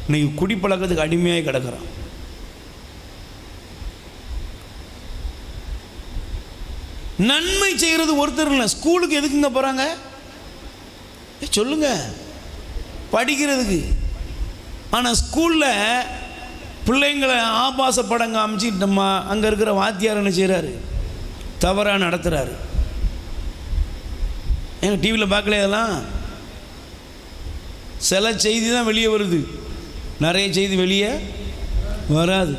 இன்னைக்கு குடிப்பழக்கத்துக்கு அடிமையாகி கிடக்கிறான். நன்மை செய்கிறது ஒருத்தர் இல்லை. ஸ்கூலுக்கு எதுக்குங்க போகிறாங்க சொல்லுங்க? படிக்கிறதுக்கு. ஆனால் ஸ்கூலில் பிள்ளைங்களை ஆபாச படம் காமிச்சு நம்ம அங்கே இருக்கிற வாத்தியார் என்ன செய்கிறாரு? தவறாக நடத்துகிறாரு. எங்கள் டிவியில் பார்க்கல, இதெல்லாம் சில செய்தி தான் வெளியே வருது, நிறைய செய்தி வெளியே வராது.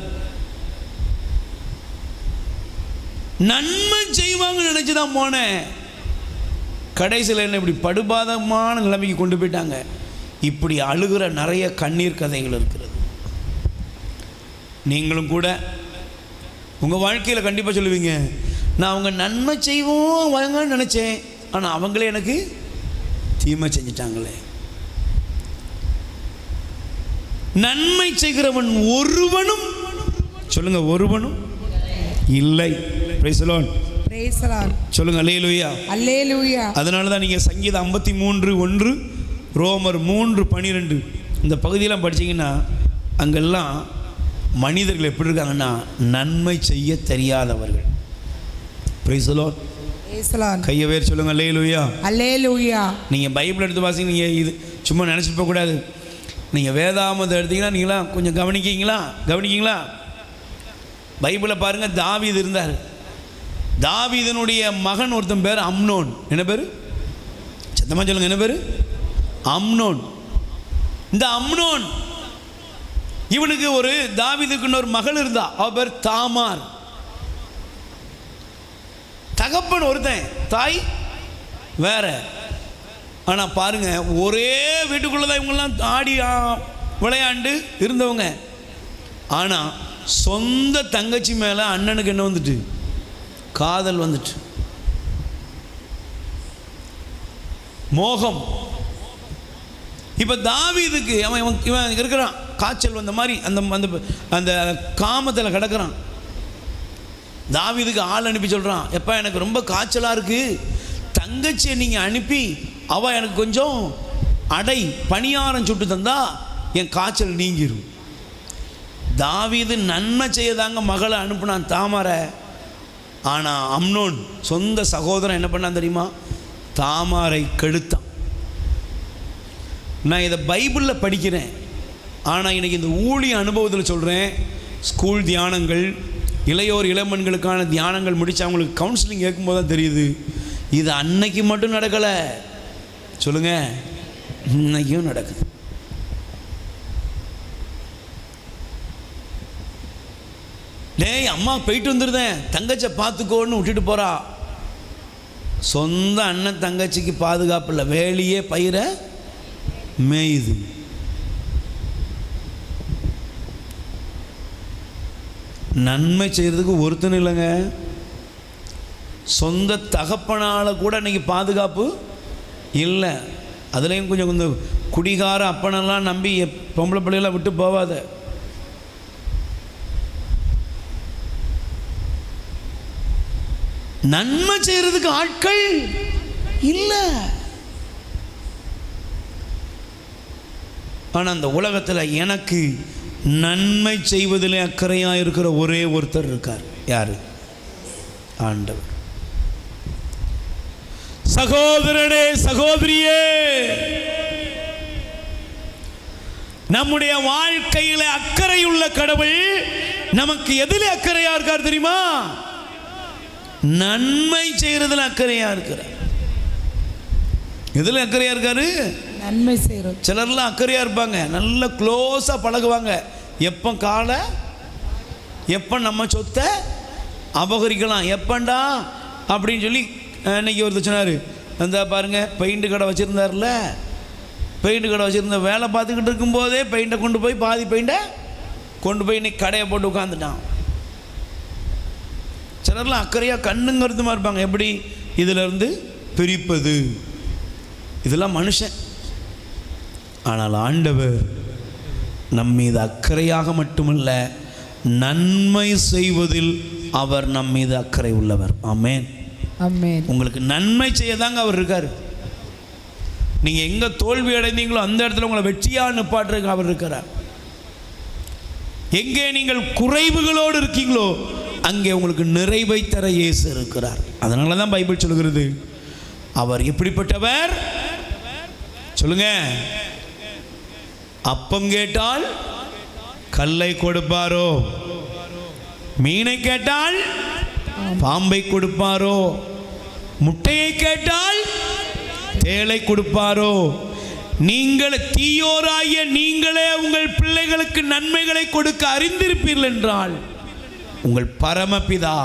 நன்மை செய்வாங்கன்னு நினச்சி தான் போனேன். கடைசியில் என்ன இப்படி படுபாதமான நிலைமைக்கு கொண்டு போயிட்டாங்க. இப்படி அழுகிற நிறைய கண்ணீர் கதைகள் இருக்கிறது. நீங்களும் கூட உங்கள் வாழ்க்கையில் கண்டிப்பாக சொல்லுவீங்க, நான் அவங்க நன்மை செய்வோம் வாங்கன்னு நினச்சேன், ஆனால் அவங்களே எனக்கு தீமை செஞ்சிட்டாங்களே. நன்மை செய்கிறவன் ஒருவனும், சொல்லுங்க, ஒருவனும் இல்லை. Praise the Lord. Praise the Lord. சொல்லுங்க அல்லேலூயா. அல்லேலூயா. அதனால தான் நீங்கள் சங்கீதம் 53:1, ரோமர் 3:12 இந்த பகுதியெல்லாம் படிச்சீங்கன்னா அங்கெல்லாம் மனிதர்கள் எப்படி இருக்காங்கன்னா நன்மை செய்ய தெரியாதவர்கள். Price the Lord. Praise the Lord. கையை வேறு சொல்லுங்க அல்லேலூயா. அல்லேலூயா. நீங்கள் பைபிள் எடுத்து வாசிங்க. நீங்கள் இது சும்மா நினச்சிட்டு போகக்கூடாது. நீங்கள் வேதாமத்தை எடுத்தீங்கன்னா நீங்களாம் கொஞ்சம் கவனிக்கிங்களா? பைபிளை பாருங்கள். தாவீது இருந்தார். தாவீதனுடைய மகன் ஒருத்தன் பேர் அம்னோன். என்ன பேர்? சத்தமாக சொல்லுங்க, என்ன பேர்? அம்னோன். இந்த அம்னோன் இவனுக்கு ஒரு தாவீதுக்கு இன்னொரு மகள் இருந்தா, அவ பேர் தாமார். தகப்பன் ஒருத்தன், தாய் வேற. ஆனால் பாருங்க, ஒரே வீட்டுக்குள்ளதான் இவங்கெல்லாம் ஆடி விளையாண்டு இருந்தவங்க. ஆனால் சொந்த தங்கச்சி மேலே அண்ணனுக்கு என்ன வந்துட்டு? காதல் வந்துட்டு, மோகம். இப்போ தாவீதுக்கு இவன் இருக்கிறான், காய்ச்சல் வந்த மாதிரி அந்த அந்த அந்த காமத்தில் கிடக்கிறான். தாவீதுக்கு ஆள் அனுப்பி சொல்கிறான், எப்பா எனக்கு ரொம்ப காய்ச்சலாக இருக்குது, தங்கச்சியை நீங்கள் அனுப்பி அவள் எனக்கு கொஞ்சம் அடை பணியாரம் சுட்டு தந்தா என் காய்ச்சல் நீங்கிரும். தாவீது நன்மை செய்யதாங்க மகளை அனுப்புனான் தாமாரை. ஆனால் அம்னோன் சொந்த சகோதரன் என்ன பண்ணான் தெரியுமா? தாமாரை கெடுத்தான். நான் இதை பைபிளில் படிக்கிறேன், ஆனால் இன்றைக்கி இந்த ஊழிய அனுபவத்தில் சொல்கிறேன். ஸ்கூல் தியானங்கள், இளையோர் இளமன்களுக்கான தியானங்கள் முடித்து அவங்களுக்கு கவுன்சிலிங் கேட்கும்போது தான் தெரியுது, இது அன்னைக்கு மட்டும் நடக்கலை. சொல்லுங்கள், இன்னைக்கும் நடக்குது. டேய் அம்மா போயிட்டு வந்துருந்தேன், தங்கச்சை பார்த்துக்கோன்னு விட்டுட்டு போகிறா. சொந்த அண்ணன் தங்கச்சிக்கு பாதுகாப்பு இல்லை, வேலையே பயிர மேயுது. நன்மை செய்கிறதுக்கு ஒருத்தனும் இல்லைங்க. சொந்த தகப்பனால் கூட இன்னைக்கு பாதுகாப்பு இல்லை. அதுலேயும் கொஞ்சம் குடிகார அப்பனெல்லாம் நம்பி பொம்பளை பிள்ளையெல்லாம் விட்டு போவாத. நன்மை செய்கிறதுக்கு ஆட்கள் இல்லை. ஆனால் அந்த உலகத்தில் எனக்கு நன்மை செய்வதிலே அக்கறையாக இருக்கிற ஒரே ஒருத்தர் இருக்கார். யாரு? ஆண்டவர். சகோதரனே, சகோதரியே, நம்முடைய வாழ்க்கையில் அக்கறையுள்ள கடவுள் நமக்கு எதிலே அக்கறையா இருக்கார் தெரியுமா? நன்மை செய்யறதுல அக்கறையா இருக்கிறார். எதுல அக்கறையா இருக்காரு? நன்மை செய்யறது. சிலர்லாம் அக்கறையா இருப்பாங்க, நல்ல க்ளோஸா பழகுவாங்க. எப்போ காலை, எப்போ நம்ம சொத்தை அபகரிக்கலாம், எப்பண்டா அப்படின்னு சொல்லி. இன்னைக்கு ஒருத்தர் சொன்னார், அந்த பாருங்க பெயிண்ட் கடை வச்சுருந்தார்ல, பெயிண்ட் கடை வச்சுருந்த வேலை பார்த்துக்கிட்டு இருக்கும்போதே பெயிண்டை கொண்டு போய் பாதி பெயிண்டை கொண்டு போய் இன்னைக்கு கடையை போட்டு உட்காந்துட்டான். சிலர்லாம் அக்கறையாக கண்ணும் கருத்துமாக இருப்பாங்க, எப்படி இதிலிருந்து பிரிப்பது. இதெல்லாம் மனுஷன். ஆனால் ஆண்டவர் நம் மீது அக்கறையாக மட்டுமல்ல, நன்மை செய்வதில் அவர் நம் மீது அக்கறை உள்ளவர். ஆமென், ஆமென். உங்களுக்கு நன்மை செய்யதாங்க அவர் இருக்கார். நீங்கள் எங்கே தோல்வி அடைந்தீங்களோ அந்த இடத்துல உங்களை வெற்றியாக நிப்பாட்டுறதுக்கு அவர் இருக்கிறார். எங்கே நீங்கள் குறைவுகளோடு இருக்கீங்களோ அங்கே உங்களுக்கு நிறைவை தர இயேசு இருக்கிறார். அதனால தான் பைபிள் சொல்கிறது, அவர் எப்படிப்பட்டவர் சொல்லுங்க. அப்பம் கேட்டால் கல்லை கொடுப்பாரோ, மீனை கேட்டால் பாம்பை கொடுப்பாரோ, முட்டையை கேட்டால் தேளை கொடுப்பாரோ? நீங்கள் தீயோராகிய நீங்களே உங்கள் பிள்ளைகளுக்கு நன்மைகளை கொடுக்க அறிந்திருப்பீர்கள் என்றால் உங்கள் பரமபிதா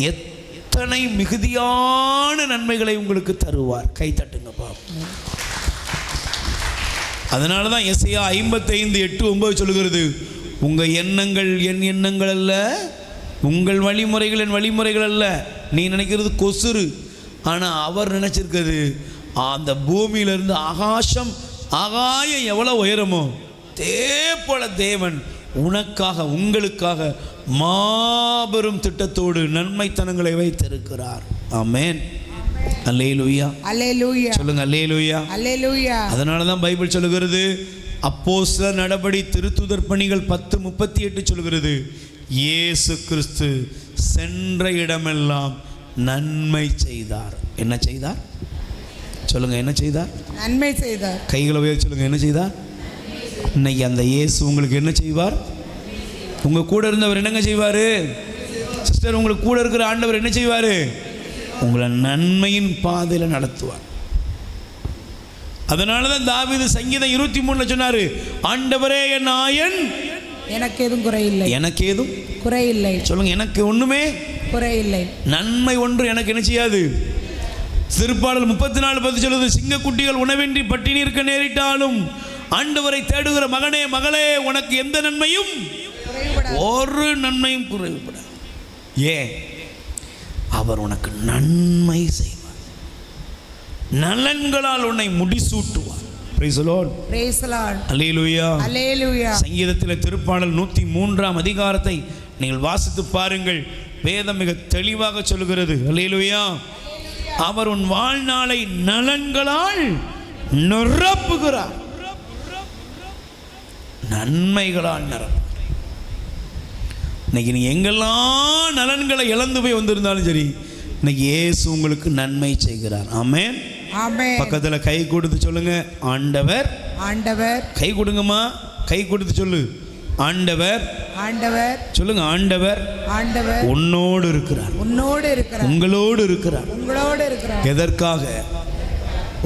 எத்தனை மிகுதியான நன்மைகளை உங்களுக்கு தருவார். கை தட்டுங்கப்பா. அதனால தான் எஸ்ஐயா 55:8-9 சொல்லுகிறது, உங்கள் எண்ணங்கள் என் எண்ணங்கள் அல்ல, உங்கள் வழிமுறைகள் என் வழிமுறைகள் அல்ல. நீ நினைக்கிறது கொசுறு, ஆனால் அவர் நினைச்சிருக்கிறது அந்த பூமியிலிருந்து ஆகாயம் எவ்வளோ உயரமோ தேப்போல தேவன் உனக்காக உங்களுக்காக மாபெரும் திட்டத்தோடு நன்மைத்தனங்களை வைத்திருக்கிறார். ஆமென். அல்லேலூயா. அல்லேலூயா. சொல்லுங்க அல்லேலூயா. அல்லேலூயா. அதனால தான் பைபிள் சொல்லுகிறது, அப்போஸ்தலர் நடபடி திருத்துதர் பணிகள் 10:38 சொல்லுகிறது, இயேசு கிறிஸ்து சென்ற இடமெல்லாம் நன்மை செய்தார். என்ன செய்தார் சொல்லுங்க, என்ன செய்தார்? நன்மை செய்தார். கைகளை உயர்த்தி சொல்லுங்க, என்ன செய்தார்? இன்னைக்கு அந்த இயேசு உங்களுக்கு என்ன செய்வார்? உங்க கூட இருந்தவர் என்னங்க செய்வார்? சிஸ்டர், உங்களுக்கு கூட இருக்கிற ஆண்டவர் என்ன செய்வார்? உங்களை நன்மையின் பாதையில் நடத்துவார். அதனால தான் தாவீது சங்கீதம் 23 சொன்னாரு, ஆண்டவரே என் ஆயன், எனக்கு எதுவும் குறையில்லை. எனக்கு எதுவும் குறையில்லை. சொல்லுங்க, எனக்கு ஒண்ணுமே குறையில்லை. நன்மை ஒன்று எனக்கு என்ன செய்யாது. திருப்பாடல் 34:10 சொல்லுது, சிங்கக்குட்டிகள் உணவின்றி பட்டினி இருக்க நேரிட்டாலும் ஆண்டவரை தேடுகிற மகனே மகளே உனக்கு எந்த நன்மையும் ஒரு நன்மையும் குறைவுபடாது. ஏன்? அவர் உனக்கு நன்மை செய்வார், நலன்களால் உன்னை முடிசூட்டுவார். Praise the Lord. Praise the Lord. Hallelujah. Hallelujah. சங்கீதத்தில் திருப்பாடல் 103 அதிகாரத்தை நீங்கள் வாசித்து பாருங்கள், வேதம் மிக தெளிவாக சொல்லுகிறது. Hallelujah. அவர் உன் வாழ்நாளை நலன்களால் நிரப்புகிறார், நன்மைகளால் நிரப்புகிறார். இன்னைக்கு நீ எங்கெல்லாம் நலன்களை இழந்து போய் வந்திருந்தாலும் சரி, இன்னைக்கு இயேசு உங்களுக்கு நன்மை செய்கிறார். ஆமென். ஆமென். பக்கத்துல கை கொடுத்து சொல்லுங்க, ஆண்டவர். ஆண்டவர். கை கொடுங்கம்மா, கை கொடுத்து சொல்லு, ஆண்டவர். ஆண்டவர். சொல்லுங்க, ஆண்டவர். ஆண்டவர் உன்னோடு இருக்கிறார். உன்னோடு இருக்கிறார். உங்களோடு இருக்கிறார். உங்களோடு இருக்கிறார். எதற்காக?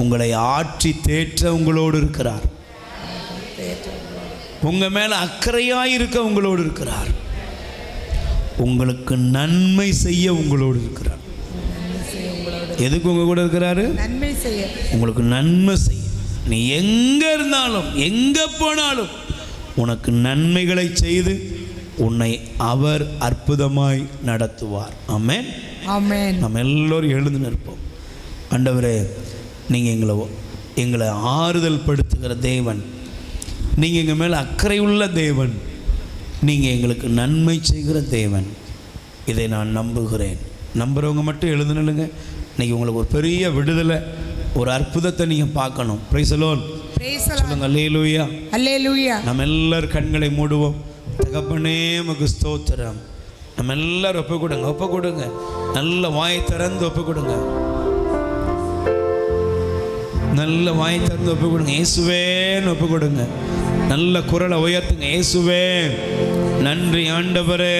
உங்களை ஆற்றி தேற்ற உங்களோடு இருக்கிறார். உங்க மேல அக்கறையாய் இருக்க உங்களோடு இருக்கிறார். உங்களுக்கு நன்மை செய்ய உங்களோடு இருக்கிறார். எதுக்கு உங்க கூட இருக்கிறாரு? நன்மை செய்ய. உங்களுக்கு நன்மை செய்ய. நீ எங்க இருந்தாலும் எங்க போனாலும் உனக்கு நன்மைகளை செய்து உன்னை அவர் அற்புதமாய் நடத்துவார். ஆமென். ஆமென். நம்ம எல்லோரும் எழுந்து நிற்போம். ஆண்டவரே, நீங்கள் எங்களை ஆறுதல் படுத்துகிற தேவன், நீங்கள் எங்கள் மேலே அக்கறை உள்ள தேவன், நீங்கள் எங்களுக்கு நன்மை செய்கிற தேவன், இதை நான் நம்புகிறேன். நம்புகிறவங்க மட்டும் எழுந்து நில்லுங்க. இன்றைக்கி உங்களுக்கு ஒரு பெரிய விடுதலை, ஒரு அற்புதத்தை நீங்கள் பார்க்கணும். Price the Lord. சொல்லுங்க அல்லேலூயா. அல்லேலூயா. நம்ம எல்லாரும் கண்களை மூடுவோம். தகப்பனே உமக்கு ஸ்தோத்திரம். நம்ம எல்லாரும் ஒப்பு கொடுங்க, ஒப்பு கொடுங்க. நல்ல வாயை திறந்து ஒப்பு கொடுங்க, நல்ல வாயை திறந்து ஒப்பு கொடுங்க. இயேசுவேன்னு ஒப்பு கொடுங்க. நல்ல குரலை உயர்த்துங்க. இயேசுவே நன்றி ஆண்டவரே,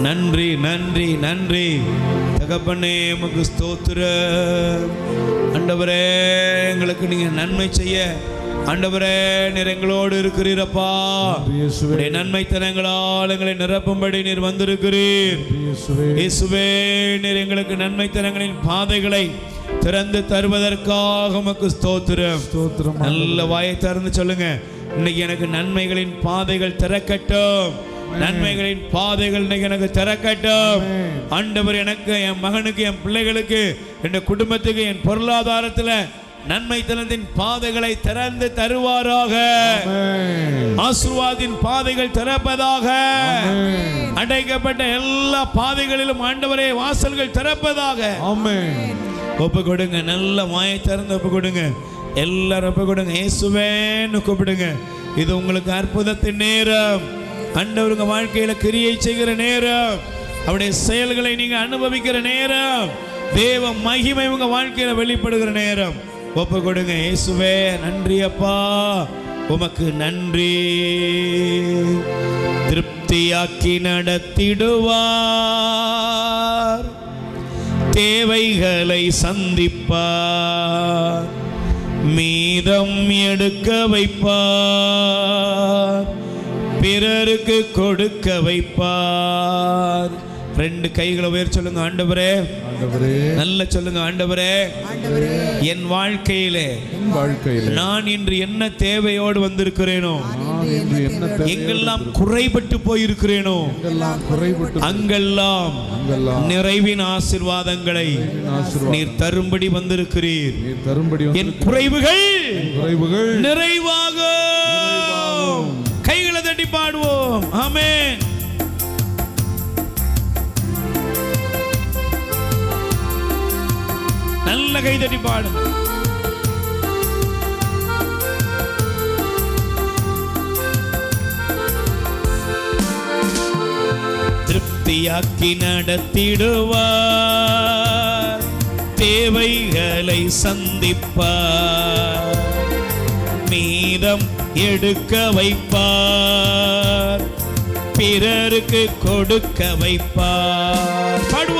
நன்றி நன்றி நன்றி. தகப்பனே உமக்கு ஸ்தோத்திரம். ஆண்டவரே, எங்களுக்கு நீங்க நன்மை செய்ய ஆண்டவரே நீர் எங்களோடு இருக்கிறீரப்பா. நன்மைத்தனங்களால் எங்களை நிரப்பும்படி நீர் வந்திருக்கிறீர். இயேசுவே, நீர் எங்களுக்கு நன்மைத்தனங்களின் பாதைகளை திறந்து தருவதற்காக உமக்கு ஸ்தோத்திரம். நல்ல வாயை திறந்து சொல்லுங்க, இன்னைக்கு எனக்கு நன்மைகளின் பாதைகள் திறக்கட்டும், நன்மைகளின் பாதைகள் இன்னைக்கு எனக்கு திறக்கட்டும். ஆண்டவர் எனக்கு, என் மகனுக்கு, என் பிள்ளைகளுக்கு, என் குடும்பத்துக்கு, என் பொருளாதாரத்தில் நன்மைத்தனத்தின் பாதைகளை திறந்து தருவாராக. ஆசீர்வாதத்தின் பாதைகள் திறப்பதாக. அடைக்கப்பட்ட எல்லா பாதைகளிலும் ஆண்டவரே வாசல்கள் திறப்பதாக. ஒப்பு கொடுங்க. நல்ல வாயை திறந்து ஒப்பு கொடுங்க. எல்லாரும் ஒப்பு கொடுங்க. இயேசுவேன்னு கூப்பிடுங்க. இது உங்களுக்கு அற்புதத்தின் நேரம், ஆண்டவர் உங்க வாழ்க்கையில கிரியை செய்கிற நேரம், அவருடைய செயல்களை நீங்க அனுபவிக்கிற நேரம், தேவ மகிமை உங்க வாழ்க்கையில வெளிப்படுகிற நேரம். ஒப்பு கொடுங்க. இயேசுவே நன்றி அப்பா, உமக்கு நன்றி. திருப்தியாக்கி நடத்திடுவார், தேவைகளை சந்திப்பார், மீதம் எடுக்க வைப்பார், பிறருக்கு கொடுக்க வைப்பார். ரெண்டு கைகளை உயர் சொல்லுங்க. ஆண்டவரே, நல்ல சொல்லுங்க. ஆண்டவரே, என் வாழ்க்கையிலே நான் இன்று என்ன தேவையோடு வந்திருக்கிறேனோ, எங்கெல்லாம் குறைபட்டு போயிருக்கிறேனோ, அங்கெல்லாம் நிறைவின் ஆசீர்வாதங்களை நீர் தரும்படி வந்திருக்கிறீர். என் குறைவுகள் நிறைவாகும். கைகளை தட்டி பாடுவோம். ஆமென். நல்ல கை தட்டி பாடுங்க. திருப்தியாக்கி நடத்திடுவார், தேவைகளை சந்திப்பார், மீதம் எடுக்க வைப்பார், பிறருக்கு கொடுக்க வைப்பார். பாடுவோம்.